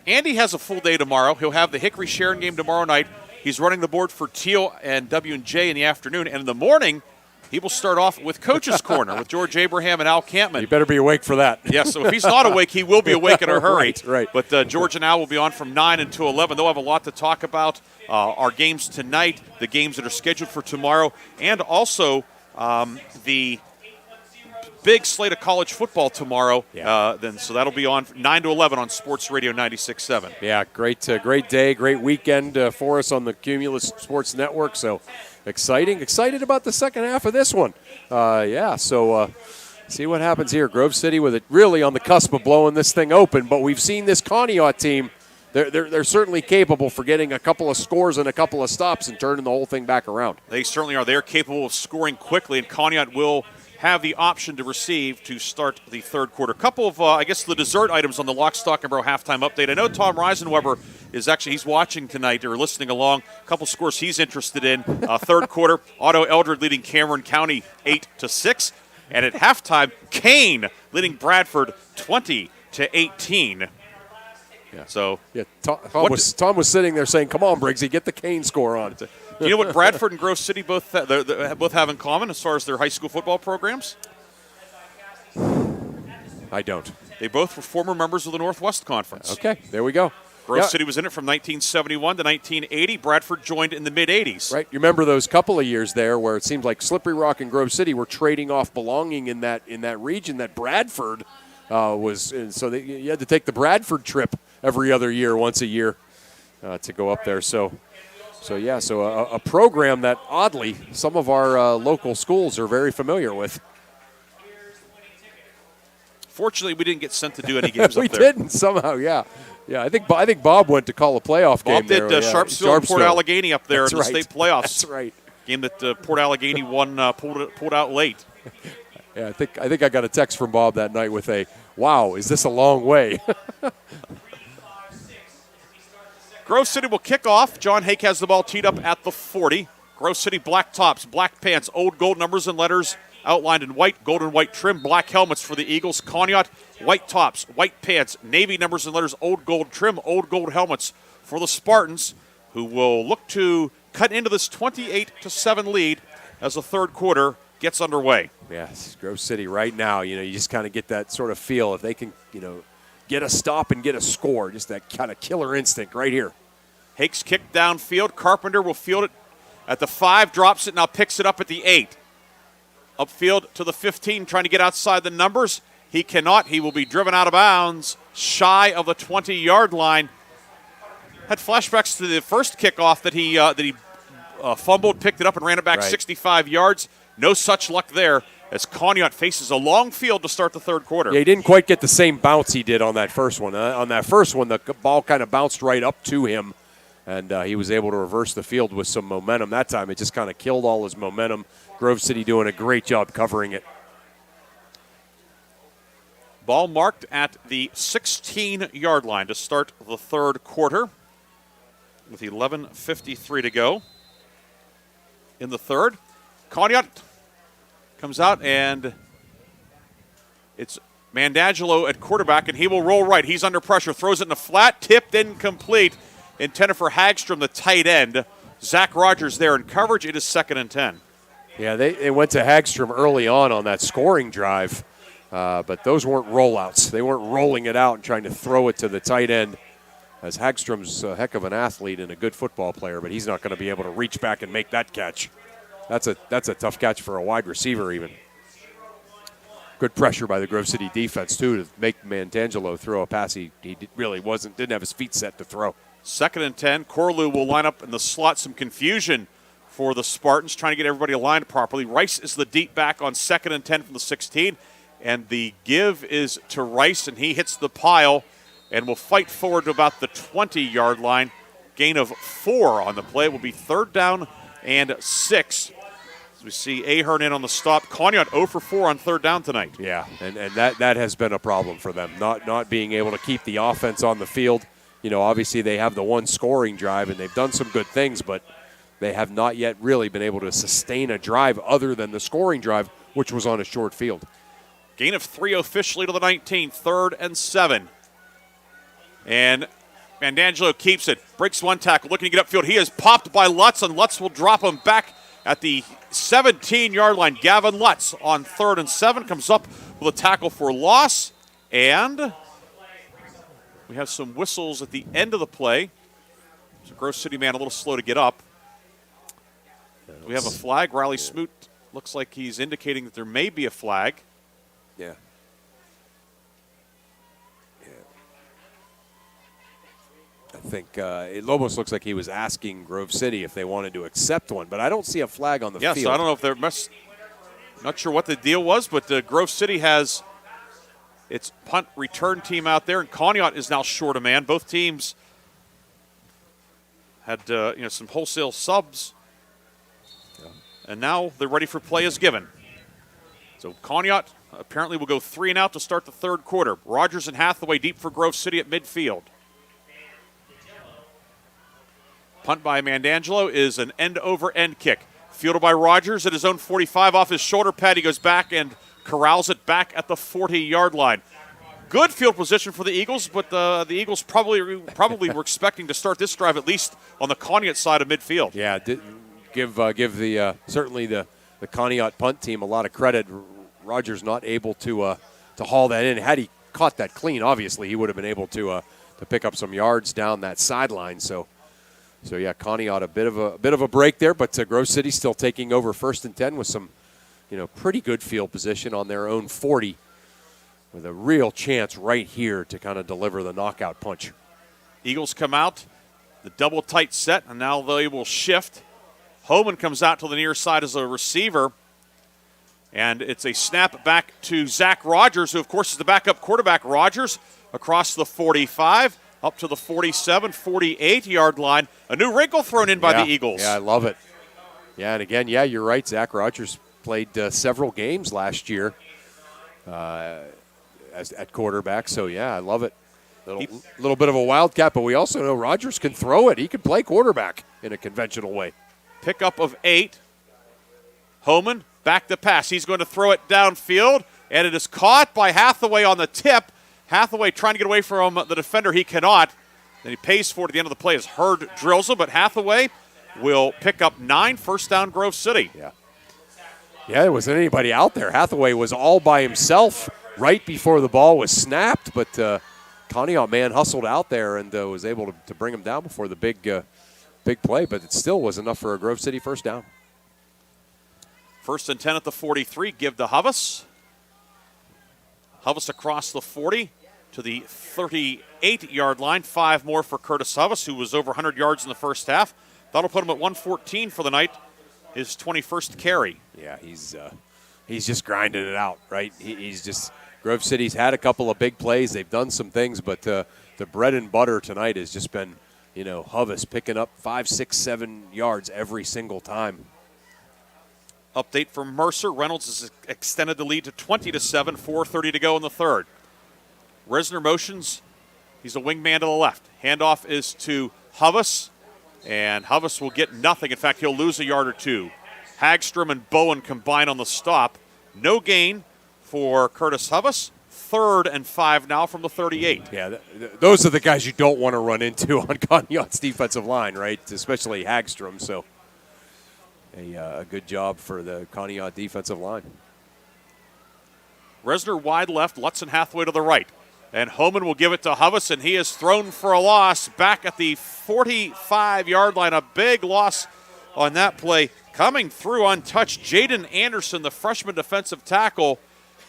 Andy has a full day tomorrow. He'll have the Hickory Sharon game tomorrow night. He's running the board for Teal and W&J in the afternoon. And in the morning, He will start off with Coach's Corner with George Abraham and Al Campman. You better be awake for that. Yes, so if he's not awake, he will be awake in a hurry. Right. But George and Al will be on from 9 until 11. They'll have a lot to talk about. Our games tonight, the games that are scheduled for tomorrow, and also the big slate of college football tomorrow. So that'll be on 9 to 11 on Sports Radio 96.7. Yeah, great day, great weekend for us on the Cumulus Sports Network. So excited about the second half of this one. See what happens here. Grove City with it really on the cusp of blowing this thing open, but we've seen this Conneaut team. They're certainly capable for getting a couple of scores and a couple of stops and turning the whole thing back around. They certainly are. They're capable of scoring quickly, and Conneaut will have the option to receive to start the third quarter. A couple of, the dessert items on the Lock, Stock, and Barrel halftime update. I know Tom Reisenweber he's watching tonight or listening along. A couple scores he's interested in. Third quarter, Otto Eldred leading Cameron County 8-6. And at halftime, Kane leading Bradford 20-18. Yeah. So Tom was sitting there saying, "Come on, Briggsy, get the Kane score on." Do you know what Bradford and Grove City both have in common as far as their high school football programs? I don't. They both were former members of the Northwest Conference. Okay, there we go. Grove City was in it from 1971 to 1980. Bradford joined in the mid-'80s. Right. You remember those couple of years there where it seemed like Slippery Rock and Grove City were trading off belonging in that region that Bradford was in. So you had to take the Bradford trip every other year, once a year, to go up there. So a program that, oddly, some of our local schools are very familiar with. Fortunately, we didn't get sent to do any games we up there. We didn't somehow, yeah. Yeah, I think Bob went to call a playoff game there. Bob did Sharpsville and Port Allegheny up there in the state playoffs. That's right. Game that Port Allegheny won, pulled out late. Yeah, I think I got a text from Bob that night with a, "Wow, is this a long way?" Grove City will kick off. John Hake has the ball teed up at the 40. Grove City black tops, black pants, old gold numbers and letters outlined in white, gold and white trim, black helmets for the Eagles. Conneaut, white tops, white pants, navy numbers and letters, old gold trim, old gold helmets for the Spartans, who will look to cut into this 28-7 lead as the third quarter gets underway. Yes, Grove City right now, you just kind of get that sort of feel. If they can, get a stop and get a score, just that kind of killer instinct right here. Hake's kick downfield. Carpenter will field it at the 5, drops it, now picks it up at the 8. Upfield to the 15, trying to get outside the numbers. He cannot. He will be driven out of bounds, shy of the 20-yard line. Had flashbacks to the first kickoff that he fumbled, picked it up, and ran it back 65 yards. No such luck there as Conneaut faces a long field to start the third quarter. Yeah, he didn't quite get the same bounce he did on that first one. On that first one, the ball kind of bounced right up to him, and he was able to reverse the field with some momentum. That time, it just kind of killed all his momentum. Grove City doing a great job covering it. Ball marked at the 16-yard line to start the third quarter with 11:53 to go in the third. Conneaut comes out, and it's Mandangelo at quarterback, and he will roll right. He's under pressure, throws it in the flat, tipped incomplete, intended for Hagstrom, the tight end. Zach Rogers there in coverage. It is 2nd and 10. Yeah, they went to Hagstrom early on that scoring drive, but those weren't rollouts. They weren't rolling it out and trying to throw it to the tight end, as Hagstrom's a heck of an athlete and a good football player, but he's not going to be able to reach back and make that catch. That's a tough catch for a wide receiver even. Good pressure by the Grove City defense, too, to make Mandangelo throw a pass he really didn't have his feet set to throw. 2nd and 10. Corlew will line up in the slot. Some confusion for the Spartans, trying to get everybody aligned properly. Rice is the deep back on 2nd and 10 from the 16, and the give is to Rice, and he hits the pile and will fight forward to about the 20-yard line. Gain of 4 on the play. It will be 3rd down and 6. As we see Ahern in on the stop. Conneaut 0 for 4 on 3rd down tonight. Yeah, and that has been a problem for them, not being able to keep the offense on the field. Obviously they have the one scoring drive, and they've done some good things, but they have not yet really been able to sustain a drive other than the scoring drive, which was on a short field. Gain of 3 officially to the 19, 3rd and 7. And Mandangelo keeps it, breaks one tackle, looking to get upfield. He is popped by Lutz, and Lutz will drop him back at the 17-yard line. Gavin Lutz on 3rd and 7 comes up with a tackle for loss. And we have some whistles at the end of the play. So Grove City man a little slow to get up. We have a flag. Riley Smoot looks like he's indicating that there may be a flag. Yeah. I think it almost looks like he was asking Grove City if they wanted to accept one, but I don't see a flag on the field. Yeah, so I don't know if there must. Not sure what the deal was, but Grove City has its punt return team out there, and Conneaut is now short a man. Both teams had some wholesale subs, and now they're ready for play as given. So Conneaut apparently will go 3 and out to start the third quarter. Rogers and Hathaway deep for Grove City at midfield. Punt by Mandangelo is an end-over-end kick. Fielded by Rogers at his own 45 off his shoulder pad. He goes back and corrals it back at the 40-yard line. Good field position for the Eagles, but the Eagles probably were expecting to start this drive at least on the Conneaut side of midfield. Yeah, give the certainly the Conneaut punt team a lot of credit. Rogers not able to haul that in. Had he caught that clean, obviously he would have been able to pick up some yards down that sideline. So yeah, Conneaut a bit of a break there, but Grove City still taking over 1st and 10 with some pretty good field position on their own 40, with a real chance right here to kind of deliver the knockout punch. Eagles come out, the double tight set, and now they will shift. Homan comes out to the near side as a receiver, and it's a snap back to Zach Rogers, who of course is the backup quarterback. Rogers across the 45, up to the 47, 48-yard line. A new wrinkle thrown in by the Eagles. Yeah, I love it. Yeah, and again, you're right. Zach Rogers played several games last year at quarterback. So, yeah, I love it. Little bit of a wildcat, but we also know Rogers can throw it. He can play quarterback in a conventional way. Pickup of 8. Homan, back to pass. He's going to throw it downfield, and it is caught by Hathaway on the tip. Hathaway trying to get away from the defender. He cannot. Then he pays for it at the end of the play as Hurd drills him, but Hathaway will pick up 9, first down Grove City. Yeah, there wasn't anybody out there. Hathaway was all by himself right before the ball was snapped, but Conneaut man hustled out there and was able to bring him down before the big play, but it still was enough for a Grove City first down. 1st and 10 at the 43, give to Huvis. Huvis across the 40 to the 38-yard line. 5 more for Curtis Huvis, who was over 100 yards in the first half. That'll put him at 114 for the night, his 21st carry. Yeah, he's just grinding it out, right? Grove City's had a couple of big plays. They've done some things, but the bread and butter tonight has just been, Huvis picking up 5, 6, 7 yards every single time. Update from Mercer. Reynolds has extended the lead to 20-7, 4:30 to go in the third. Resner motions. He's a wingman to the left. Handoff is to Huvis, and Huvis will get nothing. In fact, he'll lose a yard or 2. Hagstrom and Bowen combine on the stop. No gain for Curtis Huvis. 3rd and 5 now from the 38. Yeah, those are the guys you don't want to run into on Conneaut's defensive line, right? Especially Hagstrom. So a good job for the Conneaut defensive line. Resner wide left, Lutz and Hathaway to the right. And Homan will give it to Huvis, and he is thrown for a loss back at the 45-yard line. A big loss on that play. Coming through untouched, Jaden Anderson, the freshman defensive tackle,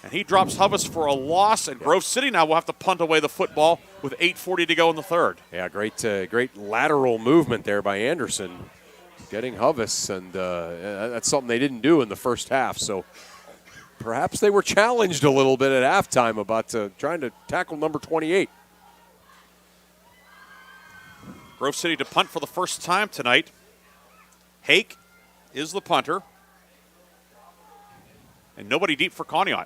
and he drops Huvis for a loss. And Grove City now will have to punt away the football with 8:40 to go in the third. Yeah, great lateral movement there by Anderson, getting Huvis, and that's something they didn't do in the first half. So perhaps they were challenged a little bit at halftime about trying to tackle number 28. Grove City to punt for the first time tonight. Hake is the punter. And nobody deep for Conneaut.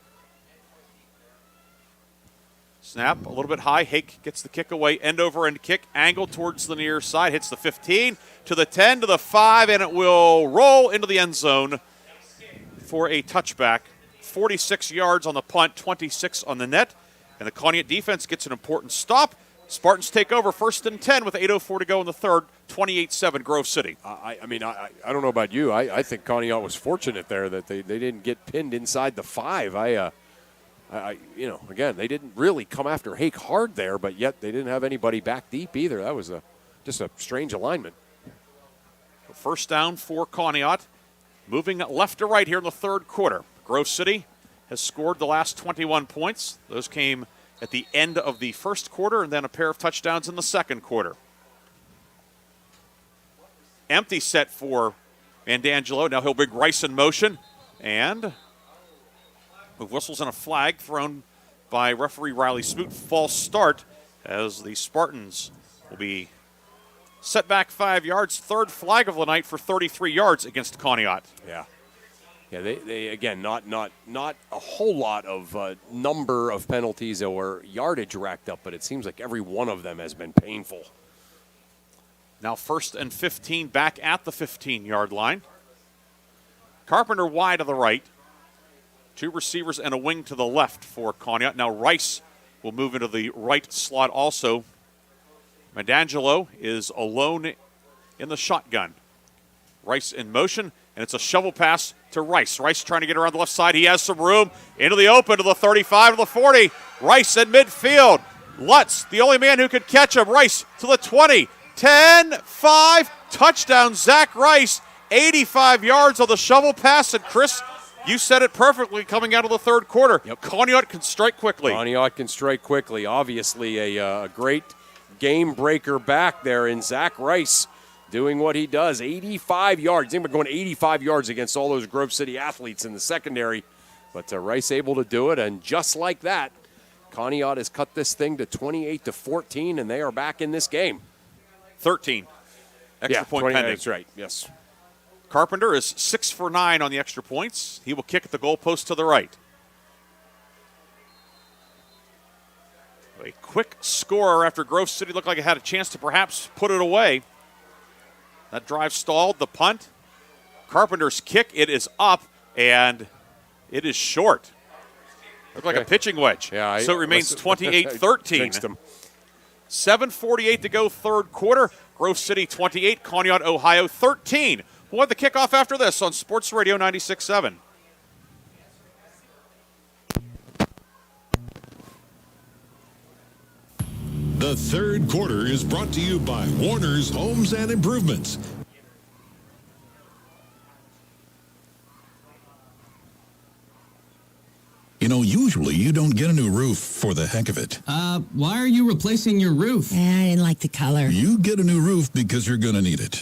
Snap a little bit high. Hake gets the kick away. End over end kick. Angle towards the near side. Hits the 15 to the 10 to the 5, and it will roll into the end zone for a touchback. 46 yards on the punt, 26 on the net. And the Conneaut defense gets an important stop. Spartans take over 1st and 10 with 8:04 to go in the third, 28-7 Grove City. I don't know about you. I think Conneaut was fortunate there that they didn't get pinned inside the 5. Again, they didn't really come after Hake hard there, but yet they didn't have anybody back deep either. That was just a strange alignment. First down for Conneaut. Moving left to right here in the third quarter. Grove City has scored the last 21 points. Those came at the end of the first quarter and then a pair of touchdowns in the second quarter. Empty set for Mandangelo. Now he'll bring Rice in motion. And with whistles and a flag thrown by referee Riley Smoot. False start as the Spartans will be set back 5 yards. Third flag of the night for 33 yards against Conneaut. Yeah. Yeah, they again, not a whole lot of number of penalties or yardage racked up, but it seems like every one of them has been painful. Now 1st and 15 back at the 15-yard line. Carpenter wide to the right. 2 receivers and a wing to the left for Conneaut. Now Rice will move into the right slot also. Mandangelo is alone in the shotgun. Rice in motion, and it's a shovel pass to Rice. Rice trying to get around the left side. He has some room. Into the open to the 35 to the 40. Rice in midfield. Lutz, the only man who could catch him. Rice to the 20. 10, 5, touchdown, Zach Rice. 85 yards on the shovel pass. And Chris, you said it perfectly coming out of the third quarter. Yep. Conneaut can strike quickly. Conneaut can strike quickly. Obviously a great game breaker back there in Zach Rice doing what he does. 85 yards. Think about going 85 yards against all those Grove City athletes in the secondary. But Rice able to do it, and just like that, Conneaut has cut this thing to 28-14, and they are back in this game. 13. Extra point pending. That's right, yes. Carpenter is 6 for 9 on the extra points. He will kick at the goalpost to the right. A quick scorer after Grove City looked like it had a chance to perhaps put it away. That drive stalled. The punt. Carpenter's kick. It is up, and it is short. Looked like a pitching wedge. Yeah, so it remains 28-13. 7:48 to go, third quarter. Grove City 28, Conneaut, Ohio 13. We'll have the kickoff after this on Sports Radio 96.7. The third quarter is brought to you by Warner's Homes and Improvements. You know, usually you don't get a new roof for the heck of it. Why are you replacing your roof? I didn't like the color. You get a new roof because you're going to need it.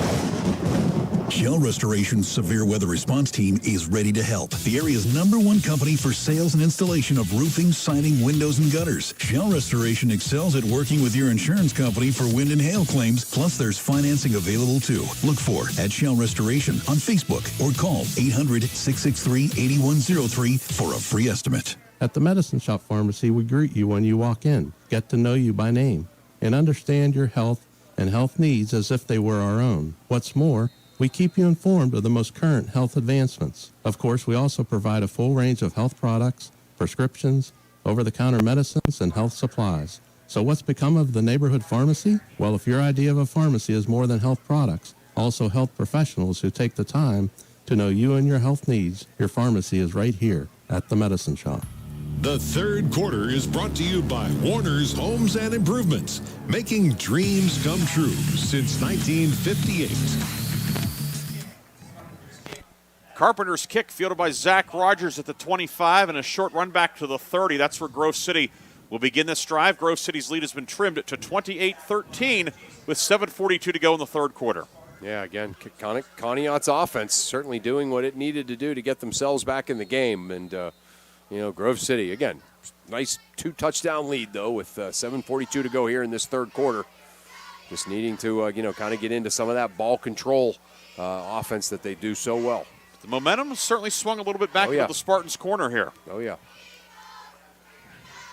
Shell Restoration's Severe Weather Response Team is ready to help. The area's #1 company for sales and installation of roofing, siding, windows, and gutters. Shell Restoration excels at working with your insurance company for wind and hail claims, plus there's financing available too. Look for at Shell Restoration on Facebook or call 800-663-8103 for a free estimate. At the Medicine Shop Pharmacy, we greet you when you walk in, get to know you by name, and understand your health and health needs as if they were our own. What's more, we keep you informed of the most current health advancements. Of course, we also provide a full range of health products, prescriptions, over-the-counter medicines, and health supplies. So what's become of the neighborhood pharmacy? Well, if your idea of a pharmacy is more than health products, also health professionals who take the time to know you and your health needs, your pharmacy is right here at the Medicine Shop. The third quarter is brought to you by Warner's Homes and Improvements, making dreams come true since 1958. Carpenter's kick fielded by Zach Rogers at the 25 and a short run back to the 30. That's where Grove City will begin this drive. Grove City's lead has been trimmed to 28-13 with 7:42 to go in the third quarter. Yeah, again, Conneaut's offense certainly doing what it needed to do to get themselves back in the game. And, Grove City, again, nice 2-touchdown lead, though, with 7:42 to go here in this third quarter. Just needing to, kind of get into some of that ball control offense that they do so well. The momentum has certainly swung a little bit back into the Spartans' corner here. Oh, yeah.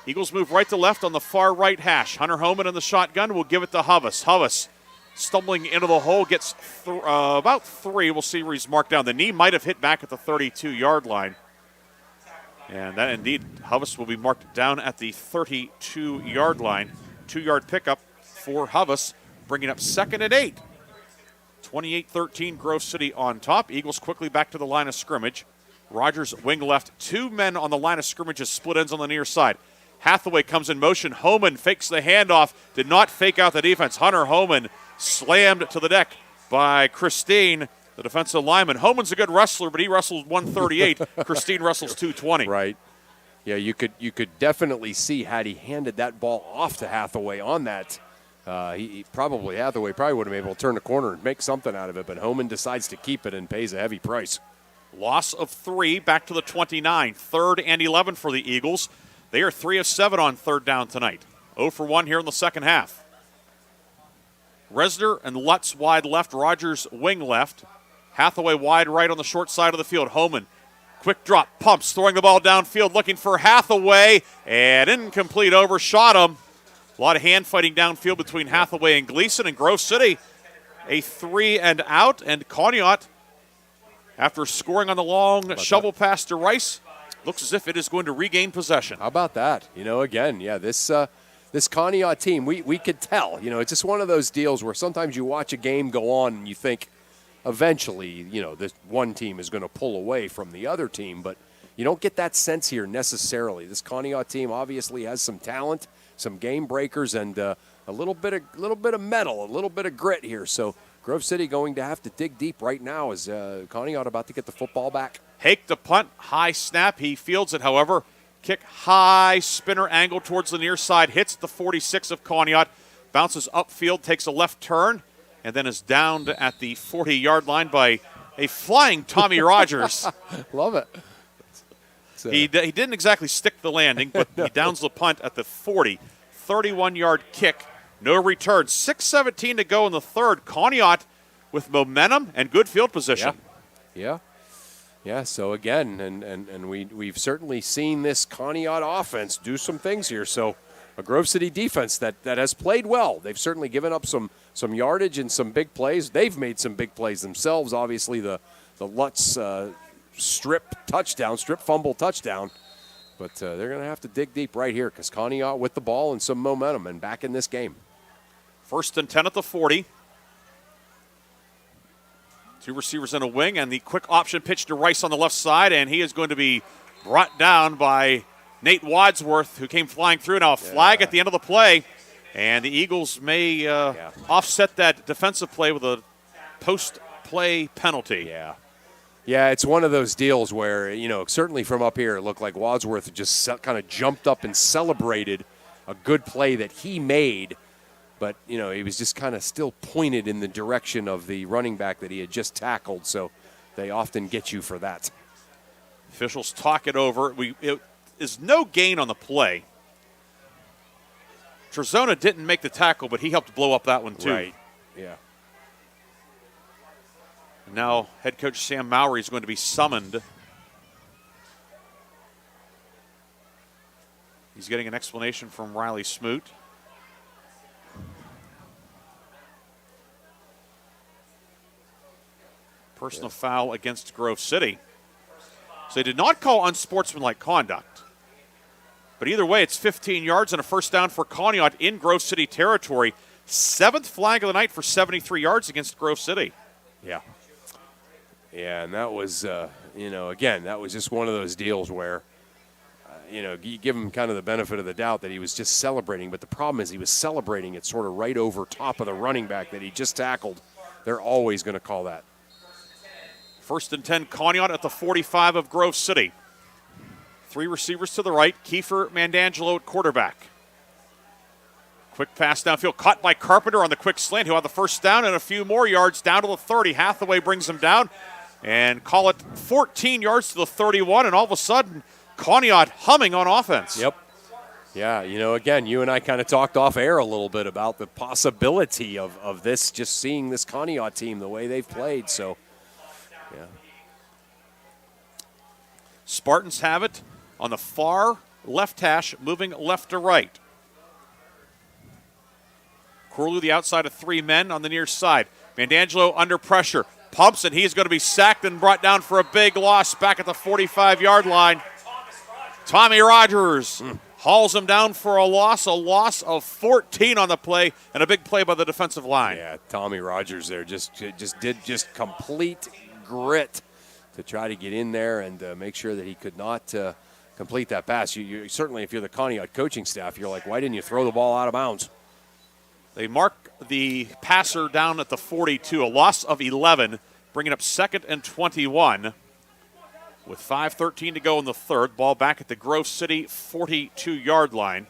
Eagles move right to left on the far right hash. Hunter Homan in the shotgun will give it to Huvis. Huvis stumbling into the hole, gets about 3. We'll see where he's marked down. The knee might have hit back at the 32-yard line. And that indeed, Huvis will be marked down at the 32-yard line. 2-yard pickup for Hovas, bringing up second and 8. 28-13, Grove City on top. Eagles quickly back to the line of scrimmage. Rogers wing left. 2 men on the line of scrimmage as split ends on the near side. Hathaway comes in motion. Homan fakes the handoff. Did not fake out the defense. Hunter Homan slammed to the deck by Christine, the defensive lineman. Homan's a good wrestler, but he wrestles 138. Christine wrestles 220. Right. Yeah, you could definitely see had he handed that ball off to Hathaway on that. Hathaway probably would have been able to turn the corner and make something out of it, but Homan decides to keep it and pays a heavy price. Loss of 3, back to the 29. 3rd and 11 for the Eagles. They are 3 of 7 on third down tonight. 0 for 1 here in the second half. Resner and Lutz wide left. Rogers wing left. Hathaway wide right on the short side of the field. Homan, quick drop, pumps, throwing the ball downfield, looking for Hathaway, and incomplete, overshot him. A lot of hand fighting downfield between Hathaway and Gleason, and Grove City a 3 and out, and Conneaut, after scoring on the long shovel pass to Rice, looks as if it is going to regain possession. How about that? Again, this Conneaut team, we could tell. It's just one of those deals where sometimes you watch a game go on and you think eventually, this one team is going to pull away from the other team, but you don't get that sense here necessarily. This Conneaut team obviously has some talent, some game breakers, and a little bit of metal, a little bit of grit here. So Grove City going to have to dig deep right now as Conneaut about to get the football back. Hake the punt, high snap. He fields it, however. Kick high, spinner angle towards the near side, hits the 46 of Conneaut, bounces upfield, takes a left turn, and then is downed at the 40-yard line by a flying Tommy Rogers. Love it. He didn't exactly stick the landing, but he downs the punt at the 40. 31-yard kick, no return. 6:17 to go in the third. Conneaut with momentum and good field position. Yeah, so again, and we've certainly seen this Conneaut offense do some things here. So a Grove City defense that has played well. They've certainly given up some yardage and some big plays. They've made some big plays themselves. Obviously, the Lutz strip fumble touchdown. But they're going to have to dig deep right here because Conneaut with the ball and some momentum and back in this game. 1st and 10 at the 40. 2 receivers in a wing, and the quick option pitch to Rice on the left side, and he is going to be brought down by Nate Wadsworth, who came flying through. Now a flag at the end of the play, and the Eagles may offset that defensive play with a post-play penalty. Yeah, it's one of those deals where, certainly from up here, it looked like Wadsworth just kind of jumped up and celebrated a good play that he made. But, he was just kind of still pointed in the direction of the running back that he had just tackled. So they often get you for that. Officials talk it over. It is no gain on the play. Trezona didn't make the tackle, but he helped blow up that one too. Right, yeah. Now head coach Sam Mowry is going to be summoned. He's getting an explanation from Riley Smoot. Personal foul against Grove City. So they did not call unsportsmanlike conduct. But either way, it's 15 yards and a first down for Conneaut in Grove City territory. 7th flag of the night for 73 yards against Grove City. Yeah. Yeah, and that was, again, that was just one of those deals where, you give him kind of the benefit of the doubt that he was just celebrating. But the problem is he was celebrating it sort of right over top of the running back that he just tackled. They're always going to call that. 1st and 10, Conneaut at the 45 of Grove City. 3 receivers to the right, Kiefer Mandangelo at quarterback. Quick pass downfield, caught by Carpenter on the quick slant. He'll have the first down and a few more yards down to the 30. Hathaway brings him down and call it 14 yards to the 31, and all of a sudden, Conneaut humming on offense. Yep. Yeah, again, you and I kind of talked off air a little bit about the possibility of this, just seeing this Conneaut team the way they've played, so... Yeah. Spartans have it on the far left hash, moving left to right. Corlew, the outside of 3 men on the near side. Mandangelo under pressure. Pumps, and he's going to be sacked and brought down for a big loss back at the 45-yard line. Tommy Rogers hauls him down for a loss of 14 on the play, and a big play by the defensive line. Yeah, Tommy Rogers there just did complete grit to try to get in there and make sure that he could not complete that pass. You certainly, if you're the Conneaut coaching staff, you're like, why didn't you throw the ball out of bounds? They mark the passer down at the 42, a loss of 11, bringing up 2nd and 21. With 5:13 to go in the third, ball back at the Grove City 42-yard line.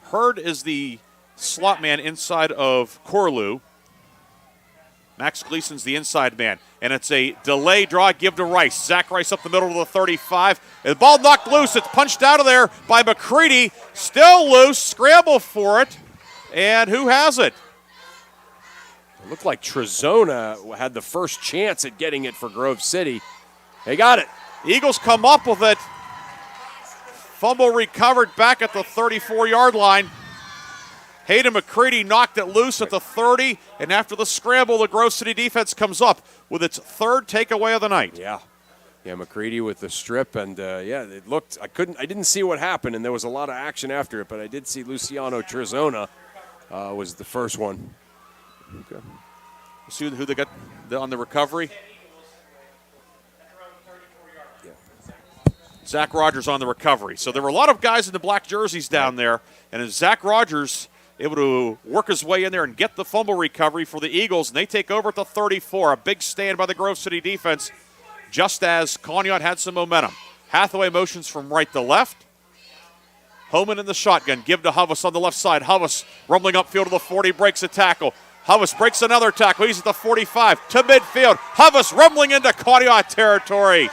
Hurd is the slot man inside of Corlew. Max Gleason's the inside man. And it's a delay draw, give to Rice. Zach Rice up the middle of the 35. And the ball knocked loose. It's punched out of there by McCready. Still loose. Scramble for it. And who has it? It looked like Trezona had the first chance at getting it for Grove City. They got it. Eagles come up with it. Fumble recovered back at the 34-yard line. Hayden McCready knocked it loose at the 30, and after the scramble, the Grove City defense comes up with its third takeaway of the night. Yeah, McCready with the strip, and it looked. I didn't see what happened, and there was a lot of action after it, but I did see Luciano Trezona was the first one. Okay. See who they got on the recovery? Zach Rogers on the recovery. So there were a lot of guys in the black jerseys down there, and as Zach Rogers able to work his way in there and get the fumble recovery for the Eagles, and they take over at the 34. A big stand by the Grove City defense, just as Conneaut had some momentum. Hathaway motions from right to left. Homan in the shotgun. Give to Huvis on the left side. Huvis rumbling upfield to the 40, breaks a tackle. Huvis breaks another tackle. He's at the 45 to midfield. Huvis rumbling into Conneaut territory.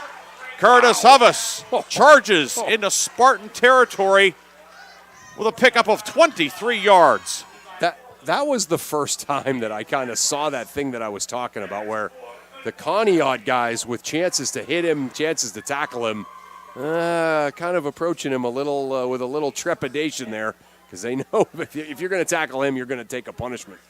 Curtis Huvis charges into Spartan territory with a pickup of 23 yards. That was the first time that I kind of saw that thing that I was talking about, where the Conneaut guys with chances to hit him, chances to tackle him, kind of approaching him a little with a little trepidation there, because they know if you're going to tackle him, you're going to take a punishment.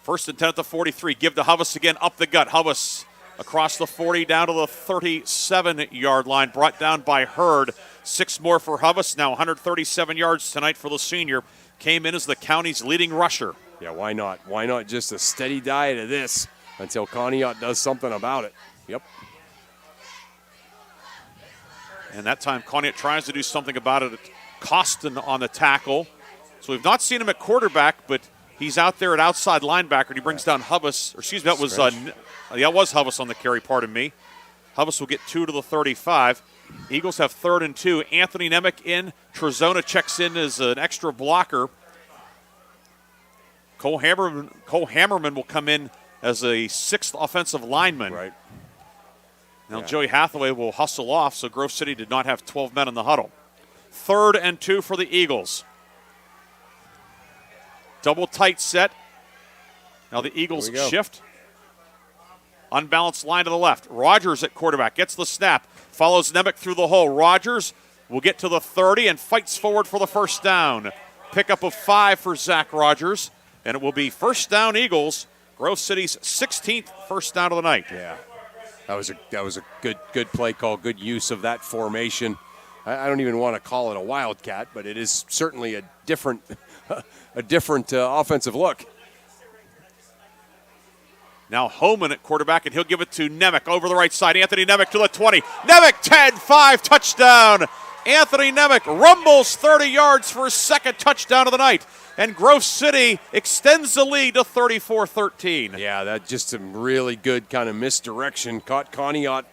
1st and 10 at the 43. Give to Huvis again, up the gut. Huvis across the 40 down to the 37-yard line, brought down by Hurd. 6 more for Huvis, now 137 yards tonight for the senior. Came in as the county's leading rusher. Yeah, why not? Why not just a steady diet of this until Conneaut does something about it? Yep. And that time, Conneaut tries to do something about it. Costin on the tackle. So we've not seen him at quarterback, but he's out there at outside linebacker, and he brings down Huvis. Or excuse me, that was Huvis on the carry, pardon me. Huvis will get 2 to the 35. Eagles have 3rd and 2. Anthony Nemec in. Trezona checks in as an extra blocker. Cole Hammerman will come in as a 6th offensive lineman. Right. Now Joey Hathaway will hustle off, so Grove City did not have 12 men in the huddle. 3rd and 2 for the Eagles. Double tight set. Now the Eagles shift. Unbalanced line to the left. Rogers at quarterback gets the snap. Follows Nemec through the hole. Rogers will get to the 30 and fights forward for the first down. Pickup of 5 for Zach Rogers. And it will be first down Eagles. Grove City's 16th first down of the night. Yeah, that was a good play call. Good use of that formation. I don't even want to call it a wildcat, but it is certainly a different offensive look. Now Homan at quarterback, and he'll give it to Nemec over the right side. Anthony Nemec to the 20. Nemec 10-5, touchdown. Anthony Nemec rumbles 30 yards for his 2nd touchdown of the night. And Grove City extends the lead to 34-13. Yeah, that just some really good kind of misdirection. Caught Conneaut,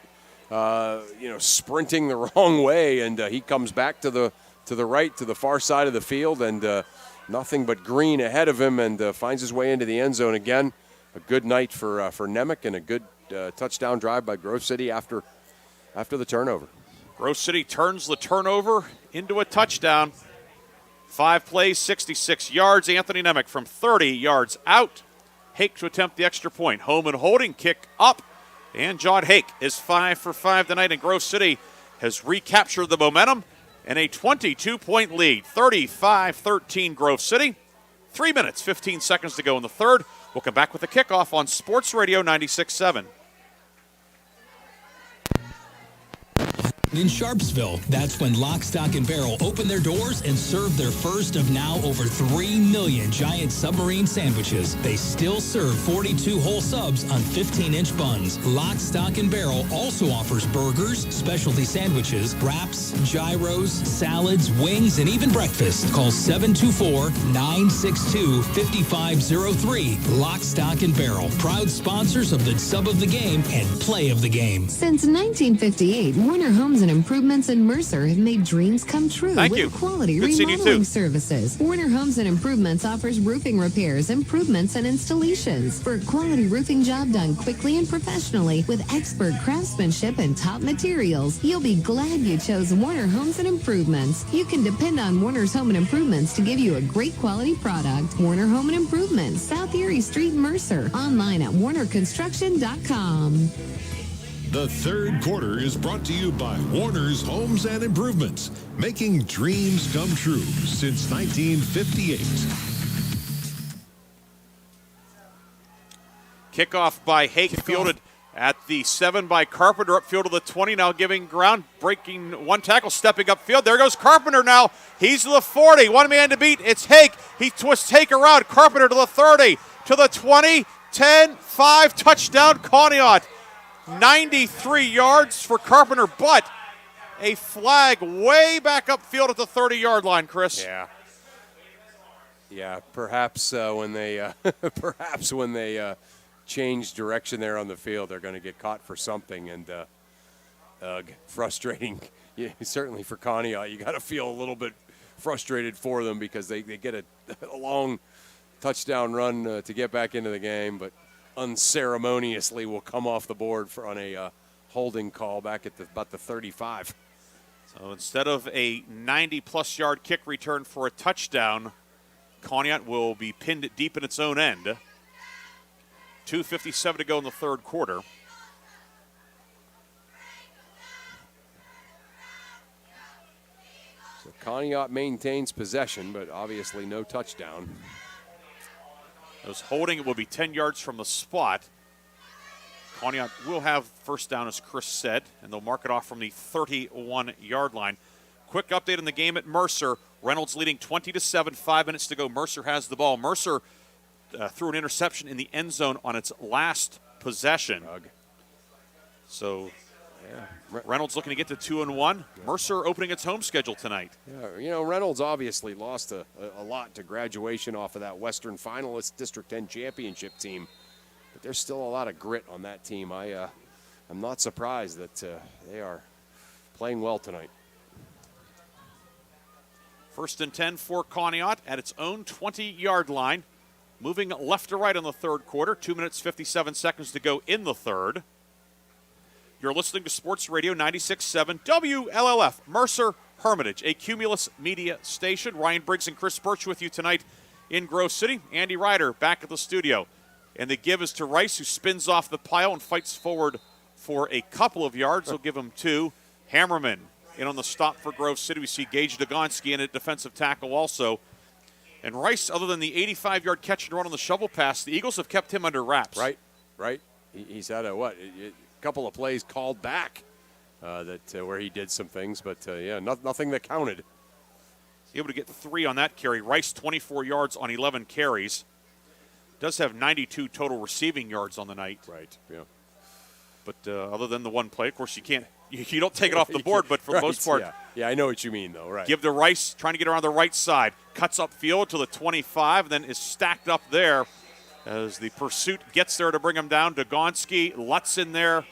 sprinting the wrong way, and he comes back to the right, to the far side of the field, and nothing but green ahead of him, and finds his way into the end zone again. A good night for Nemec, and a good touchdown drive by Grove City after the turnover. Grove City turns the turnover into a touchdown. 5 plays, 66 yards. Anthony Nemec from 30 yards out. Hake to attempt the extra point. Homan holding, kick up. And John Hake is 5 for 5 tonight, and Grove City has recaptured the momentum and a 22-point lead. 35-13 Grove City. 3 minutes, 15 seconds to go in the third. We'll come back with the kickoff on Sports Radio 96.7. in Sharpsville. That's when Lock, Stock, and Barrel open their doors and serve their first of now over 3 million giant submarine sandwiches. They still serve 42 whole subs on 15-inch buns. Lock, Stock, and Barrel also offers burgers, specialty sandwiches, wraps, gyros, salads, wings, and even breakfast. Call 724-962-5503. Lock, Stock, and Barrel. Proud sponsors of the Sub of the Game and Play of the Game. Since 1958, Warner Homes and Improvements in Mercer have made dreams come true with quality remodeling services. Warner Homes and Improvements offers roofing repairs, improvements, and installations for a quality roofing job done quickly and professionally with expert craftsmanship and top materials. You'll be glad you chose Warner Homes and Improvements. You can depend on Warner's Home and Improvements to give you a great quality product. Warner Home and Improvements, South Erie Street, Mercer. Online at warnerconstruction.com. The third quarter is brought to you by Warner's Homes and Improvements, making dreams come true since 1958. Kickoff by Hake, fielded at the 7 by Carpenter, upfield to the 20, now giving ground, breaking one tackle, stepping upfield. There goes Carpenter now. He's to the 40, one man to beat. It's Hake. He twists Hake around. Carpenter to the 30, to the 20, 10, 5, touchdown, Conneaut. 93 yards for Carpenter, but a flag way back upfield at the 30-yard line, Chris. Yeah, perhaps when they change direction there on the field, they're going to get caught for something, and frustrating. Yeah, certainly for Conneaut, you got to feel a little bit frustrated for them because they get a long touchdown run to get back into the game, but unceremoniously will come off the board on a holding call back at about the 35. So instead of a 90-plus yard kick return for a touchdown, Conneaut will be pinned deep in its own end. 2:57 to go in the third quarter. So Conneaut maintains possession, but obviously no touchdown. Those holding, it will be 10 yards from the spot. Conneaut will have first down, as Chris said, and they'll mark it off from the 31-yard line. Quick update on the game at Mercer. Reynolds leading 20-7, 5 minutes to go. Mercer has the ball. Mercer threw an interception in the end zone on its last possession. So Reynolds looking to get to 2-1. Mercer opening its home schedule tonight. Yeah, Reynolds obviously lost a lot to graduation off of that Western finalist District 10 championship team, but there's still a lot of grit on that team. I'm not surprised that they are playing well tonight. 1st and 10 for Conneaut at its own 20-yard line. Moving left to right in the third quarter. 2 minutes, 57 seconds to go in the third. You're listening to Sports Radio 96.7 WLLF, Mercer Hermitage, a Cumulus media station. Ryan Briggs and Chris Birch with you tonight in Grove City. Andy Ryder back at the studio. And the give is to Rice, who spins off the pile and fights forward for a couple of yards. They'll give him 2. Hammerman in on the stop for Grove City. We see Gage Dugonski in at defensive tackle also. And Rice, other than the 85-yard catch and run on the shovel pass, the Eagles have kept him under wraps. Right. He's had a couple of plays called back where he did some things, but nothing that counted. He's able to get 3 on that carry. Rice 24 yards on 11 carries. Does have 92 total receiving yards on the night. Right. Yeah. But other than the one play, of course, you don't take it off the board, but for the most part. Yeah, I know what you mean, though, right. Give to Rice, trying to get around the right side. Cuts upfield to the 25, then is stacked up there as the pursuit gets there to bring him down. Dugonski, Lutz in there.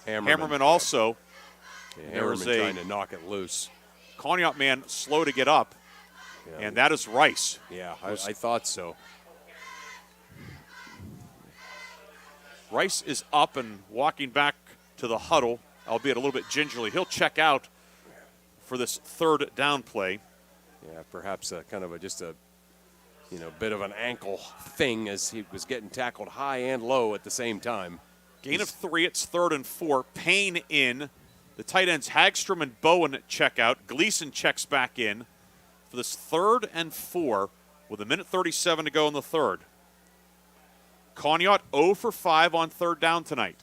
Yeah. Hammerman also. Yeah, Hammerman trying to knock it loose. Conneaut man slow to get up, and that is Rice. Yeah, I thought so. Rice is up and walking back to the huddle, albeit a little bit gingerly. He'll check out for this third down play. Yeah, perhaps kind of just a bit of an ankle thing as he was getting tackled high and low at the same time. Gain of 3, it's 3rd and 4. Payne in. The tight ends Hagstrom and Bowen check out. Gleason checks back in for this 3rd and 4 with 1:37 to go in the third. Conneaut 0 for 5 on third down tonight.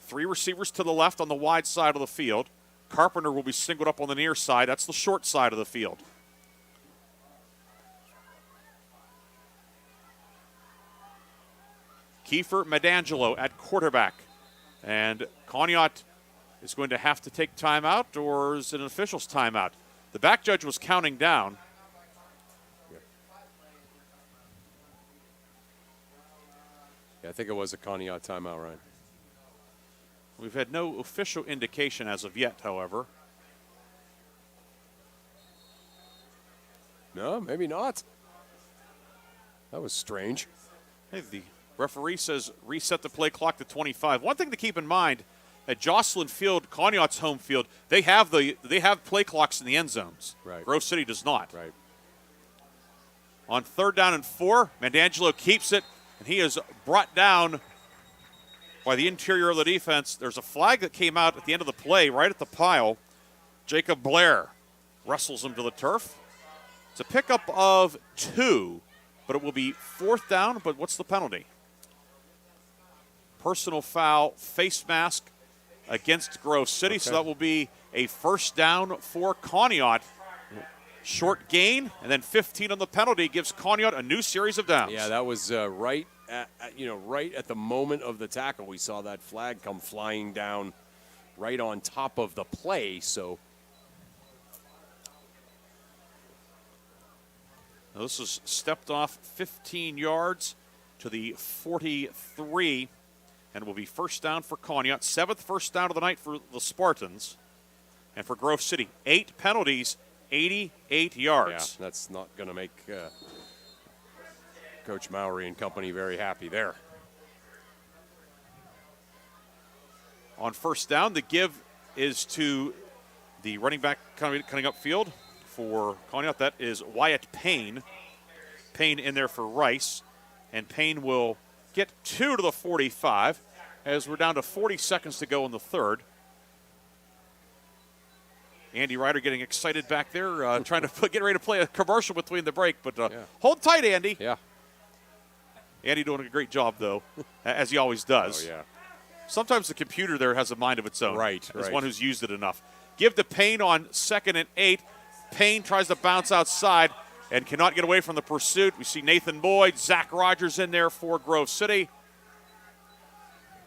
3 receivers to the left on the wide side of the field. Carpenter will be singled up on the near side. That's the short side of the field. Kiefer Medangelo at quarterback. And Conneaut is going to have to take timeout, or is it an official's timeout? The back judge was counting down. Yeah, I think it was a Conneaut timeout, Ryan. We've had no official indication as of yet, however. No, maybe not. That was strange. Hey, the referee says reset the play clock to 25. One thing to keep in mind, at Jocelyn Field, Conneaut's home field, they have play clocks in the end zones. Right. Grove City does not. Right. On 3rd down and 4, Medangelo keeps it, and he is brought down by the interior of the defense. There's a flag that came out at the end of the play, right at the pile. Jacob Blair wrestles him to the turf. It's a pickup of 2, but it will be 4th down. But what's the penalty? Personal foul, face mask against Grove City. Okay. So that will be a 1st down for Conneaut. Short gain, and then 15 on the penalty gives Conneaut a new series of downs. Yeah, that was right at the moment of the tackle. We saw that flag come flying down right on top of the play. So now this is stepped off 15 yards to the 43, and will be 1st down for Conneaut. 7th 1st down of the night for the Spartans, and for Grove City, 8 penalties. 88 yards. Yeah, that's not going to make Coach Mowry and company very happy there. On 1st down, the give is to the running back coming upfield for Conneaut. That is Wyatt Payne. Payne in there for Rice. And Payne will get 2 to the 45 as we're down to 40 seconds to go in the 3rd. Andy Ryder getting excited back there, trying to get ready to play a commercial between the break. But hold tight, Andy. Yeah. Andy doing a great job, though, as he always does. Oh, yeah. Sometimes the computer there has a mind of its own. Right. As one who's used it enough. Give to Payne on 2nd and 8. Payne tries to bounce outside and cannot get away from the pursuit. We see Nathan Boyd, Zach Rogers in there for Grove City.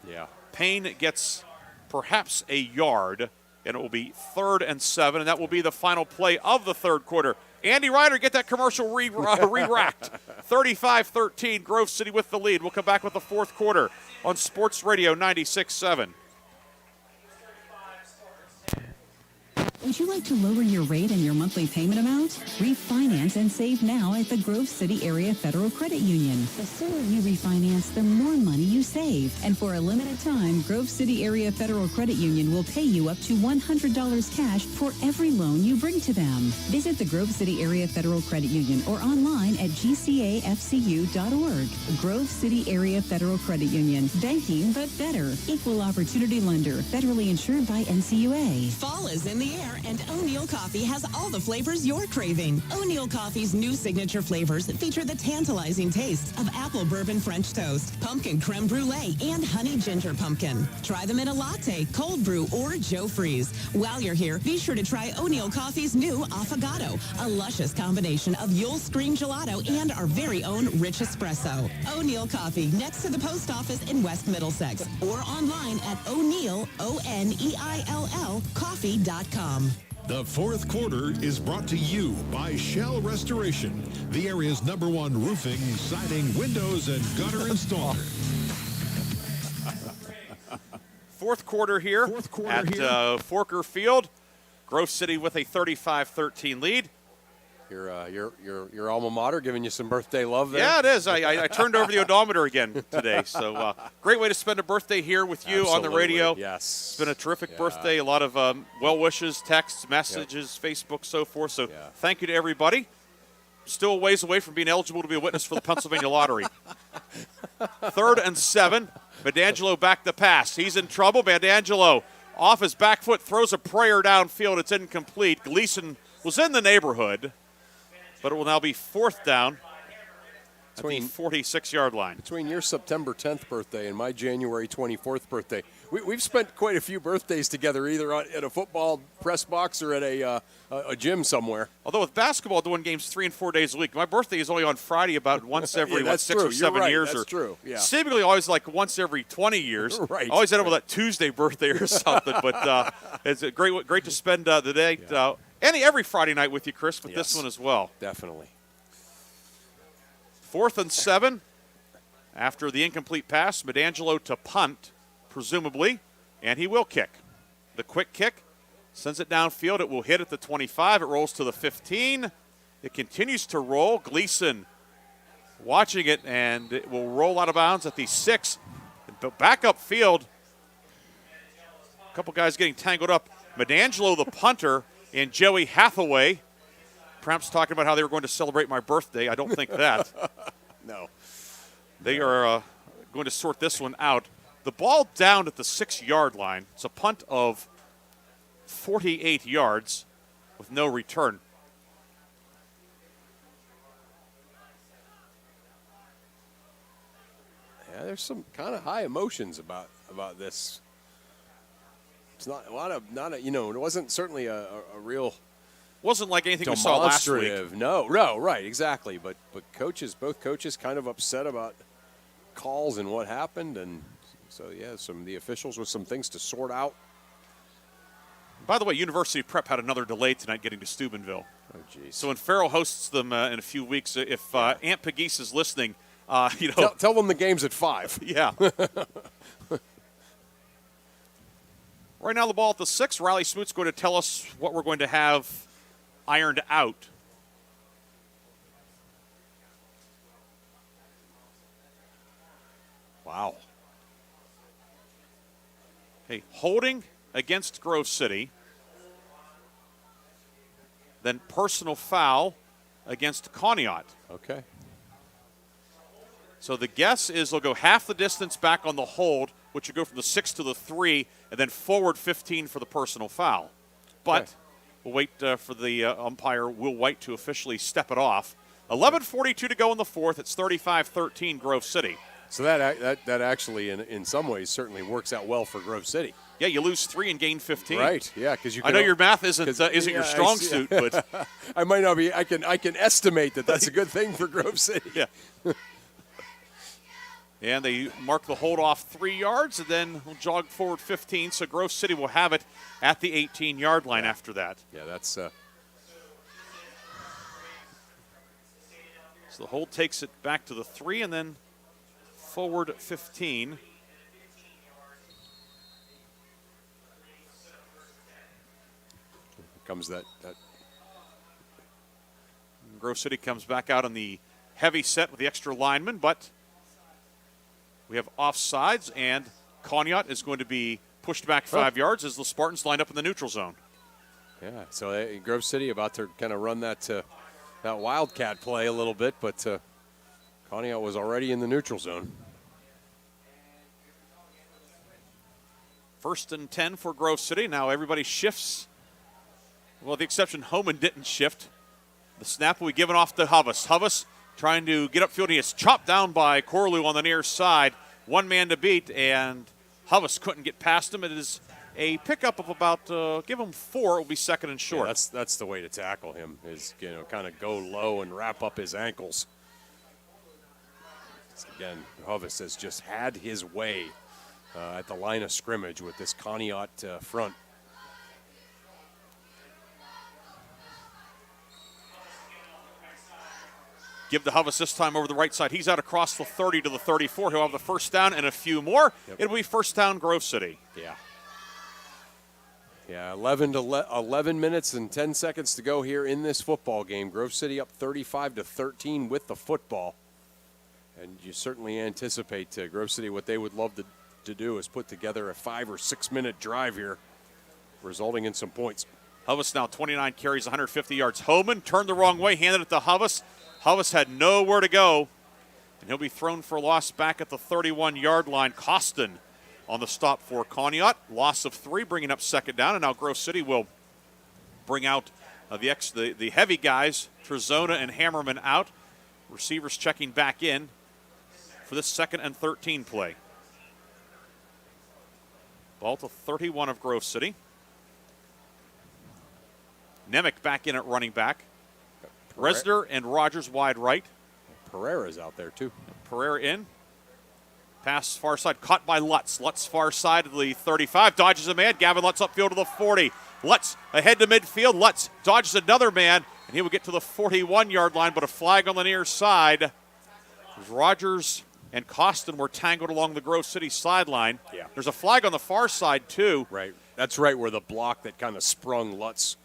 Yeah. Payne gets perhaps a yard. And it will be 3rd and 7, and that will be the final play of the 3rd quarter. Andy Ryder, get that commercial re-racked. 35-13, Grove City with the lead. We'll come back with the 4th quarter on Sports Radio 96.7. Would you like to lower your rate and your monthly payment amount? Refinance and save now at the Grove City Area Federal Credit Union. The sooner you refinance, the more money you save. And for a limited time, Grove City Area Federal Credit Union will pay you up to $100 cash for every loan you bring to them. Visit the Grove City Area Federal Credit Union or online at gcafcu.org. Grove City Area Federal Credit Union. Banking, but better. Equal opportunity lender. Federally insured by NCUA. Fall is in the air, and O'Neill Coffee has all the flavors you're craving. O'Neill Coffee's new signature flavors feature the tantalizing tastes of apple bourbon French toast, pumpkin creme brulee, and honey ginger pumpkin. Try them in a latte, cold brew, or Joe Freeze. While you're here, be sure to try O'Neill Coffee's new Affogato, a luscious combination of Yule Scream Gelato and our very own rich espresso. O'Neill Coffee, next to the post office in West Middlesex, or online at O'Neill, O-N-E-I-L-L, coffee.com. The 4th quarter is brought to you by Shell Restoration, the area's #1 roofing, siding, windows, and gutter installer. 4th quarter here at Forker Field. Grove City with a 35-13 lead. Your alma mater giving you some birthday love there. Yeah, it is. I turned over the odometer again today. So great way to spend a birthday here with you. Absolutely. On the radio. Yes. It's been a terrific birthday. A lot of well wishes, texts, messages, Facebook, so forth. So thank you to everybody. Still a ways away from being eligible to be a witness for the Pennsylvania Lottery. 3rd and 7. Medangelo back the pass. He's in trouble. Medangelo off his back foot throws a prayer downfield. It's incomplete. Gleason was in the neighborhood. But it will now be 4th down. at the 46-yard line. Between your September 10th birthday and my January 24th birthday, we've spent quite a few birthdays together, either at a football press box or at a gym somewhere. Although with basketball doing games 3 and 4 days a week, my birthday is only on Friday about once every 6 or 7 years. That's true. Yeah. Seemingly always like once every 20 years. Right. I always end up with that Tuesday birthday or something. But it's a great to spend the day. Every Friday night with you, Chris, but this one as well. Definitely. 4th and 7. After the incomplete pass, Medangelo to punt, presumably, and he will kick. The quick kick sends it downfield. It will hit at the 25. It rolls to the 15. It continues to roll. Gleason watching it, and it will roll out of bounds at the 6. Back upfield, a couple guys getting tangled up. Medangelo, the punter, and Joey Hathaway, perhaps talking about how they were going to celebrate my birthday. I don't think that. No. They are going to sort this one out. The ball down at the 6-yard line. It's a punt of 48 yards with no return. Yeah, there's some kind of high emotions about this. It's not it wasn't certainly a real. Wasn't like anything we saw last week. No, right, exactly. But both coaches kind of upset about calls and what happened, and so the officials with some things to sort out. By the way, University Prep had another delay tonight getting to Steubenville. Oh, geez. So when Farrell hosts them in a few weeks, if Aunt Pegues is listening, tell them the game's at 5. Yeah. Right now, the ball at the 6. Riley Smoot's going to tell us what we're going to have ironed out. Wow. Hey, holding against Grove City. Then personal foul against Conneaut. Okay. So the guess is they'll go half the distance back on the hold, which will go from the 6 to the 3, and then forward 15 for the personal foul. But we'll wait for the umpire, Will White, to officially step it off. 11:42 to go in the 4th. It's 35-13 Grove City. So that actually, in some ways, certainly works out well for Grove City. Yeah, you lose 3 and gain 15. Right. Yeah, because I know your math isn't your strong suit, but I might not be. I can estimate that's a good thing for Grove City. Yeah. And they mark the hold off 3 yards, and then we'll jog forward 15. So Grove City will have it at the 18-yard line after that. Yeah, that's. So the hold takes it back to the 3, and then forward 15. Here comes that. Grove City comes back out on the heavy set with the extra lineman, but we have offsides, and Conneaut is going to be pushed back 5 yards as the Spartans line up in the neutral zone. Yeah, so Grove City about to kind of run that wildcat play a little bit, but Conneaut was already in the neutral zone. 1st and 10 for Grove City. Now everybody shifts. Well, the exception, Homan didn't shift. The snap will be given off to Hovas. Hovas trying to get upfield. He is chopped down by Corlew on the near side. One man to beat, and Hovas couldn't get past him. It is a pickup of about, give him 4. It will be 2nd and short. Yeah, that's the way to tackle him, is kind of go low and wrap up his ankles. Again, Hovas has just had his way at the line of scrimmage with this Conneaut front. Give to Hovas this time over the right side. He's out across the 30 to the 34. He'll have the first down and a few more. Yep. It'll be first down Grove City. Yeah, 11 minutes and 10 seconds to go here in this football game. Grove City up 35-13 with the football. And you certainly anticipate Grove City, what they would love to do is put together a 5 or 6 minute drive here, resulting in some points. Hovas now 29 carries, 150 yards. Homan turned the wrong way, handed it to Hovas. Hovas had nowhere to go, and he'll be thrown for a loss back at the 31-yard line. Costin on the stop for Conneaut. Loss of 3, bringing up 2nd down, and now Grove City will bring out the heavy guys, Trezona and Hammerman out. Receivers checking back in for this 2nd and 13 play. Ball to 31 of Grove City. Nemec back in at running back. Resner and Rogers wide right. Pereira's out there too. Pereira in. Pass far side, caught by Lutz. Lutz far side of the 35, dodges a man. Gavin Lutz upfield to the 40. Lutz ahead to midfield. Lutz dodges another man, and he will get to the 41-yard line, but a flag on the near side. Rogers and Costin were tangled along the Grove City sideline. Yeah. There's a flag on the far side, too. Right. That's right where the block that kind of sprung Lutz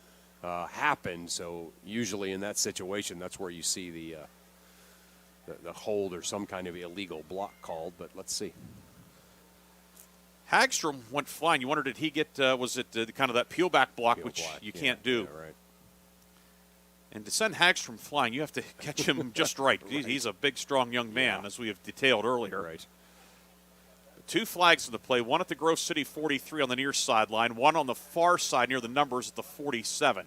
happened. So usually in that situation, that's where you see the hold or some kind of illegal block called, but let's see. Hagstrom went flying. You wondered, did he get, was it kind of that peel back block, which you can't do. Yeah, right. And to send Hagstrom flying, you have to catch him just right. He's a big, strong young man, as we have detailed earlier. Right. 2 flags in the play, one at the Grove City 43 on the near sideline, one on the far side near the numbers at the 47.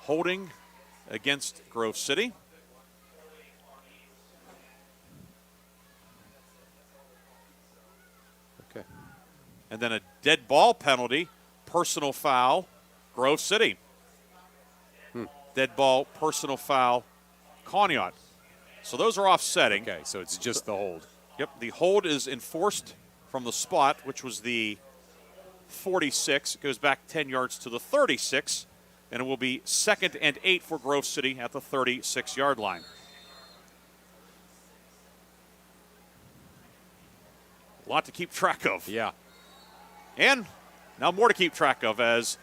Holding against Grove City. Okay. And then a dead ball penalty, personal foul, Grove City. Dead ball, personal foul, Conneaut. So those are offsetting. Okay, so it's just the hold. Yep, the hold is enforced from the spot, which was the 46. It goes back 10 yards to the 36. And it will be 2nd and 8 for Grove City at the 36-yard line. A lot to keep track of. Yeah. And now more to keep track of as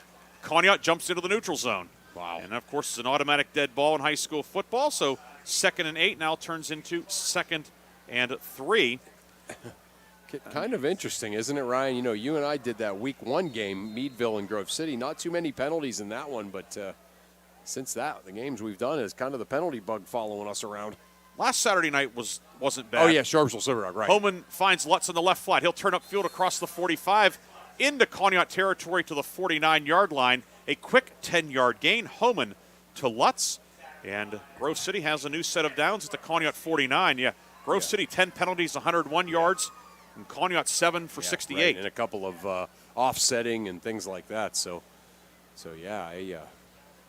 Conneaut jumps into the neutral zone. Wow. And, of course, it's an automatic dead ball in high school football, so 2nd and 8 now turns into 2nd and 3. Kind of interesting, isn't it, Ryan? You know, you and I did that week 1 game, Meadville and Grove City. Not too many penalties in that one, but since that, the games we've done is kind of the penalty bug following us around. Last Saturday night wasn't bad. Oh, yeah, Sharpsville Silver Dog, right. Homan finds Lutz on the left flat. He'll turn upfield across the 45 into Conneaut territory to the 49-yard line. A quick 10-yard gain. Homan to Lutz. And Grove City has a new set of downs at the Conneaut 49. Yeah, Grove City 10 penalties, 101 yards. And Conneaut 7 for 68. Right, and a couple of offsetting and things like that. So yeah,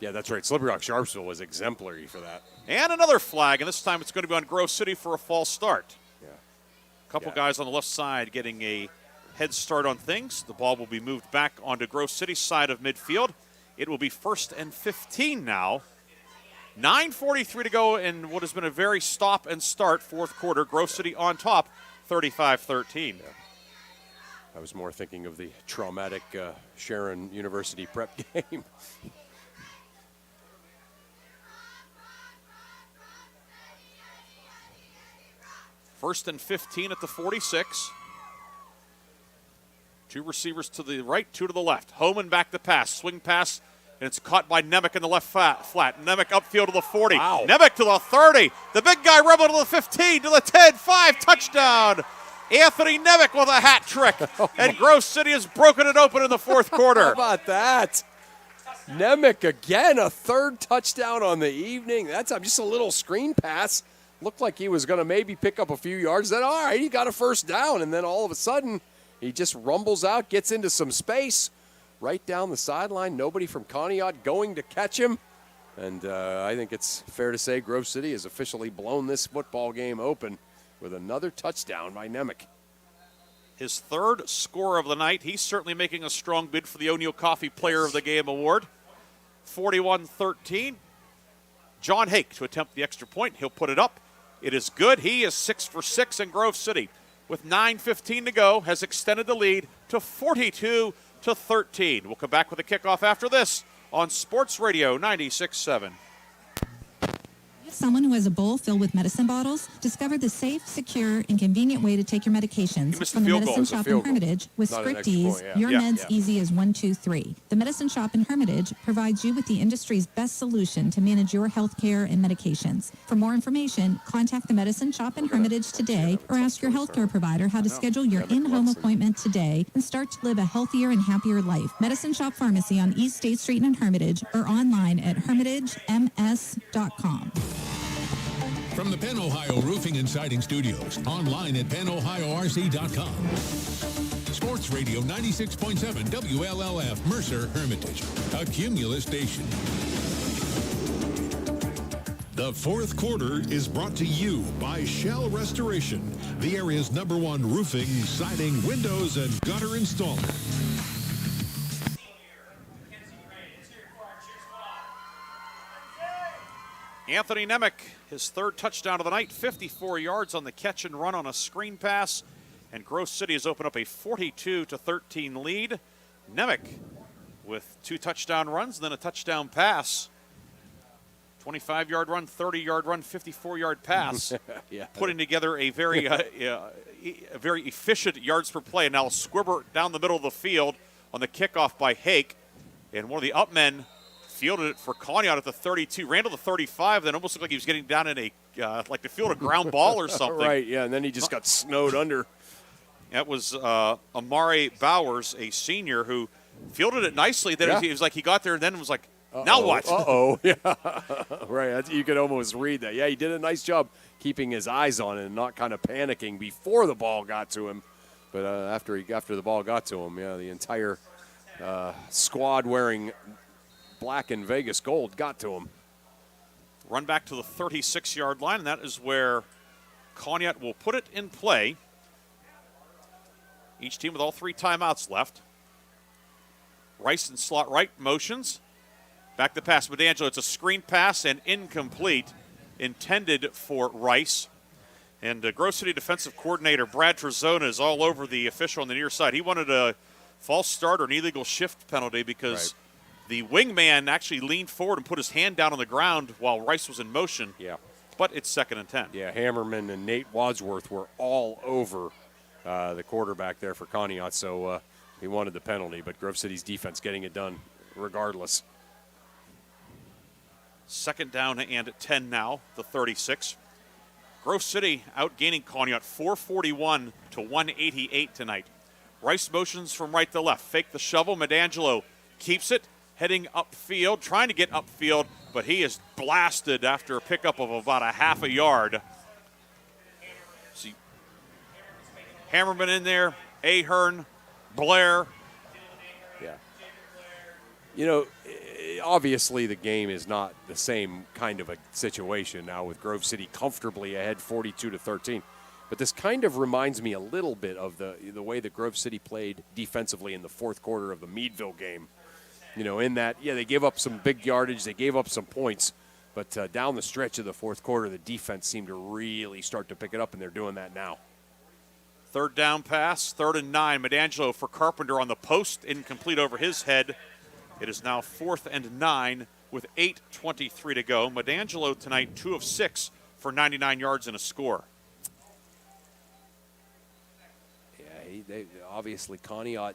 that's right. Slippery Rock Sharpsville was exemplary for that. And another flag, and this time it's going to be on Grove City for a false start. Yeah. A couple guys on the left side getting a head start on things. The ball will be moved back onto Grove City's side of midfield. It will be 1st and 15 now. 9:43 to go in what has been a very stop and start 4th quarter. Grove City on top, 35-13. Yeah. I was more thinking of the traumatic Sharon University prep game. First and 15 at the 46. 2 receivers to the right, 2 to the left. Homan back to pass, swing pass, and it's caught by Nemec in the left flat. Nemec upfield to the 40. Wow. Nemec to the 30. The big guy rebel to the 15, to the 10, 5, touchdown. Anthony Nemec with a hat trick. And Grove City has broken it open in the 4th quarter. How about that? Nemec again, a 3rd touchdown on the evening. That's just a little screen pass. Looked like he was going to maybe pick up a few yards. Then, all right, he got a 1st down. And then all of a sudden, he just rumbles out, gets into some space right down the sideline. Nobody from Conneaut going to catch him. And I think it's fair to say Grove City has officially blown this football game open with another touchdown by Nemec. His 3rd score of the night. He's certainly making a strong bid for the O'Neill Coffee Player of the Game award. 41-13. John Hake to attempt the extra point. He'll put it up. It is good. He is 6 for 6 in Grove City. With 9:15 to go, has extended the lead to 42-13. We'll come back with a kickoff after this on Sports Radio 96.7. Someone who has a bowl filled with medicine bottles? Discover the safe, secure, and convenient way to take your medications from the Medicine Shop in Hermitage with Script Ease, your meds easy as 1, 2, 3. The Medicine Shop in Hermitage provides you with the industry's best solution to manage your health care and medications. For more information, contact the Medicine Shop in Hermitage today or ask your healthcare provider how to schedule your in-home appointment today and start to live a healthier and happier life. Medicine Shop Pharmacy on East State Street in Hermitage or online at hermitagems.com. From the Penn Ohio Roofing and Siding Studios, online at pennohiorc.com. Sports Radio 96.7 WLLF Mercer Hermitage, a Cumulus station. The fourth quarter is brought to you by Shell Restoration, the area's #1 roofing, siding, windows, and gutter installer. Anthony Nemec, his third touchdown of the night, 54 yards on the catch and run on a screen pass. And Grove City has opened up a 42-13 lead. Nemec with 2 touchdown runs, then a touchdown pass. 25-yard run, 30-yard run, 54-yard pass. Putting together a very efficient yards per play. And now a squibber down the middle of the field on the kickoff by Hake. And one of the up men fielded it for Conneaut at the 32, ran to the 35, then almost looked like he was getting down in a, like to field a ground ball or something. Right, yeah, and then he just got snowed under. That was Amari Bowers, a senior, who fielded it nicely. Then he was like, he got there and then was like, now what? Yeah, right, you could almost read that. Yeah, he did a nice job keeping his eyes on it and not kind of panicking before the ball got to him. But after the ball got to him, yeah, the entire squad wearing black and Vegas gold got to him. Run back to the 36-yard line, and that is where Conneaut will put it in play. Each team with all 3 timeouts left. Rice in slot right motions. Back to pass. Medangelo, it's a screen pass and incomplete, intended for Rice. And Grove City defensive coordinator Brad Trezona is all over the official on the near side. He wanted a false start or an illegal shift penalty because the wingman actually leaned forward and put his hand down on the ground while Rice was in motion. Yeah. But it's 2nd and 10. Yeah, Hammerman and Nate Wadsworth were all over the quarterback there for Conneaut, so he wanted the penalty, but Grove City's defense getting it done regardless. 2nd down and 10 now, the 36. Grove City outgaining Conneaut 441 to 188 tonight. Rice motions from right to left. Fake the shovel. Medangelo keeps it, heading upfield, trying to get upfield, but he is blasted after a pickup of about a half a yard. See, Hammerman in there, Ahern, Blair. Yeah. You know, obviously the game is not the same kind of a situation now with Grove City comfortably ahead 42-13. But this kind of reminds me a little bit of the way that Grove City played defensively in the fourth quarter of the Meadville game. You know, in that, they gave up some big yardage, they gave up some points, but down the stretch of the fourth quarter, the defense seemed to really start to pick it up, and they're doing that now. 3rd down pass, 3rd and 9. Medangelo for Carpenter on the post, incomplete over his head. It is now 4th and 9 with 8:23 to go. Medangelo tonight 2 of 6 for 99 yards and a score. Yeah, they obviously Conneaut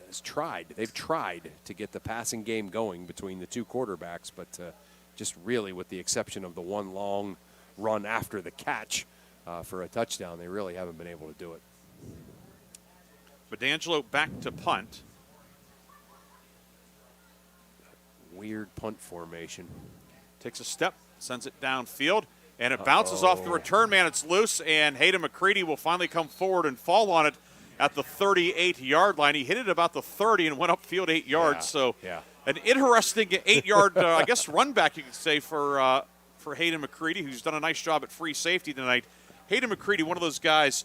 has tried. They've tried to get the passing game going between the 2 quarterbacks, but just really with the exception of the one long run after the catch for a touchdown, they really haven't been able to do it. Medangelo back to punt. Weird punt formation. Takes a step, sends it downfield, and it bounces off the return man. It's loose, and Hayden McCready will finally come forward and fall on it at the 38-yard line. He hit it about the 30 and went upfield 8 yards. An interesting 8-yard, I guess, run back, you could say, for Hayden McCready, who's done a nice job at free safety tonight. Hayden McCready, one of those guys,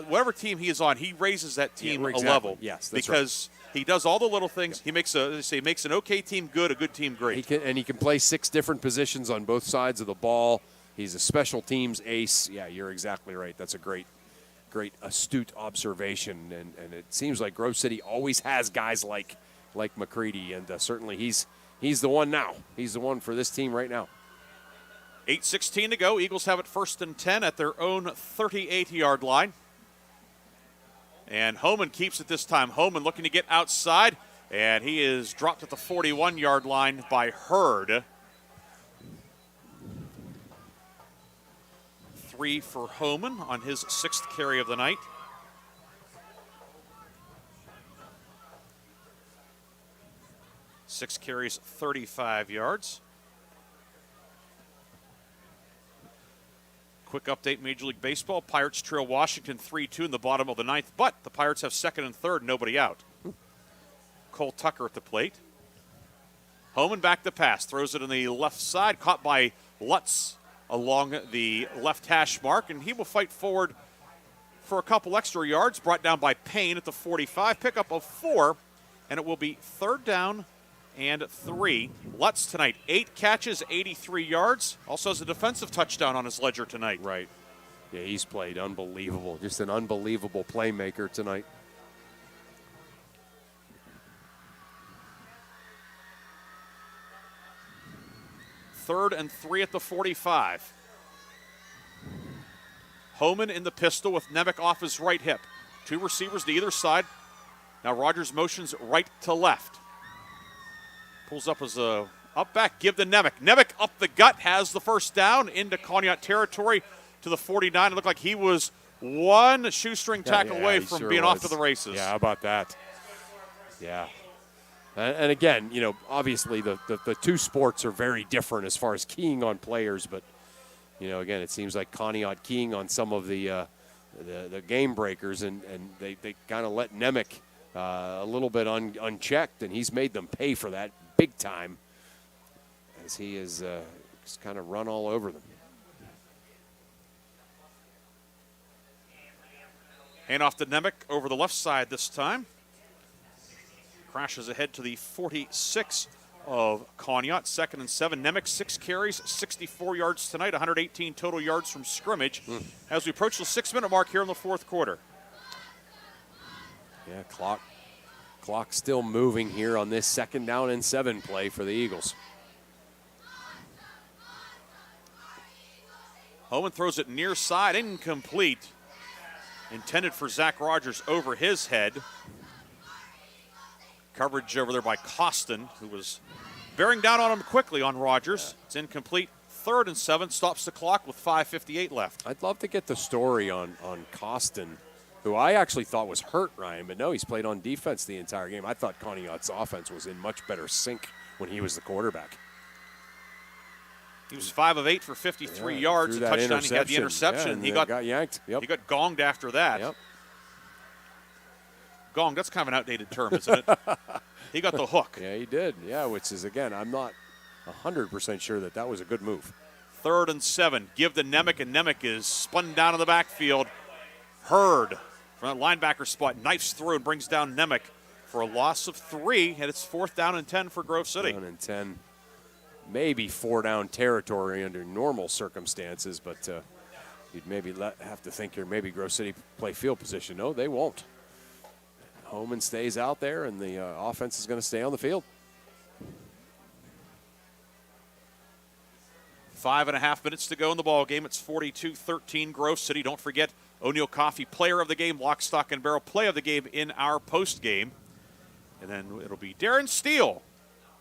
whatever team he is on, he raises that team a level. Yes, that's because he does all the little things. He makes makes an okay team good, a good team great. He can play 6 different positions on both sides of the ball. He's a special teams ace. Yeah, you're exactly right. That's a great astute observation. And it seems like Grove City always has guys like McCready, and certainly he's the one now. He's the one for this team right now. 8:16 to go. Eagles have it 1st and 10 at their own 38-yard line. And Homan keeps it this time. Homan looking to get outside, and he is dropped at the 41-yard line by Hurd. 3 for Homan on his 6th carry of the night. Six carries, 35 yards. Quick update, Major League Baseball. Pirates trail Washington 3-2 in the bottom of the 9th, but the Pirates have 2nd and 3rd, nobody out. Cole Tucker at the plate. Homan back to pass, throws it on the left side, caught by Lutz along the left hash mark, and he will fight forward for a couple extra yards, brought down by Payne at the 45, pickup of 4, and it will be 3rd down and 3. Lutz tonight, 8 catches, 83 yards. Also has a defensive touchdown on his ledger tonight. Right. Yeah, he's played unbelievable. Just an unbelievable playmaker tonight. Third and 3 at the 45. Homan in the pistol with Nemec off his right hip. 2 receivers to either side. Now Rogers motions right to left. Pulls up as a up back, give to Nemec. Nemec up the gut, has the 1st down into Conneaut territory to the 49. It looked like he was one shoestring tackle away from being off to the races. Yeah, how about that? Yeah. And again, you know, obviously the 2 sports are very different as far as keying on players, but, you know, again, it seems like Conneaut keying on some of the game breakers, and they kind of let Nemec a little bit unchecked, and he's made them pay for that big time as he is just kind of run all over them. Hand off to Nemec over the left side this time. Crashes ahead to the 46 of Conneaut. 2nd and 7. Nemec 6 carries, 64 yards tonight, 118 total yards from scrimmage as we approach the 6-minute mark here in the 4th quarter. Yeah, clock still moving here on this 2nd down and 7 play for the Eagles. Homan throws it near side, incomplete. Intended for Zach Rogers over his head. Coverage over there by Costin, who was bearing down on him quickly on Rogers. It's incomplete. 3rd and 7, stops the clock with 5:58 left. I'd love to get the story on Costin, who I actually thought was hurt, Ryan, but no, he's played on defense the entire game. I thought Conneaut's offense was in much better sync when he was the quarterback. He was 5 of 8 for 53 yards, a touchdown. He had the interception. Yeah, he got yanked. Yep. He got gonged after that. Yep. Gong, that's kind of an outdated term, isn't it? He got the hook. Yeah, he did. Yeah, which is, again, I'm not 100% sure that was a good move. 3rd and 7. Give to Nemec, and Nemec is spun down in the backfield. Hurd from that linebacker spot, knifes through and brings down Nemec for a loss of 3, and it's 4th down and 10 for Grove City. 4th and 10. Maybe 4 down territory under normal circumstances, but you'd maybe have to think here maybe Grove City play field position. No, they won't. Homan stays out there, and the offense is going to stay on the field. 5.5 minutes to go in the ball game. It's 42-13 Grove City. Don't forget O'Neill Coffee, player of the game, lock, stock, and barrel, play of the game in our post game. And then it'll be Darren Steele.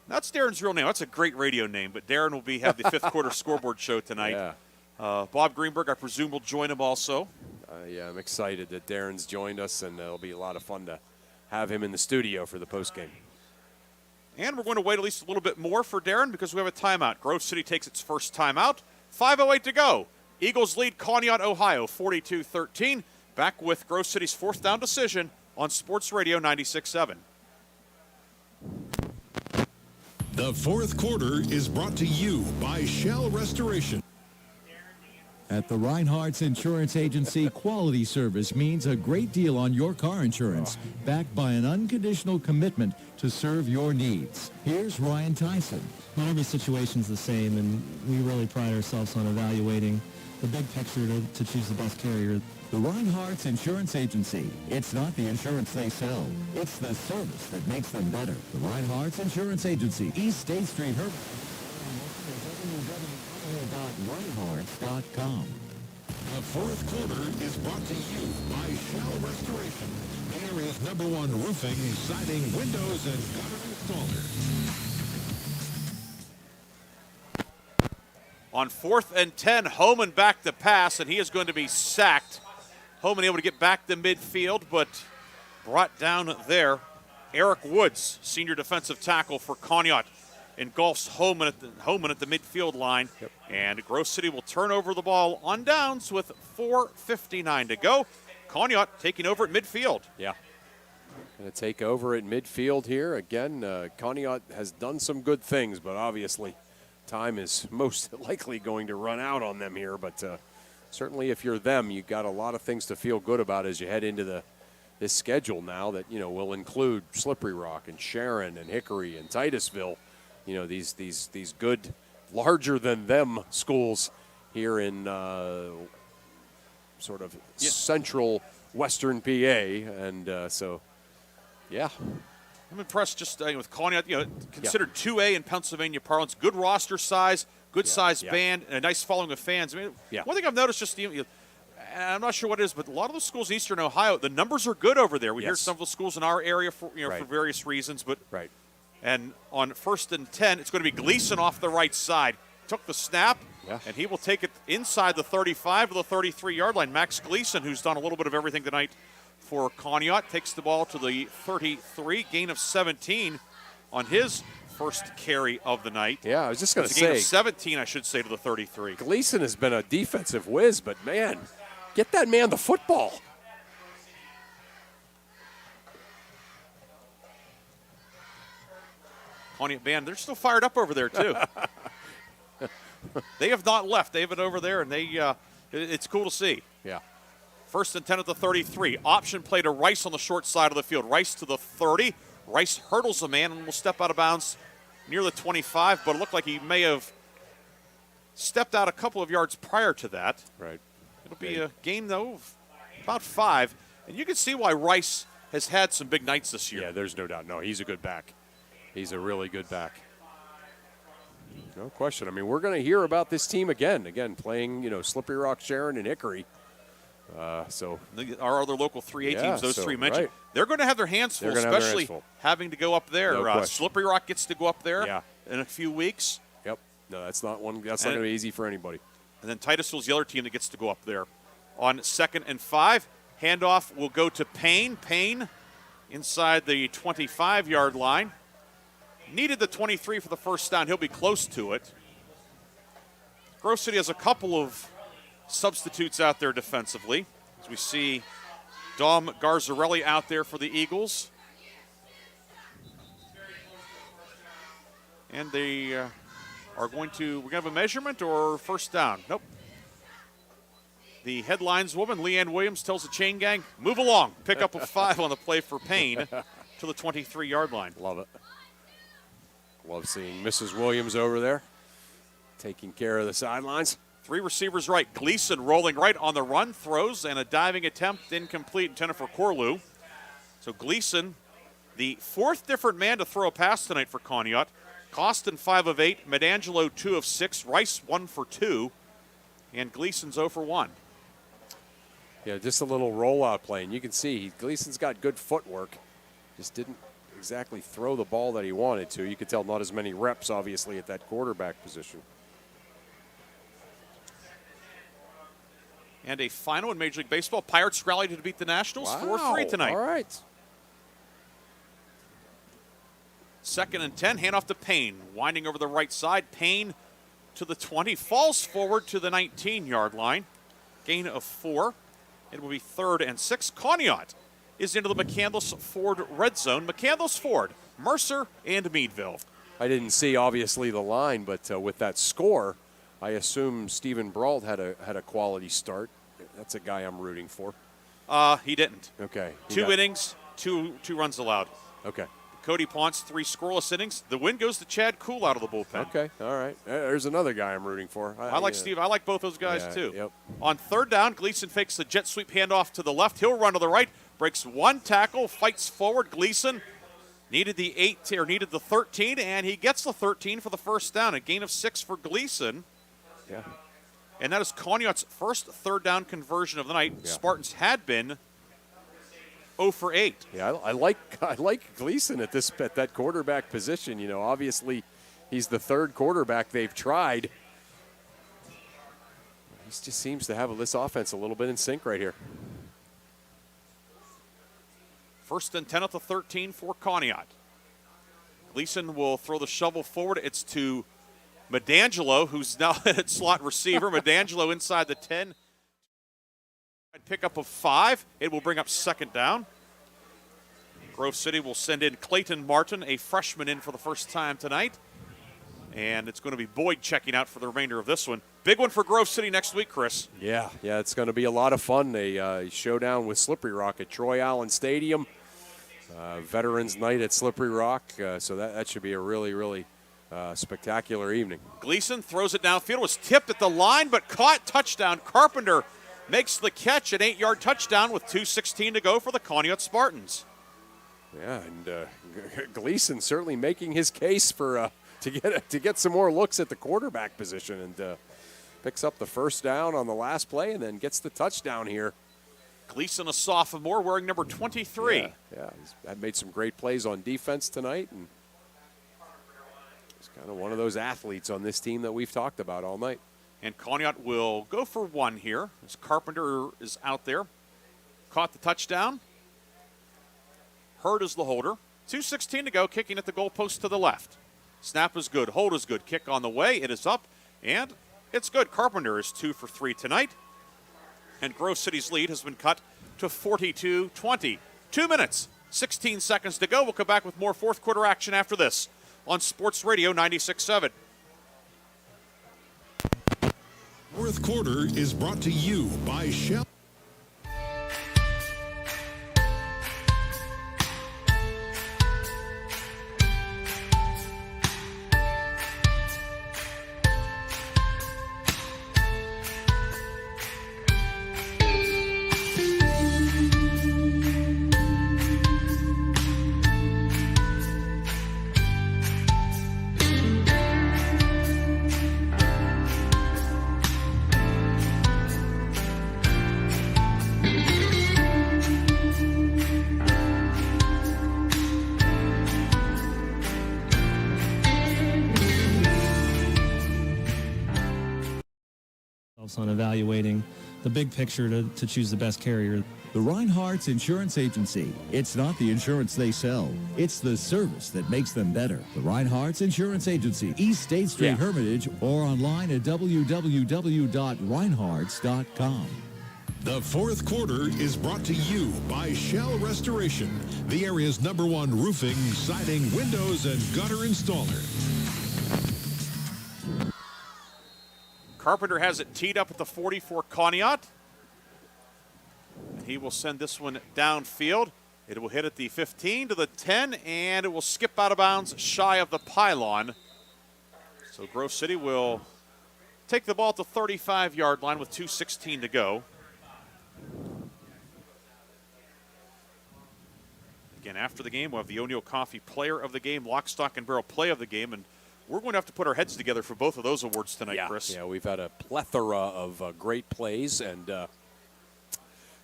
That's Darren's real name. That's a great radio name, but Darren will have the 5th quarter scoreboard show tonight. Yeah. Bob Greenberg, I presume, will join him also. Yeah, I'm excited that Darren's joined us, and it'll be a lot of fun to have him in the studio for the postgame. And we're going to wait at least a little bit more for Darren because we have a timeout. Grove City takes its first timeout. 5:08 to go. Eagles lead Conneaut, Ohio, 42-13. Back with Grove City's 4th down decision on Sports Radio 96.7. The 4th quarter is brought to you by Shell Restoration. At the Reinhardt's Insurance Agency, quality service means a great deal on your car insurance, backed by an unconditional commitment to serve your needs. Here's Ryan Tyson. Not every situation's the same, and we really pride ourselves on evaluating the big picture to choose the best carrier. The Reinhardt's Insurance Agency. It's not the insurance they sell. It's the service that makes them better. The Reinhardt's Insurance Agency, East State Street, ShellRestoration.com. The fourth quarter is brought to you by Shell Restoration, the area's #1 roofing, siding, windows, and gutter installer. On 4th and 10, Homan back to pass, and he is going to be sacked. Homan able to get back to midfield, but brought down there. Eric Woods, senior defensive tackle for Conneaut, engulfs Homan at the midfield line. Yep. And Grove City will turn over the ball on downs with 4:59 to go. Conneaut taking over at midfield. Yeah. Going to take over at midfield here. Again, Conneaut has done some good things, but obviously time is most likely going to run out on them here. But certainly if you're them, you've got a lot of things to feel good about as you head into this schedule now that, will include Slippery Rock and Sharon and Hickory and Titusville. These good, larger-than-them schools here in sort of central western PA. And so, yeah. I'm impressed just with Conneaut, considered 2A in Pennsylvania parlance. Good roster size, good size band, and a nice following of fans. I mean, one thing I've noticed just, and I'm not sure what it is, but a lot of the schools in Eastern Ohio, the numbers are good over there. We hear some of the schools in our area for for various reasons, but and on 1st and 10, it's going to be Gleason off the right side. Took the snap, and he will take it inside the 35 to the 33-yard line. Max Gleason, who's done a little bit of everything tonight for Conneaut, takes the ball to the 33, gain of 17 on his first carry of the night. Yeah, I was just going to say. Gain of 17, I should say, to the 33. Gleason has been a defensive whiz, but, man, get that man the football. Conneaut band, they're still fired up over there, too. They have not left. They have it over there, and it's cool to see. Yeah. 1st and 10 at the 33. Option play to Rice on the short side of the field. Rice to the 30. Rice hurdles a man and will step out of bounds near the 25, but it looked like he may have stepped out a couple of yards prior to that. Right. It'll be a gain, though, of about 5. And you can see why Rice has had some big nights this year. Yeah, there's no doubt. No, he's a good back. He's a really good back. No question. I mean, we're going to hear about this team again playing, Slippery Rock, Sharon, and Hickory. So our other local 3A teams, those three mentioned, they're going to have their hands full, especially having to go up there. No Slippery Rock gets to go up there in a few weeks. Yep. No, that's not going to be easy for anybody. And then Titusville's the other team that gets to go up there. On 2nd and 5, handoff will go to Payne. Payne inside the 25-yard line. Needed the 23 for the first down. He'll be close to it. Grove City has a couple of substitutes out there defensively. As we see Dom Garzarelli out there for the Eagles. And they are going to, we're going to have a measurement or first down? Nope. The headlines woman, Leanne Williams, tells the chain gang, move along. Pick up a 5 on the play for Payne to the 23-yard line. Love it. Love seeing Mrs. Williams over there taking care of the sidelines. 3 receivers right. Gleason rolling right on the run, throws, and a diving attempt incomplete, intended for Corlew. So Gleason, the 4th different man to throw a pass tonight for Conneaut. Costin 5 of 8, Medangelo 2 of 6, Rice 1 for 2, and Gleason's 0 for 1. Yeah, just a little rollout play, and you can see Gleason's got good footwork. Just didn't exactly throw the ball that he wanted to. You could tell not as many reps, obviously, at that quarterback position. And a final in Major League Baseball. Pirates rallied to beat the Nationals 4-3 tonight. All right. 2nd and 10, handoff to Payne. Winding over the right side. Payne to the 20, falls forward to the 19-yard line. Gain of 4. It will be 3rd and 6. Conneaut is into the McCandless Ford red zone. McCandless Ford, Mercer, and Meadville. I didn't see, obviously, the line, but with that score, I assume Stephen Brault had a quality start. That's a guy I'm rooting for. He didn't. Okay. 2 innings, two runs allowed. Okay. Cody Ponce, 3 scoreless innings. The win goes to Chad Kuhl out of the bullpen. Okay, all right. There's another guy I'm rooting for. I like Steve. I like both those guys, too. Yep. On 3rd down, Gleason fakes the jet sweep handoff to the left. He'll run to the right, breaks 1 tackle, fights forward. Gleason needed the 13, and he gets the 13 for the first down. A gain of 6 for Gleason. Yeah. And that is Conneaut's first third down conversion of the night. Yeah. Spartans had been 0 for 8. Yeah, I like Gleason at that quarterback position. You know, obviously he's the third quarterback they've tried. He just seems to have this offense a little bit in sync right here. First and 10 at the 13 for Conneaut. Gleason will throw the shovel forward. It's to Medangelo, who's now at slot receiver. Medangelo inside the 10. Pickup of 5. It will bring up second down. Grove City will send in Clayton Martin, a freshman, in for the first time tonight. And it's going to be Boyd checking out for the remainder of this one. Big one for Grove City next week, Chris. Yeah, it's going to be a lot of fun. A showdown with Slippery Rock at Troy Allen Stadium. Veterans Night at Slippery Rock. So that should be a really, really spectacular evening. Gleason throws it downfield. Was tipped at the line, but caught. Touchdown. Carpenter makes the catch, an 8-yard touchdown with 2:16 to go for the Conneaut Spartans. Yeah, and Gleason certainly making his case for to get some more looks at the quarterback position, and picks up the first down on the last play and then gets the touchdown here. Gleason, a sophomore, wearing number 23. Yeah, he's made some great plays on defense tonight, and he's kind of one of those athletes on this team that we've talked about all night. And Conneaut will go for one here as Carpenter is out there. Caught the touchdown. Hurd is the holder. 2:16 to go, kicking at the goalpost to the left. Snap is good, hold is good, kick on the way, it is up, and it's good. Carpenter is 2 for 3 tonight. And Grove City's lead has been cut to 42-20. 2 minutes, 16 seconds to go. We'll come back with more fourth quarter action after this on Sports Radio 96.7. Fourth quarter is brought to you by Shell. On evaluating the big picture to choose the best carrier. The Reinhardt's Insurance Agency. It's not the insurance they sell. It's the service that makes them better. The Reinhardt's Insurance Agency, East State Street, Hermitage, or online at www.reinhardts.com. The fourth quarter is brought to you by Shell Restoration, the area's #1 roofing, siding, windows, and gutter installer. Carpenter has it teed up at the 40 for Conneaut. And he will send this one downfield. It will hit at the 15 to the 10, and it will skip out of bounds shy of the pylon. So Grove City will take the ball at the 35-yard line with 2:16 to go. Again, after the game, we'll have the O'Neill Coffee Player of the Game, Lock, Stock, and Barrel Play of the Game, and we're going to have to put our heads together for both of those awards tonight, Chris. Yeah, we've had a plethora of great plays, and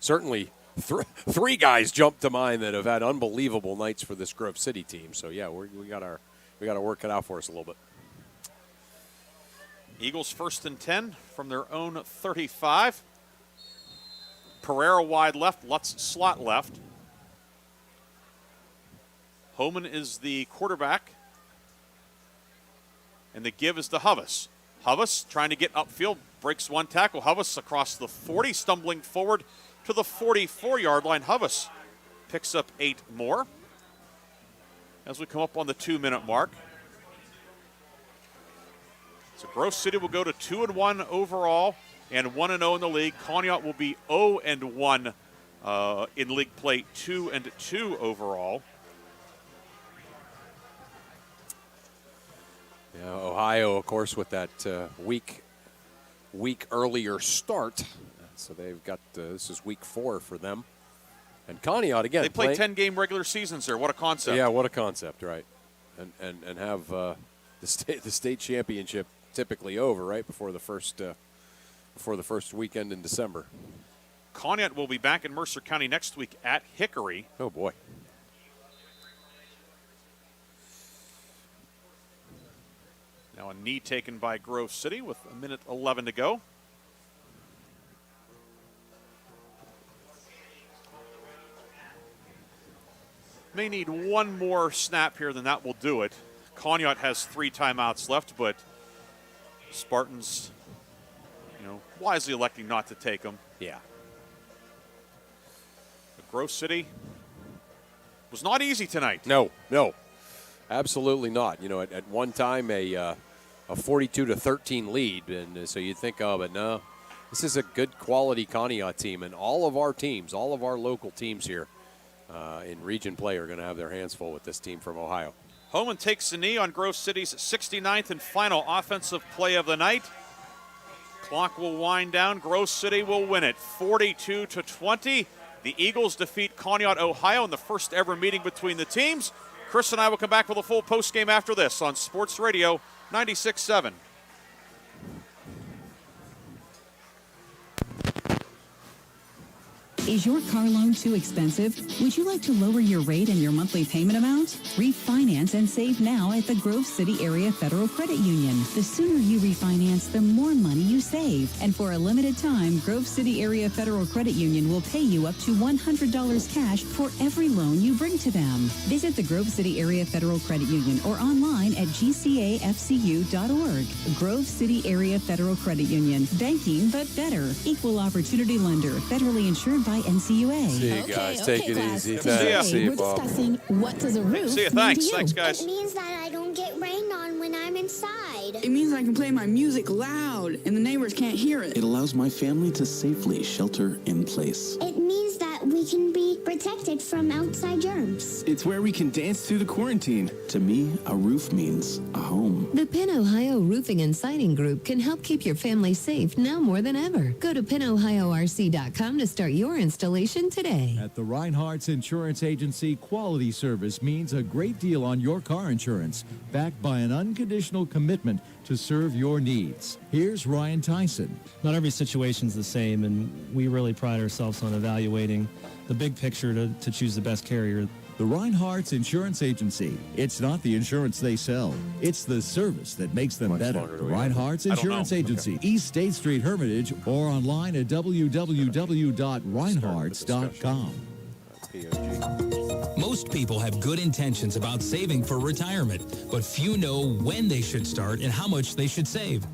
certainly three guys jump to mind that have had unbelievable nights for this Grove City team. So yeah, we got to work it out for us a little bit. Eagles 1st and 10 from their own 35. Pereira wide left, Lutz slot left. Homan is the quarterback. And the give is to Huvis. Huvis trying to get upfield, breaks one tackle. Huvis across the 40, stumbling forward to the 44-yard line. Huvis picks up 8 more as we come up on the 2-minute mark. So Grove City will go to 2-1 overall and 1-0 in the league. Conneaut will be 0-1 in league play, 2-2 overall. Yeah, Ohio, of course, with that week earlier start. So they've got, this is week 4 for them. And Conneaut, again. They play 10-game regular seasons there. What a concept. Yeah, what a concept, right. And have the state championship typically over, right, before the first before the first weekend in December. Conneaut will be back in Mercer County next week at Hickory. Oh, boy. Now a knee taken by Grove City with 1:11 to go. May need one more snap here, then that will do it. Conneaut has 3 timeouts left, but Spartans, wisely electing not to take them. Yeah. But Grove City was not easy tonight. No, absolutely not. At one time a 42-13 lead, and so you think, but no, this is a good quality Conneaut team, and all of our local teams here in region play are going to have their hands full with this team from Ohio. Homan takes the knee on Grove City's 69th and final offensive play of the night. Clock will wind down. Grove City will win it 42-20. The Eagles defeat Conneaut, Ohio in the first ever meeting between the teams. Chris and I will come back with a full postgame after this on Sports Radio 96.7. Is your car loan too expensive? Would you like to lower your rate and your monthly payment amount? Refinance and save now at the Grove City Area Federal Credit Union. The sooner you refinance, the more money you save. And for a limited time, Grove City Area Federal Credit Union will pay you up to $100 cash for every loan you bring to them. Visit the Grove City Area Federal Credit Union or online at gcafcu.org. Grove City Area Federal Credit Union. Banking, but better. Equal opportunity lender. Federally insured by NCUA. See you guys. Take it easy. See you, We're Bob. discussing what does a roof See you. mean Thanks. to you? Thanks, guys. It means that I don't get rained on when I'm inside. It means I can play my music loud and the neighbors can't hear it. It allows my family to safely shelter in place. It means that we can be protected from outside germs. It's where we can dance through the quarantine. To me, a roof means a home. The Penn Ohio Roofing and Siding Group can help keep your family safe now more than ever. Go to PennOhioRC.com to start your installation today. At the Reinhardt's Insurance Agency, quality service means a great deal on your car insurance, backed by an unconditional commitment to serve your needs. Here's Ryan Tyson. Not every situation's the same, and we really pride ourselves on evaluating the big picture to choose the best carrier. The Reinhardt's Insurance Agency. It's not the insurance they sell. It's the service that makes them better. Reinhardt's Insurance Agency, East State Street, Hermitage, or online at www.reinhardts.com. Most people have good intentions about saving for retirement, but few know when they should start and how much they should save.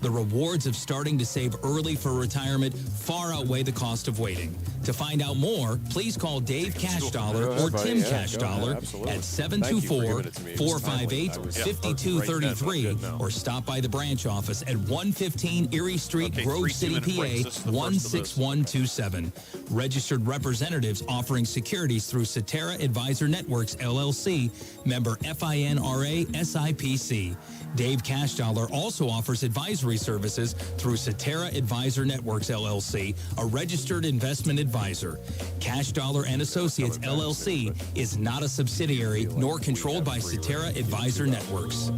The rewards of starting to save early for retirement far outweigh the cost of waiting. To find out more, please call Dave Cashdollar or Tim Cashdollar at 724-458-5233 or stop by the branch office at 115 Erie Street, Grove City, PA 16127. Registered representatives offering securities through Cetera Advisor Networks, LLC, member FINRA SIPC. Dave Cashdollar also offers advisory services through Cetera Advisor Networks, LLC, a registered investment advisor. Cashdollar and Associates, LLC, is not a subsidiary nor controlled by Cetera Advisor Networks.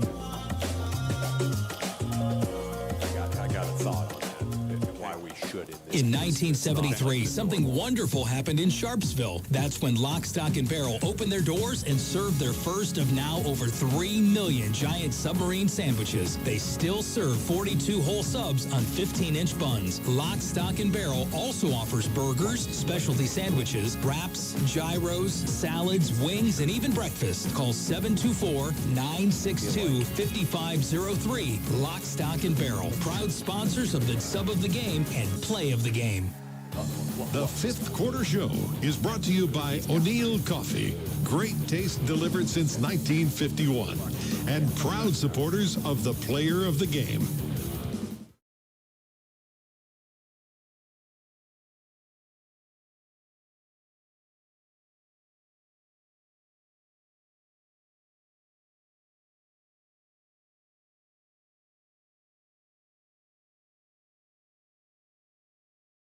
I got a thought on that, and why we should in this In 1973, something wonderful happened in Sharpsville. That's when Lock, Stock, and Barrel opened their doors and served their first of now over 3 million giant submarine sandwiches. They still serve 42 whole subs on 15-inch buns. Lock, Stock, and Barrel also offers burgers, specialty sandwiches, wraps, gyros, salads, wings, and even breakfast. Call 724-962-5503. Lock, Stock, and Barrel, proud sponsors of the Sub of the Game and Play of the Game. The Fifth Quarter Show is brought to you by O'Neill Coffee. Great taste delivered since 1951. And proud supporters of the Player of the Game.